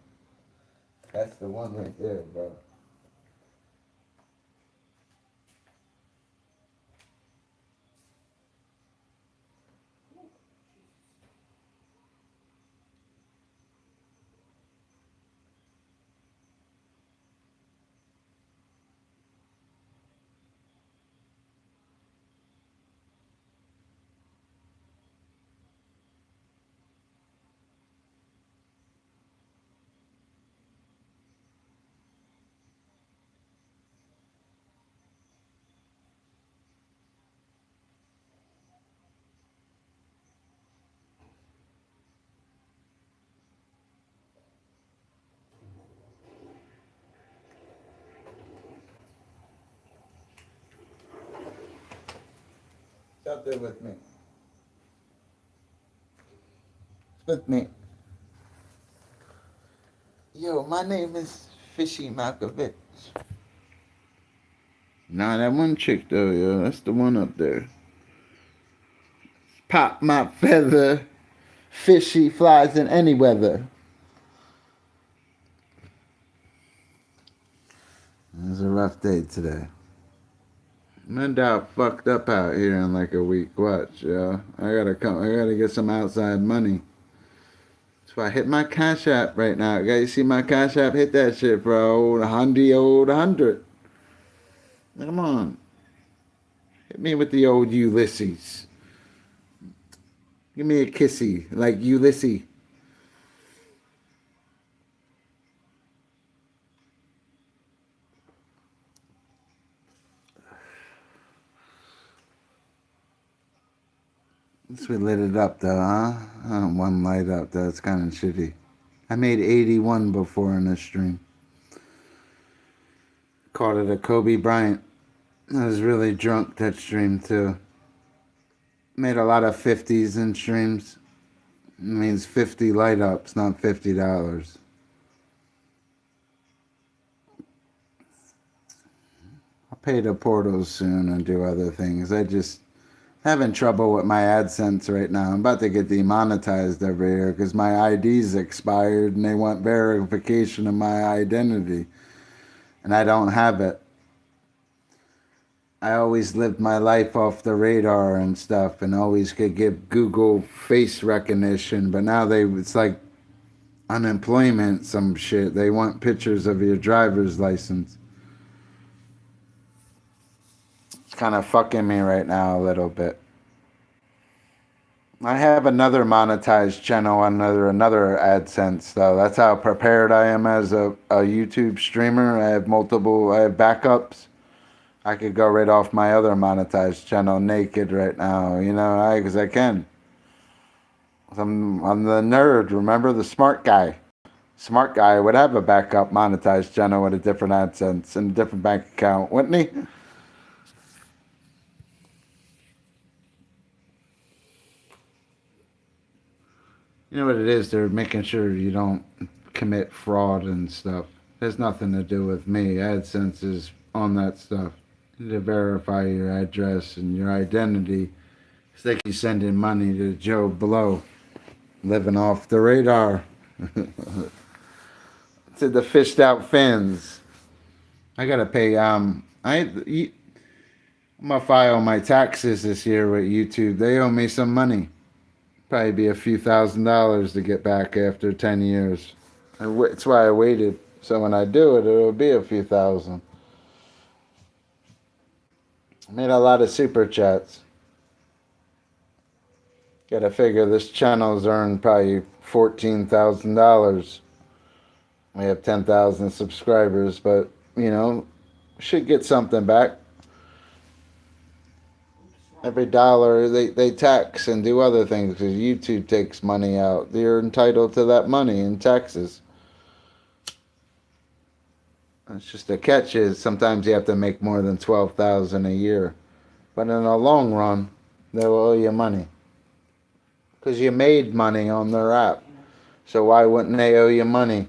That's the one right there, bro. It's out there with me. It's with me. Yo, my name is Fishy Malkovich. Nah, that one chick though, yo. That's the one up there. Pop my feather. Fishy flies in any weather. It was a rough day today. I'm doubt fucked up out here in like a week. Watch, yo. I gotta get some outside money. So I hit my Cash App right now. Guys, see my Cash App? Hit that shit, bro. The old 100. Come on. Hit me with the old Ulysses. Give me a kissy, like Ulysses. This we lit it up though, huh? One light up, that's kind of shitty. I made 81 before in this stream. Called it a Kobe Bryant. I was really drunk that stream too. Made a lot of 50s in streams. It means 50 light ups, not $50. I'll pay the portals soon and do other things. I just having trouble with my AdSense right now. I'm about to get demonetized every year because my ID's expired and they want verification of my identity. And I don't have it. I always lived my life off the radar and stuff and always could give Google face recognition. But now it's like unemployment, some shit. They want pictures of your driver's license. It's kind of fucking me right now a little bit. I have another monetized channel on another AdSense though. That's how prepared I am as a YouTube streamer. I have backups. I could go right off my other monetized channel naked right now, you know, because I can. I'm the nerd, remember, the smart guy. Smart guy would have a backup monetized channel with a different AdSense and a different bank account, wouldn't he? You know what it is? They're making sure you don't commit fraud and stuff. It has nothing to do with me. AdSense is on that stuff. To verify your address and your identity. It's like you sending money to Joe Blow, living off the radar. To the fished out fins. I gotta pay. I'm gonna file my taxes this year with YouTube. They owe me some money. Probably be a few $1,000s to get back after 10 years. That's why I waited. So when I do it, it'll be a few thousand. I made a lot of super chats. Gotta figure this channel's earned probably $14,000. We have 10,000 subscribers, but you know, should get something back. Every dollar they tax and do other things because YouTube takes money out. You're entitled to that money in taxes. It's just the catch is sometimes you have to make more than 12,000 a year, but in the long run, they will owe you money because you made money on their app. So why wouldn't they owe you money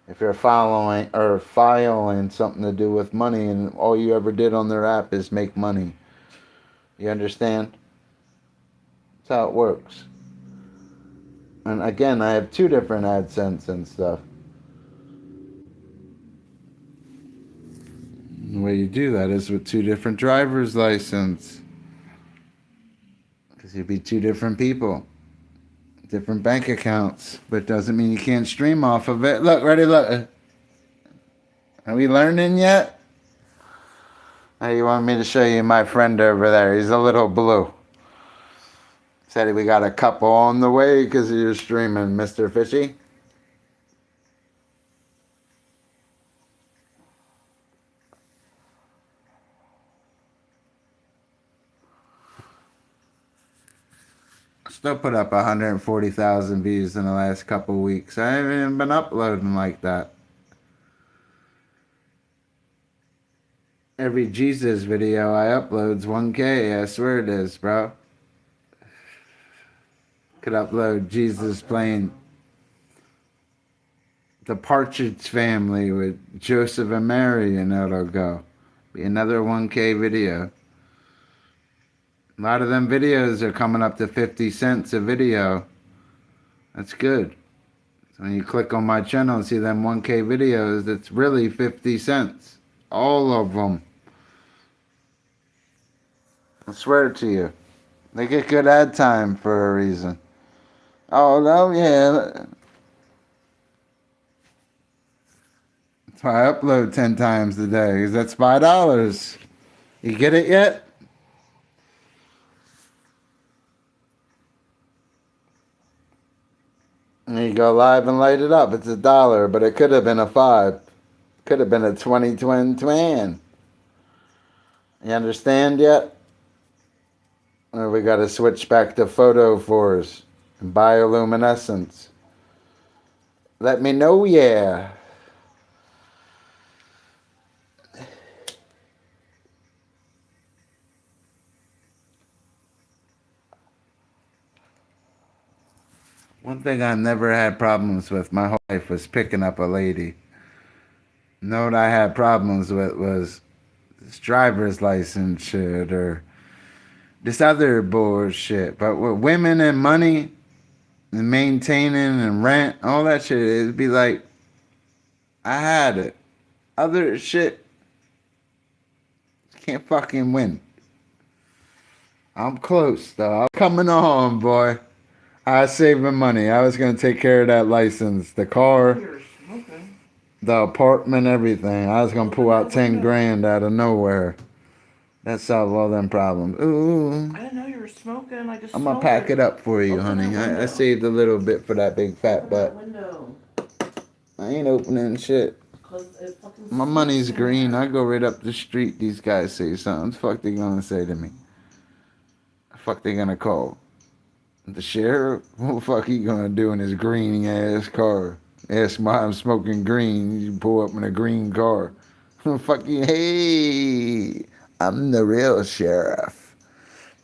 if you're following or filing something to do with money and all you ever did on their app is make money? You understand? That's how it works. And again, I have 2 different AdSense and stuff. The way you do that is with 2 different driver's license. Because you'd be 2 different people. Different bank accounts. But it doesn't mean you can't stream off of it. Look, ready, look. Are we learning yet? Now you want me to show you my friend over there. He's a little blue. Said we got a couple on the way because you're streaming, Mr. Fishy. Still put up 140,000 views in the last couple weeks. I haven't even been uploading like that. Every Jesus video I upload's 1K. I swear it is, bro. Could upload Jesus playing the Partridge Family with Joseph and Mary and it'll go. Be another 1K video. A lot of them videos are coming up to 50 cents a video. That's good. So when you click on my channel and see them 1K videos, it's really 50 cents. All of them. I swear to you. They get good ad time for a reason. Oh, no, yeah. That's why I upload 10 times a day, because that's $5. You get it yet? And you go live and light it up. It's $1, but it could have been a 5. Could have been a 20 twin. You understand yet? Or we got to switch back to photo fours and bioluminescence. Let me know, yeah. One thing I never had problems with my whole life was picking up a lady. You know what I had problems with was this driver's license shit or this other bullshit. But with women and money and maintaining and rent, all that shit, it'd be like, I had it. Other shit, can't fucking win. I'm close though. I'm coming on, boy. I was saving money. I was going to take care of that license, the car, the apartment, everything. I was going to pull out 10 grand out of nowhere. That solved all them problems. Ooh. I didn't know you were smoking. I'm going to pack it up for you, honey. I saved a little bit for that big fat butt. I ain't opening shit. My money's green. I go right up the street. These guys say something. What the fuck they going to say to me? The fuck they going to call? The sheriff? What the fuck he gonna do in his green ass car? Ask why I'm smoking green. You pull up in a green car. Fuck you. Hey, I'm the real sheriff.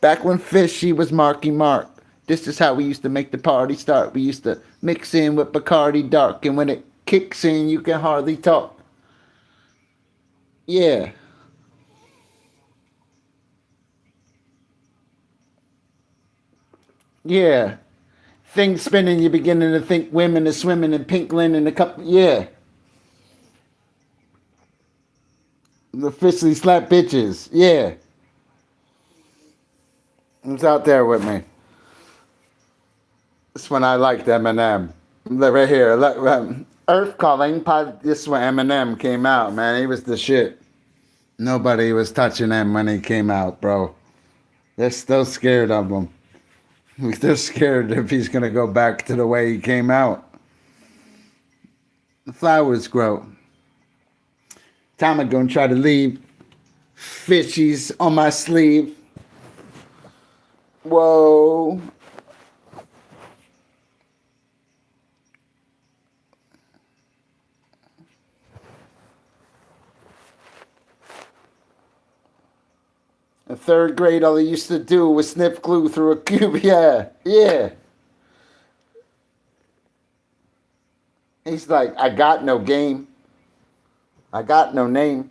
Back when Fishy was Marky Mark, this is how we used to make the party start. We used to mix in with Bacardi Dark, and when it kicks in, you can hardly talk. Yeah. Yeah. Things spinning, you're beginning to think women are swimming in pink linen a couple. Yeah. The officially slap bitches. Yeah. Who's out there with me? This one I liked Eminem. Look right here. Look, Earth Calling. This is when Eminem came out, man. He was the shit. Nobody was touching him when he came out, bro. They're still scared of him. They're scared if he's gonna go back to the way he came out. The flowers grow. Time I'm gonna try to leave. Fishies on my sleeve. Whoa. In third grade, all I used to do was sniff glue through a cube. Yeah, yeah. He's like, I got no game. I got no name.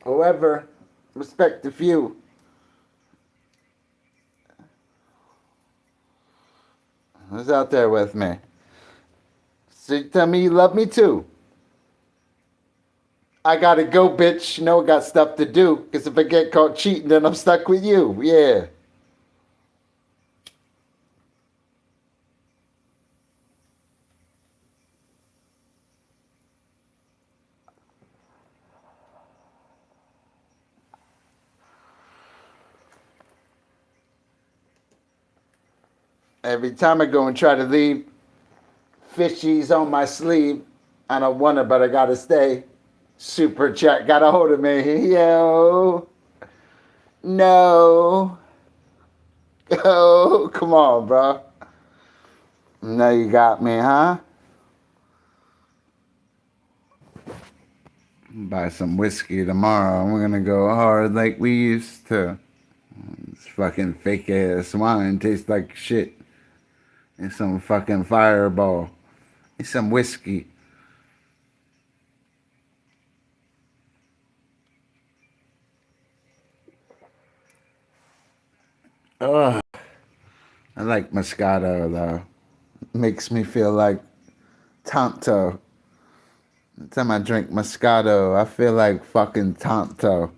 However, respect the few. Who's out there with me? So you tell me you love me too. I gotta go, bitch. You know I got stuff to do. Cause if I get caught cheating, then I'm stuck with you. Yeah. Every time I go and try to leave, fishies on my sleeve. I don't want to, but I gotta stay. Super chat got a hold of me. Yo. No. Oh, come on, bro. Now you got me, huh? Buy some whiskey tomorrow. We're gonna go hard like we used to. This fucking fake ass wine tastes like shit. It's some fucking Fireball. It's some whiskey. Ugh. I like Moscato though. Makes me feel like Tonto. Every time I drink Moscato, I feel like fucking Tonto.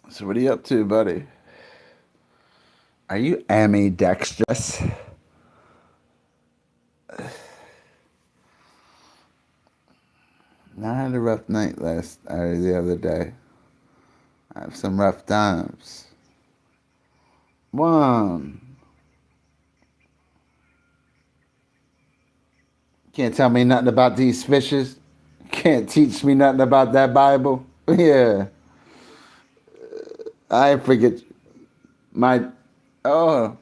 So what are you up to, buddy? Are you ambidextrous? I had a rough night the other day. I have some rough times. One. Can't tell me nothing about these fishes. Can't teach me nothing about that Bible. Yeah. I forget my. Oh.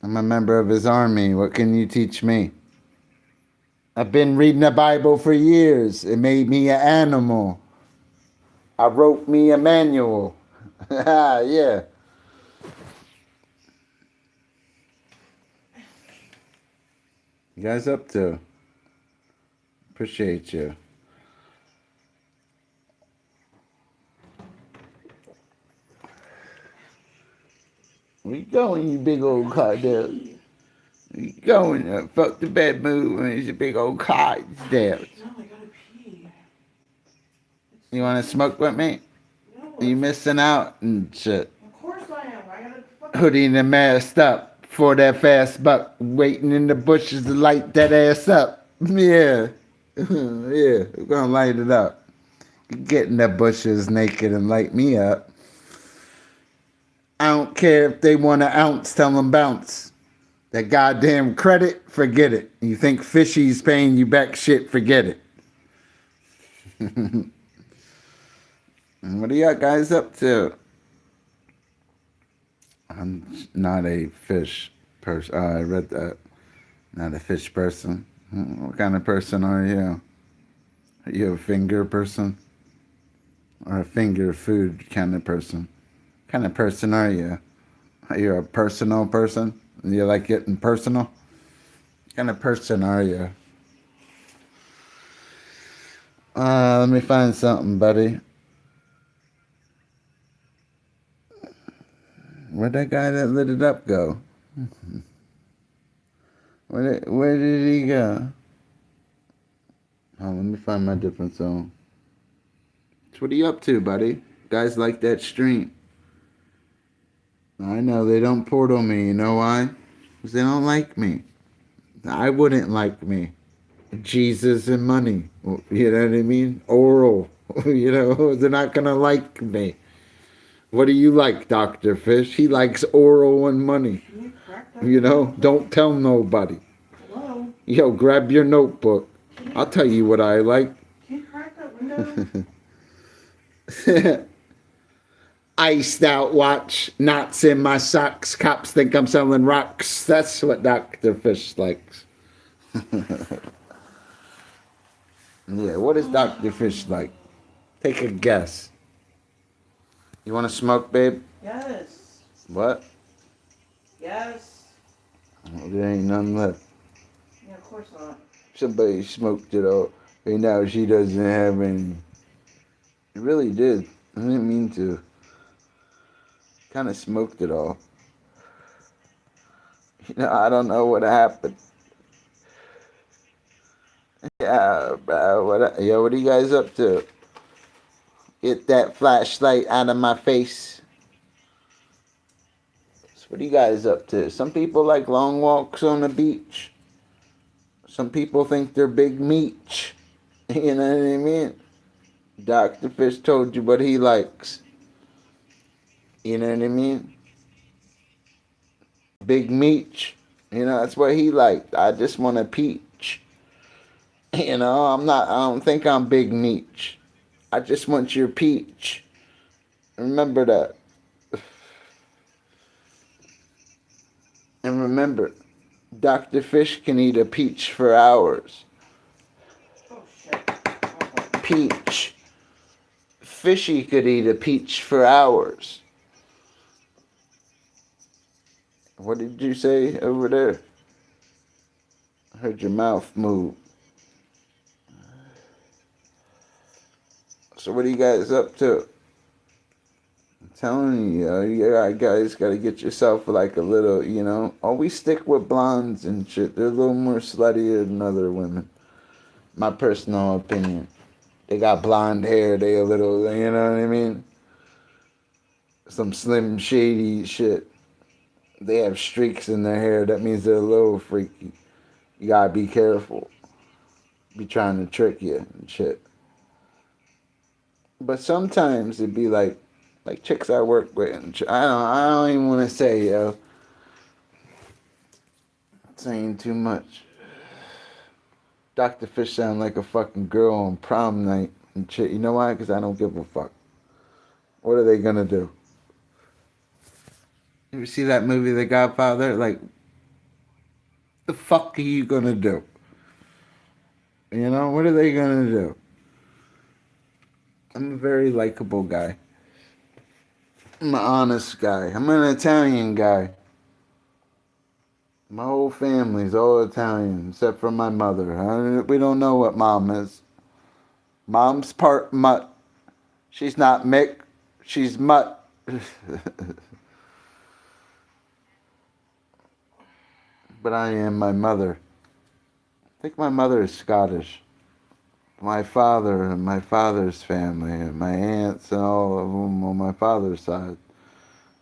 I'm a member of his army. What can you teach me? I've been reading the Bible for years. It made me an animal. I wrote me a manual. Yeah. You guys up to? Appreciate you. Where you going, you big old Cardell? Where you going? Fuck the bad move and it's a big old Cardell. No, I gotta pee. You wanna smoke with me? No, Are you missing out and shit? of course I am. I gotta fucking. Hoodie and masked up for that fast buck, waiting in the bushes to light that ass up. Yeah. Yeah, we're gonna light it up. Get in the bushes naked and light me up. I don't care if they want an ounce, tell them bounce. That goddamn credit, forget it. You think Fishy's paying you back shit, forget it. And what are y'all guys up to? I'm not a fish person. I read that. Not a fish person. What kind of person are you? Are you a finger person? Or a finger food kind of person? What kind of person are you? Are you a personal person? You like getting personal? What kind of person are you? Let me find something, buddy. Where'd that guy that lit it up go? Where did he go? Oh, let me find my different zone. So what are you up to, buddy? Guys like that stream. I know they don't portal me. You know why? Because they don't like me. I wouldn't like me. Jesus and money. You know what I mean? Oral. You know, they're not going to like me. What do you like, Dr. Fish? He likes oral and money. You know, don't tell nobody. Hello? Yo, grab your notebook. I'll tell you what I like. Can you crack that window? Iced out watch, knots in my socks. Cops think I'm selling rocks. That's what Dr. Fish likes. Yeah, what is Dr. Fish like? Take a guess. You want to smoke, babe? Yes. What? Yes. Oh, there ain't none left. Yeah, of course not. Somebody smoked it all, and now she doesn't have any. It really did. I didn't mean to. Kind of smoked it all. You know, I don't know what happened. Yeah, bro. What are you guys up to? Get that flashlight out of my face. So what are you guys up to? Some people like long walks on the beach. Some people think they're big meat. You know what I mean? Dr. Fish told you what he likes. You know what I mean? Big meat. You know, that's what he liked. I just want a peach. You know, I don't think I'm big meat. I just want your peach. Remember that. And remember, Dr. Fish can eat a peach for hours. Oh, shit. Peach. Fishy could eat a peach for hours. What did you say over there? I heard your mouth move. So what are you guys up to? I'm telling you, you guys got to get yourself like a little, you know. Always stick with blondes and shit. They're a little more sluttier than other women. My personal opinion. They got blonde hair. They a little, you know what I mean? Some slim shady shit. They have streaks in their hair. That means they're a little freaky. You gotta be careful. Be trying to trick you and shit. But sometimes it'd be like chicks I work with. And I don't even want to say, yo. Saying too much. Dr. Fish sound like a fucking girl on prom night and shit. You know why? Because I don't give a fuck. What are they gonna do? You ever see that movie, The Godfather? Like, the fuck are you gonna do? You know, what are they gonna do? I'm a very likable guy. I'm an honest guy. I'm an Italian guy. My whole family's all Italian, except for my mother. We don't know what mom is. Mom's part mutt. She's not Mick. She's mutt. But I am my mother. I think my mother is Scottish. My father and my father's family and my aunts and all of them on my father's side.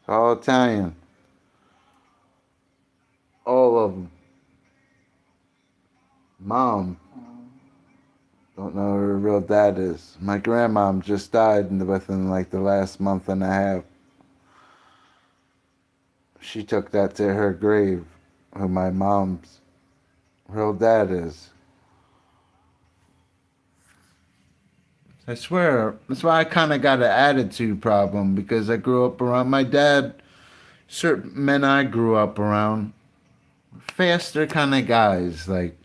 All Italian. All of them. Mom. Don't know who her real dad is. My grandmom just died within like the last month and a half. She took that to her grave, who my mom's real dad is. I swear, that's why I kind of got an attitude problem, because I grew up around my dad. Certain men I grew up around, faster kind of guys. Like,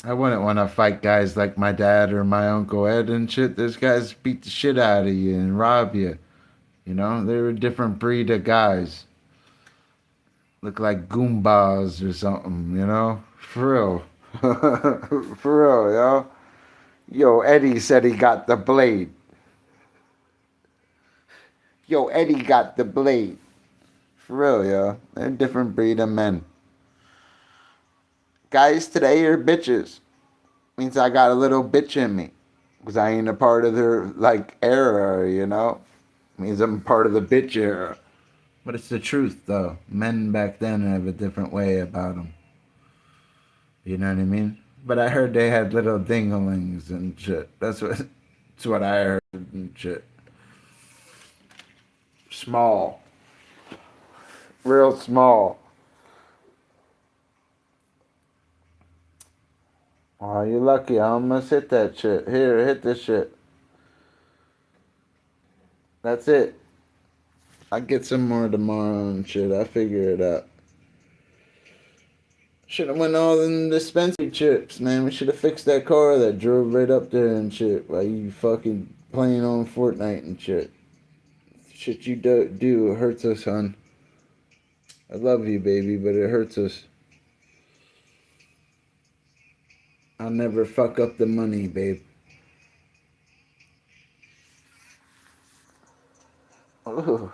I wouldn't want to fight guys like my dad or my Uncle Ed and shit. Those guys beat the shit out of you and rob you. You know, they're a different breed of guys. Look like Goombas or something, you know? For real. For real, yo. Yo, Eddie said he got the blade. Yo, Eddie got the blade. For real, yo. They're a different breed of men. Guys today are bitches. Means I got a little bitch in me. Because I ain't a part of their, like, era, you know? Means I'm part of the bitch era. But it's the truth, though. Men back then have a different way about them. You know what I mean? But I heard they had little dinglings and shit. That's what I heard and shit. Small. Real small. Oh, you're lucky. I almost hit that shit. Here, hit this shit. That's it. I get some more tomorrow and shit. I figure it out. Should have went all in dispensary chips, man. We should have fixed that car that drove right up there and shit while you fucking playing on Fortnite and shit. Shit you do hurts us, hon. I love you, baby, but it hurts us. I'll never fuck up the money, babe. Oh.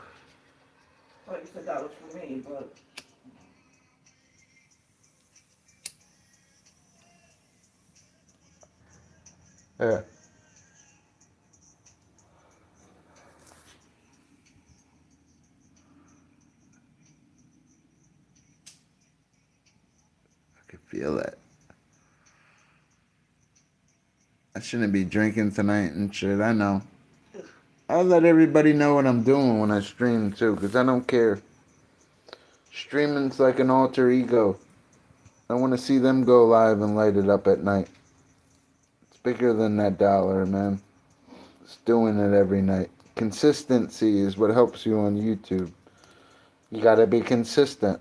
I thought you said that was for me, but... Yeah. I can feel that. I shouldn't be drinking tonight and shit, I know. I'll let everybody know what I'm doing when I stream too, because I don't care. Streaming's like an alter ego. I want to see them go live and light it up at night. It's bigger than that dollar, man. It's doing it every night. Consistency is what helps you on YouTube. You gotta be consistent.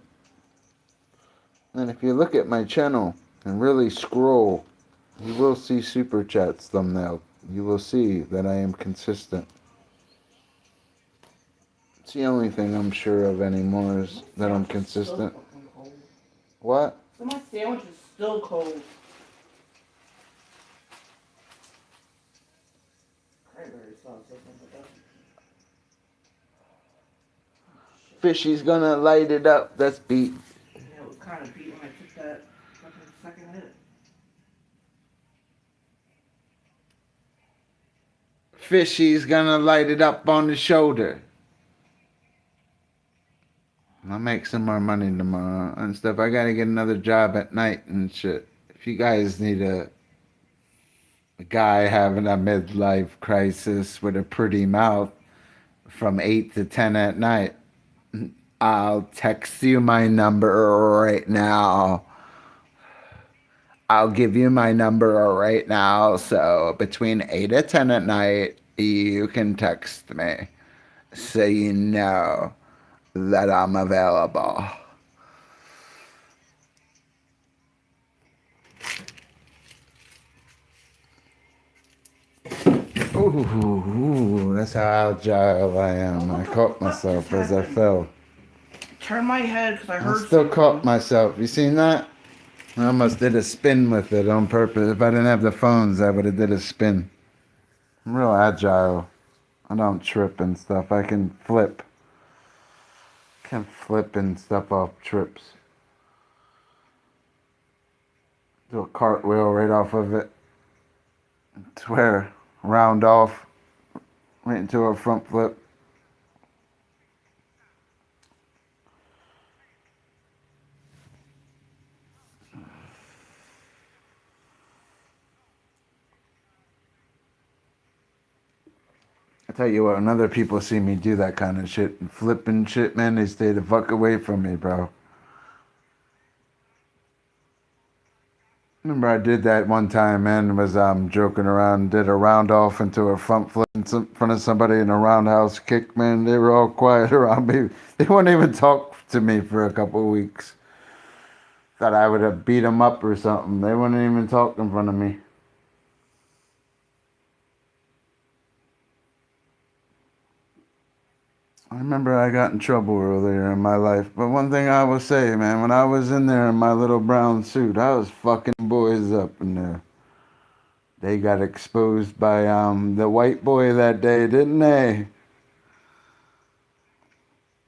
And if you look at my channel and really scroll, you will see Super Chats thumbnail. You will see that I am consistent. It's the only thing I'm sure of anymore is that I'm consistent. What? So my sandwich is still cold. Cranberry sauce or something like that. Fishy's gonna light it up. That's beat. Yeah, it was kind of beat when I took that fucking second hit. Fishy's gonna light it up on the shoulder. I'll make some more money tomorrow and stuff. I gotta get another job at night and shit. If you guys need a guy having a midlife crisis with a pretty mouth from 8 to 10 at night, I'll text you my number right now. I'll give you my number right now. So between 8 and 10 at night, you can text me so you know that I'm available. Ooh, that's how agile I am. I caught myself as I fell. Turn my head because I heard I still something. caught myself. You seen that? I almost did a spin with it on purpose. If I didn't have the phones, I would have did a spin. I'm real agile. I don't trip and stuff. I can flip. Can flip and stuff off trips. Do a cartwheel right off of it. Swear. Round off. Right into a front flip. I tell you what, when other people see me do that kind of shit and flipping shit, man, they stay the fuck away from me, bro. Remember I did that one time, man, was joking around, did a round off into a front flip in front of somebody in a roundhouse kick, man. They were all quiet around me. They wouldn't even talk to me for a couple of weeks. Thought I would have beat them up or something. They wouldn't even talk in front of me. I remember I got in trouble earlier in my life, but one thing I will say, man, when I was in there in my little brown suit, I was fucking boys up in there. They got exposed by the white boy that day, didn't they?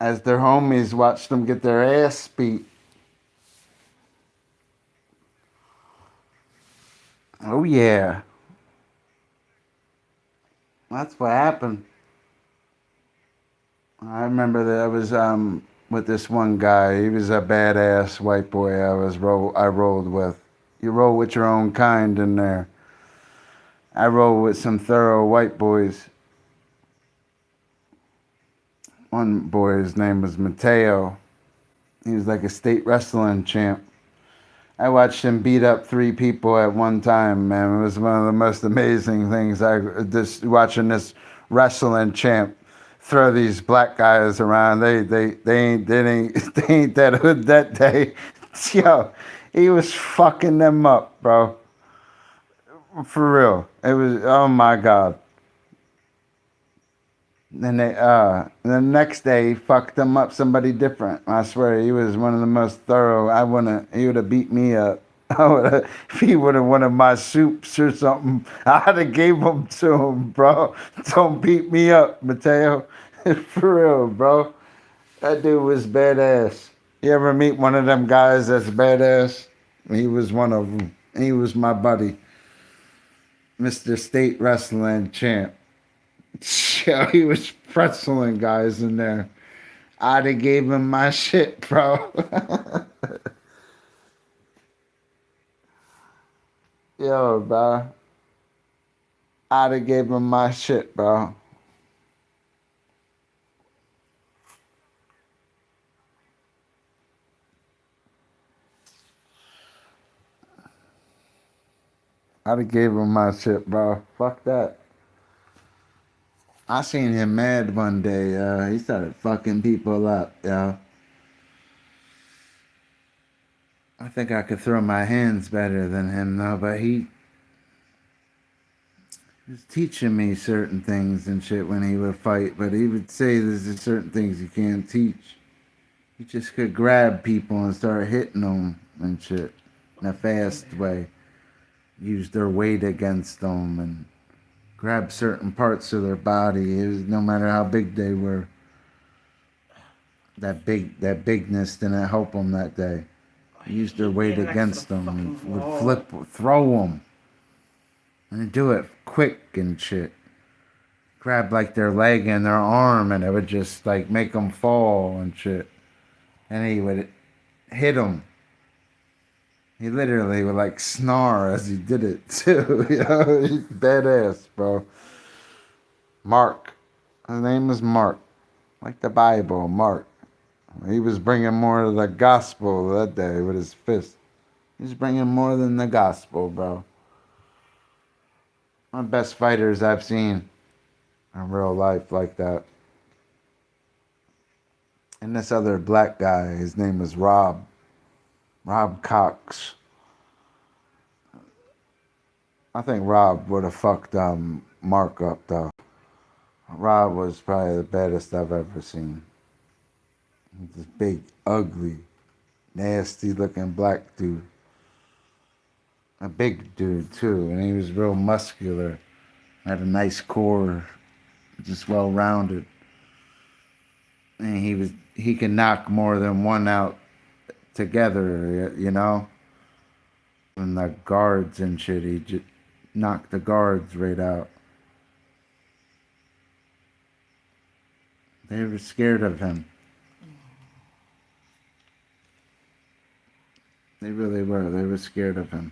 as their homies watched them get their ass beat. Oh yeah, that's what happened. I remember that I was with this one guy. He was a badass white boy. I rolled with. You roll with your own kind in there. I roll with some thorough white boys. One boy, his name was Mateo. He was like a state wrestling champ. I watched him beat up 3 people at one time, man. It was one of the most amazing things. Just watching this wrestling champ throw these black guys around. They ain't they ain't that hood that day. Yo, he was fucking them up, bro. For real. It was, oh my God. And the next day he fucked them up somebody different. I swear he was one of the most thorough. He would have beat me up. If he would have wanted my soups or something, I'd have gave them to him, bro. Don't beat me up, Mateo. For real, bro. That dude was badass. You ever meet one of them guys that's badass? He was one of them. He was my buddy, Mr. State Wrestling Champ. Yeah, he was pretzeling guys in there. I'd have gave him my shit, bro. Yo, bro. I'd have gave him my shit, bro. I'd have gave him my shit, bro. Fuck that. I seen him mad one day. He started fucking people up, yo. I think I could throw my hands better than him, though, but he was teaching me certain things and shit when he would fight, but he would say there's just certain things you can't teach. You just could grab people and start hitting them and shit in a fast way. Use their weight against them and grab certain parts of their body. It was, no matter how big they were. That bigness didn't help them that day. Use their weight against them and would throw them. And do it quick and shit. Grab like their leg and their arm and it would just like make them fall and shit. And he would hit them. He literally would like snarl as he did it too. You know, he's badass, bro. Mark. His name was Mark. Like the Bible, Mark. He was bringing more of the gospel that day with his fist. He's bringing more than the gospel, bro. One of the best fighters I've seen in real life like that. And this other black guy, his name was Rob. Rob Cox. I think Rob would have fucked Mark up, though. Rob was probably the baddest I've ever seen. This big, ugly, nasty-looking black dude. A big dude, too, and he was real muscular. Had a nice core, just well-rounded. And he could knock more than one out together, you know? And the guards and shit, he just knocked the guards right out. They were scared of him. They really were. They were scared of him.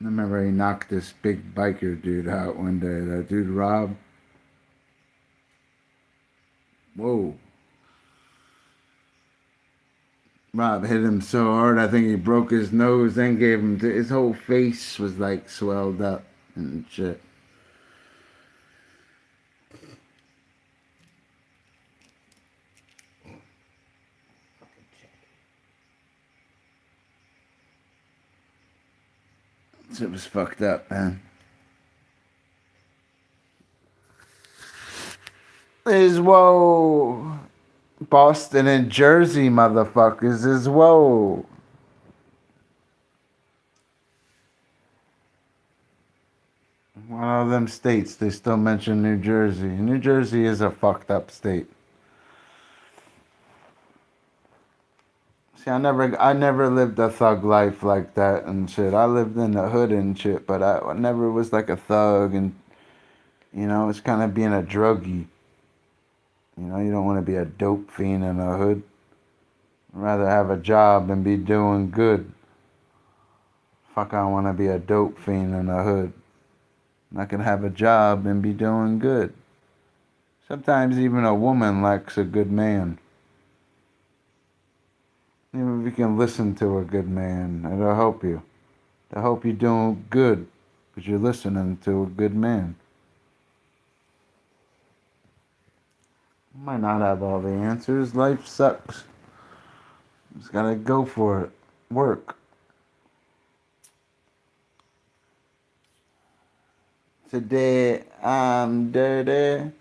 I remember he knocked this big biker dude out one day. That dude, Rob. Whoa. Rob hit him so hard, I think he broke his nose, then gave him his whole face was like swelled up and shit. It was fucked up, man. Is whoa. Boston and Jersey motherfuckers is whoa. One of them states, they still mention New Jersey. New Jersey is a fucked up state. See, I never lived a thug life like that and shit. I lived in the hood and shit, but I never was like a thug and, it's kind of being a druggie. You don't want to be a dope fiend in the hood. I'd rather have a job and be doing good. Fuck, I want to be a dope fiend in the hood. I can have a job and be doing good. Sometimes even a woman likes a good man. Even if you can listen to a good man, it'll help you. It'll help you doing good because you're listening to a good man. You might not have all the answers. Life sucks. Just gotta go for it. Work. Today I'm dirty.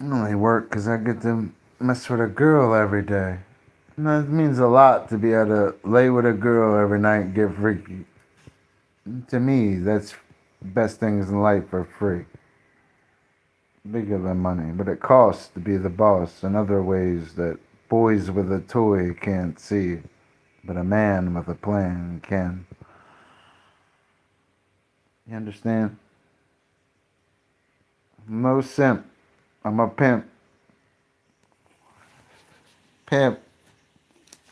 I only work because I get to mess with a girl every day. And that means a lot to be able to lay with a girl every night and get freaky. To me, that's the best things in life are free. Bigger than money, but it costs to be the boss in other ways that boys with a toy can't see, but a man with a plan can. You understand? I'm no simp. I'm a pimp. Pimp.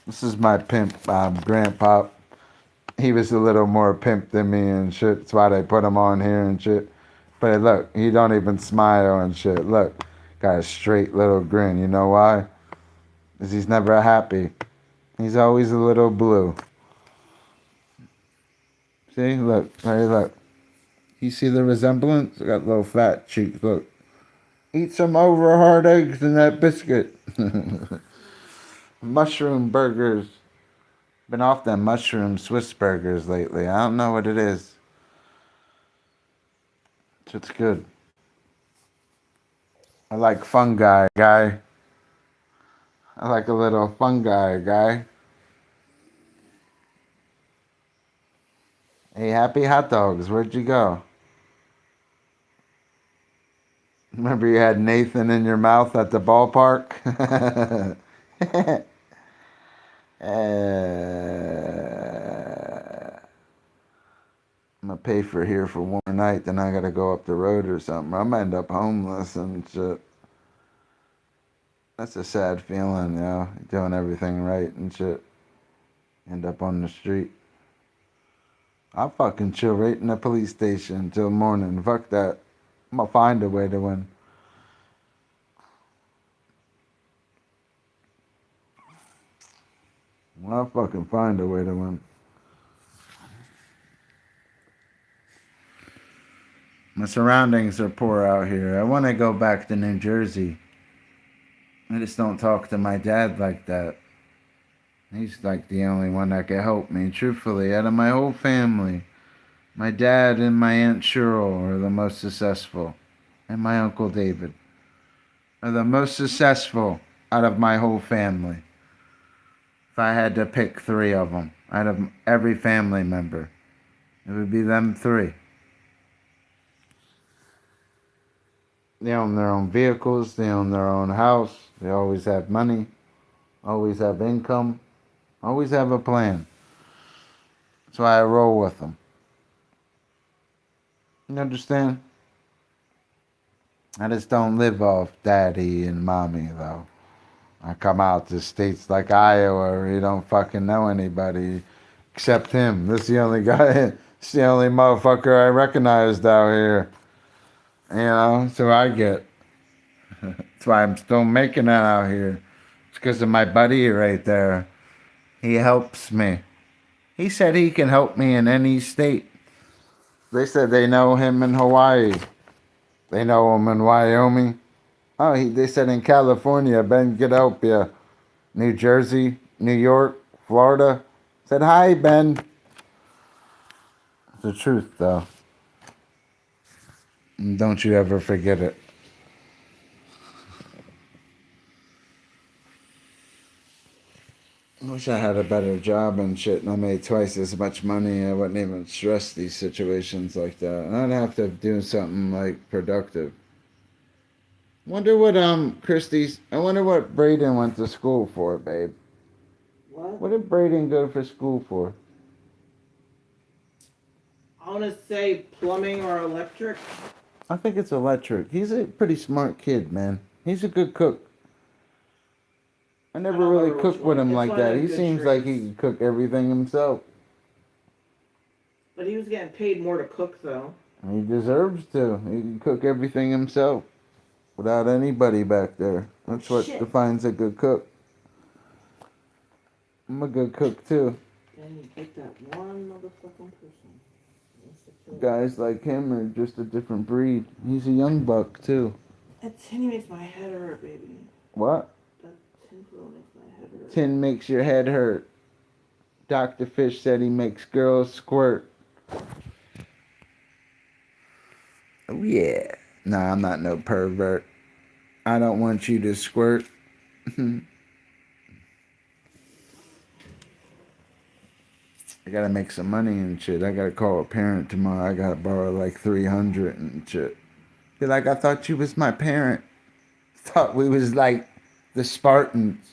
This is my pimp, Grandpa. He was a little more pimp than me and shit. That's why they put him on here and shit. But look, he don't even smile and shit. Look, got a straight little grin. You know why? Because he's never happy. He's always a little blue. See, look, hey, look. You see the resemblance? I got little fat cheeks. Look. Eat some over hard eggs in that biscuit. Mushroom burgers. Been off them mushroom Swiss burgers lately. I don't know what it is. It's good. I like fungi, guy. I like a little fungi, guy. Hey, happy hot dogs. Where'd you go? Remember you had Nathan in your mouth at the ballpark? I'm gonna pay for here for one night, then I gotta go up the road or something. I might end up homeless and shit. That's a sad feeling, doing everything right and shit. End up on the street. I'll fucking chill right in the police station until morning. Fuck that. I'm gonna find a way to win. I'll fucking find a way to win. My surroundings are poor out here. I want to go back to New Jersey. I just don't talk to my dad like that. He's like the only one that can help me. Truthfully, out of my whole family, my dad and my Aunt Cheryl are the most successful. And my Uncle David are the most successful out of my whole family. If I had to pick three of them out of every family member, it would be them three. They own their own vehicles, they own their own house, they always have money, always have income, always have a plan. That's why I roll with them. You understand? I just don't live off daddy and mommy, though. I come out to states like Iowa where you don't fucking know anybody except him. This is the only guy, it's the only motherfucker I recognized out here. So I get. That's why I'm still making it out here. It's because of my buddy right there. He helps me. He said he can help me in any state. They said they know him in Hawaii. They know him in Wyoming. They said in California, Ben could help you. New Jersey, New York, Florida. Said, hi, Ben. It's the truth, though. And don't you ever forget it. wish I had a better job and shit and I made twice as much money. I wouldn't even stress these situations like that. And I'd have to do something like productive. Wonder what Christie's I wonder what Braden went to school for, babe. What did Braden go for school for? I want to say plumbing or electric. I think it's electric. He's a pretty smart kid, man. He's a good cook. I never really cooked with him like that. He seems like he can cook everything himself. But he was getting paid more to cook, though. He deserves to. He can cook everything himself without anybody back there. That's what defines a good cook. I'm a good cook, too. And you take that one motherfucking person. Guys like him are just a different breed. He's a young buck, too. That tin makes my head hurt, baby. What? That tin foil makes my head hurt. Tin makes your head hurt. Dr. Fish said he makes girls squirt. Oh, yeah. Nah, I'm not no pervert. I don't want you to squirt. I gotta make some money and shit. I gotta call a parent tomorrow. I gotta borrow like 300 and shit. Be like, I thought you was my parent. Thought we was like the Spartans.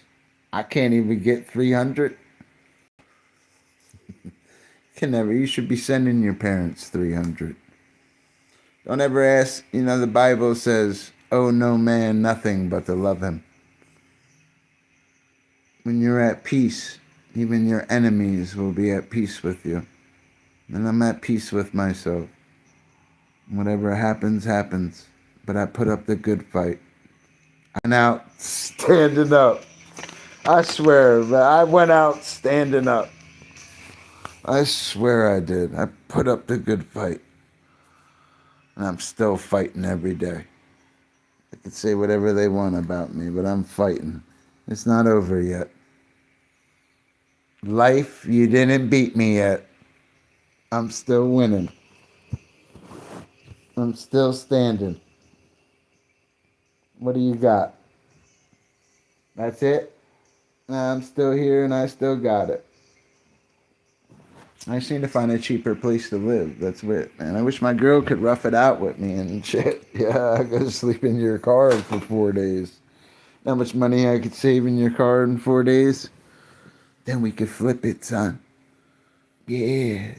I can't even get 300. Can never. You should be sending your parents 300. Don't ever ask. You know, the Bible says, owe no man nothing but to love him. When you're at peace, even your enemies will be at peace with you. And I'm at peace with myself. Whatever happens, happens. But I put up the good fight. I'm out standing up. I swear, I went out standing up. I swear I did. I put up the good fight. And I'm still fighting every day. They can say whatever they want about me, but I'm fighting. It's not over yet. Life, you didn't beat me yet. I'm still winning. I'm still standing. What do you got? That's it? I'm still here and I still got it. I just need to find a cheaper place to live. That's it, man. I wish my girl could rough it out with me and shit. Yeah, I could sleep in your car for 4 days. How much money I could save in your car in 4 days? Then we could flip it, son. Yeah.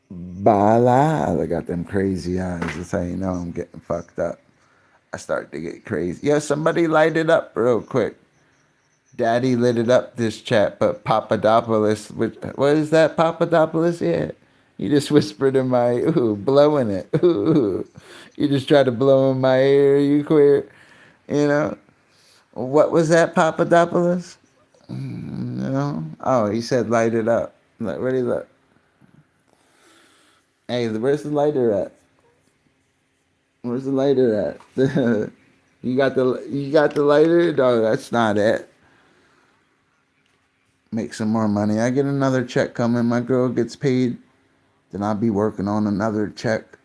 Bala. I got them crazy eyes. That's how you know I'm getting fucked up. I start to get crazy. Yeah, somebody light it up real quick. Daddy lit it up, this chat, but Papadopoulos, what is that, Papadopoulos? Yeah. You just whispered in my, ooh, blowing it. Ooh. You just tried to blow in my ear, you queer. You know? What was that, Papadopoulos? No? Oh, he said light it up. Look, where'd he look? Hey, where's the lighter at? Where's the lighter at? You got the lighter? No, that's not it. Make some more money. I get another check coming. My girl gets paid. Then I'll be working on another check.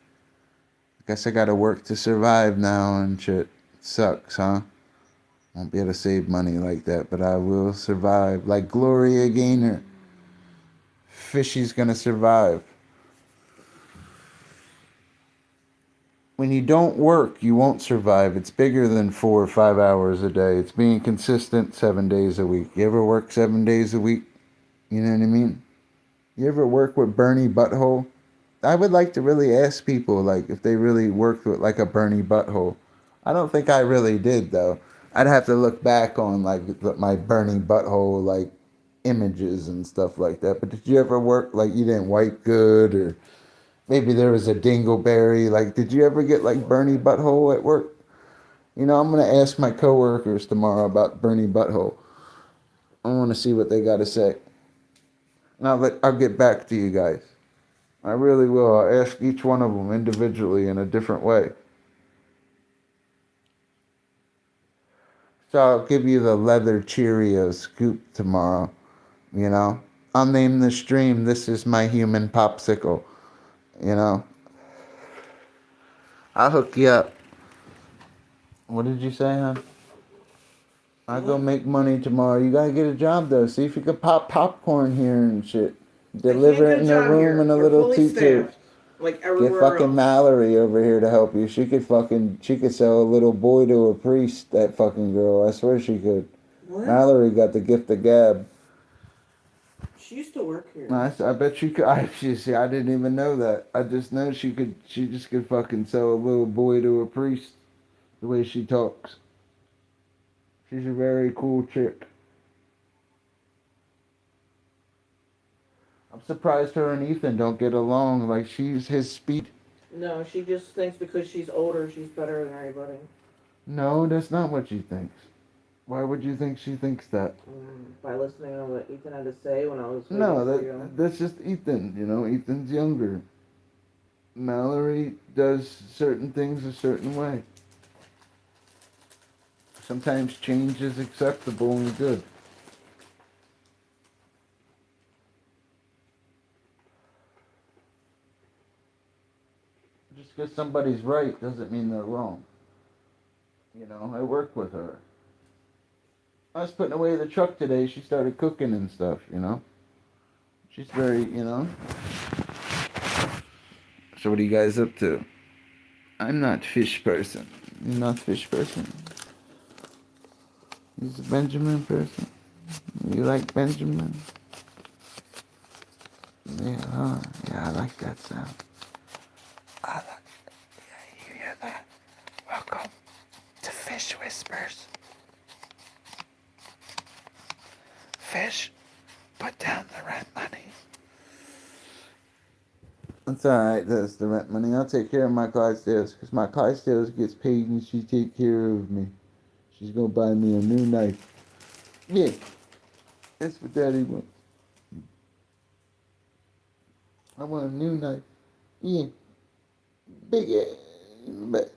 Guess I gotta work to survive now and shit. Sucks, huh? Won't be able to save money like that, but I will survive. Like Gloria Gaynor. Fishy's gonna survive. When you don't work, you won't survive. It's bigger than 4 or 5 hours a day. It's being consistent 7 days a week. You ever work 7 days a week? You know what I mean? You ever work with Bernie Butthole? I would like to really ask people, like, if they really worked with, like, a Bernie Butthole. I don't think I really did, though. I'd have to look back on, like, my Bernie Butthole, like, images and stuff like that. But did you ever work, like, you didn't wipe good, or maybe there was a dingleberry? Like, did you ever get, like, Bernie Butthole at work? You know, I'm going to ask my coworkers tomorrow about Bernie Butthole. I want to see what they got to say. And I'll get back to you guys. I really will. I'll ask each one of them individually in a different way. So I'll give you the leather Cheerio scoop tomorrow. You know? I'll name the stream, This Is My Human Popsicle. You know? I'll hook you up. What did you say, huh? I go make money tomorrow. You gotta get a job though. See if you could pop popcorn here and shit. Deliver it in a room in a We're little fully tutu. staffed, like Get everywhere fucking else. Mallory over here to help you. She could sell a little boy to a priest, that fucking girl. I swear she could. What? Mallory got the gift of gab. She used to work here. I bet she could. See, I didn't even know that. I just know she could. She just could fucking sell a little boy to a priest. The way she talks. She's a very cool chick. I'm surprised her and Ethan don't get along. Like she's his speed. No, she just thinks because she's older, she's better than everybody. No, that's not what she thinks. Why would you think she thinks that? By listening to what Ethan had to say when I was waiting No, for you. that's just Ethan. You know, Ethan's younger. Mallory does certain things a certain way. Sometimes change is acceptable and good. Just because somebody's right doesn't mean they're wrong. You know, I work with her. I was putting away the truck today. She started cooking and stuff, you know. She's very, you know. So what are you guys up to? I'm not fish person. You're not fish person. He's a Benjamin person. You like Benjamin? Yeah, huh? Yeah, I like that sound. I like. Yeah, you hear that? Welcome to Fish Whispers. Fish, put down the rent money. That's alright, that's the rent money. I'll take care of my Clydesdales, because my Clydesdales gets paid and she take care of me. She's gonna buy me a new knife. Yeah, that's what Daddy wants. I want a new knife. Yeah, big ass.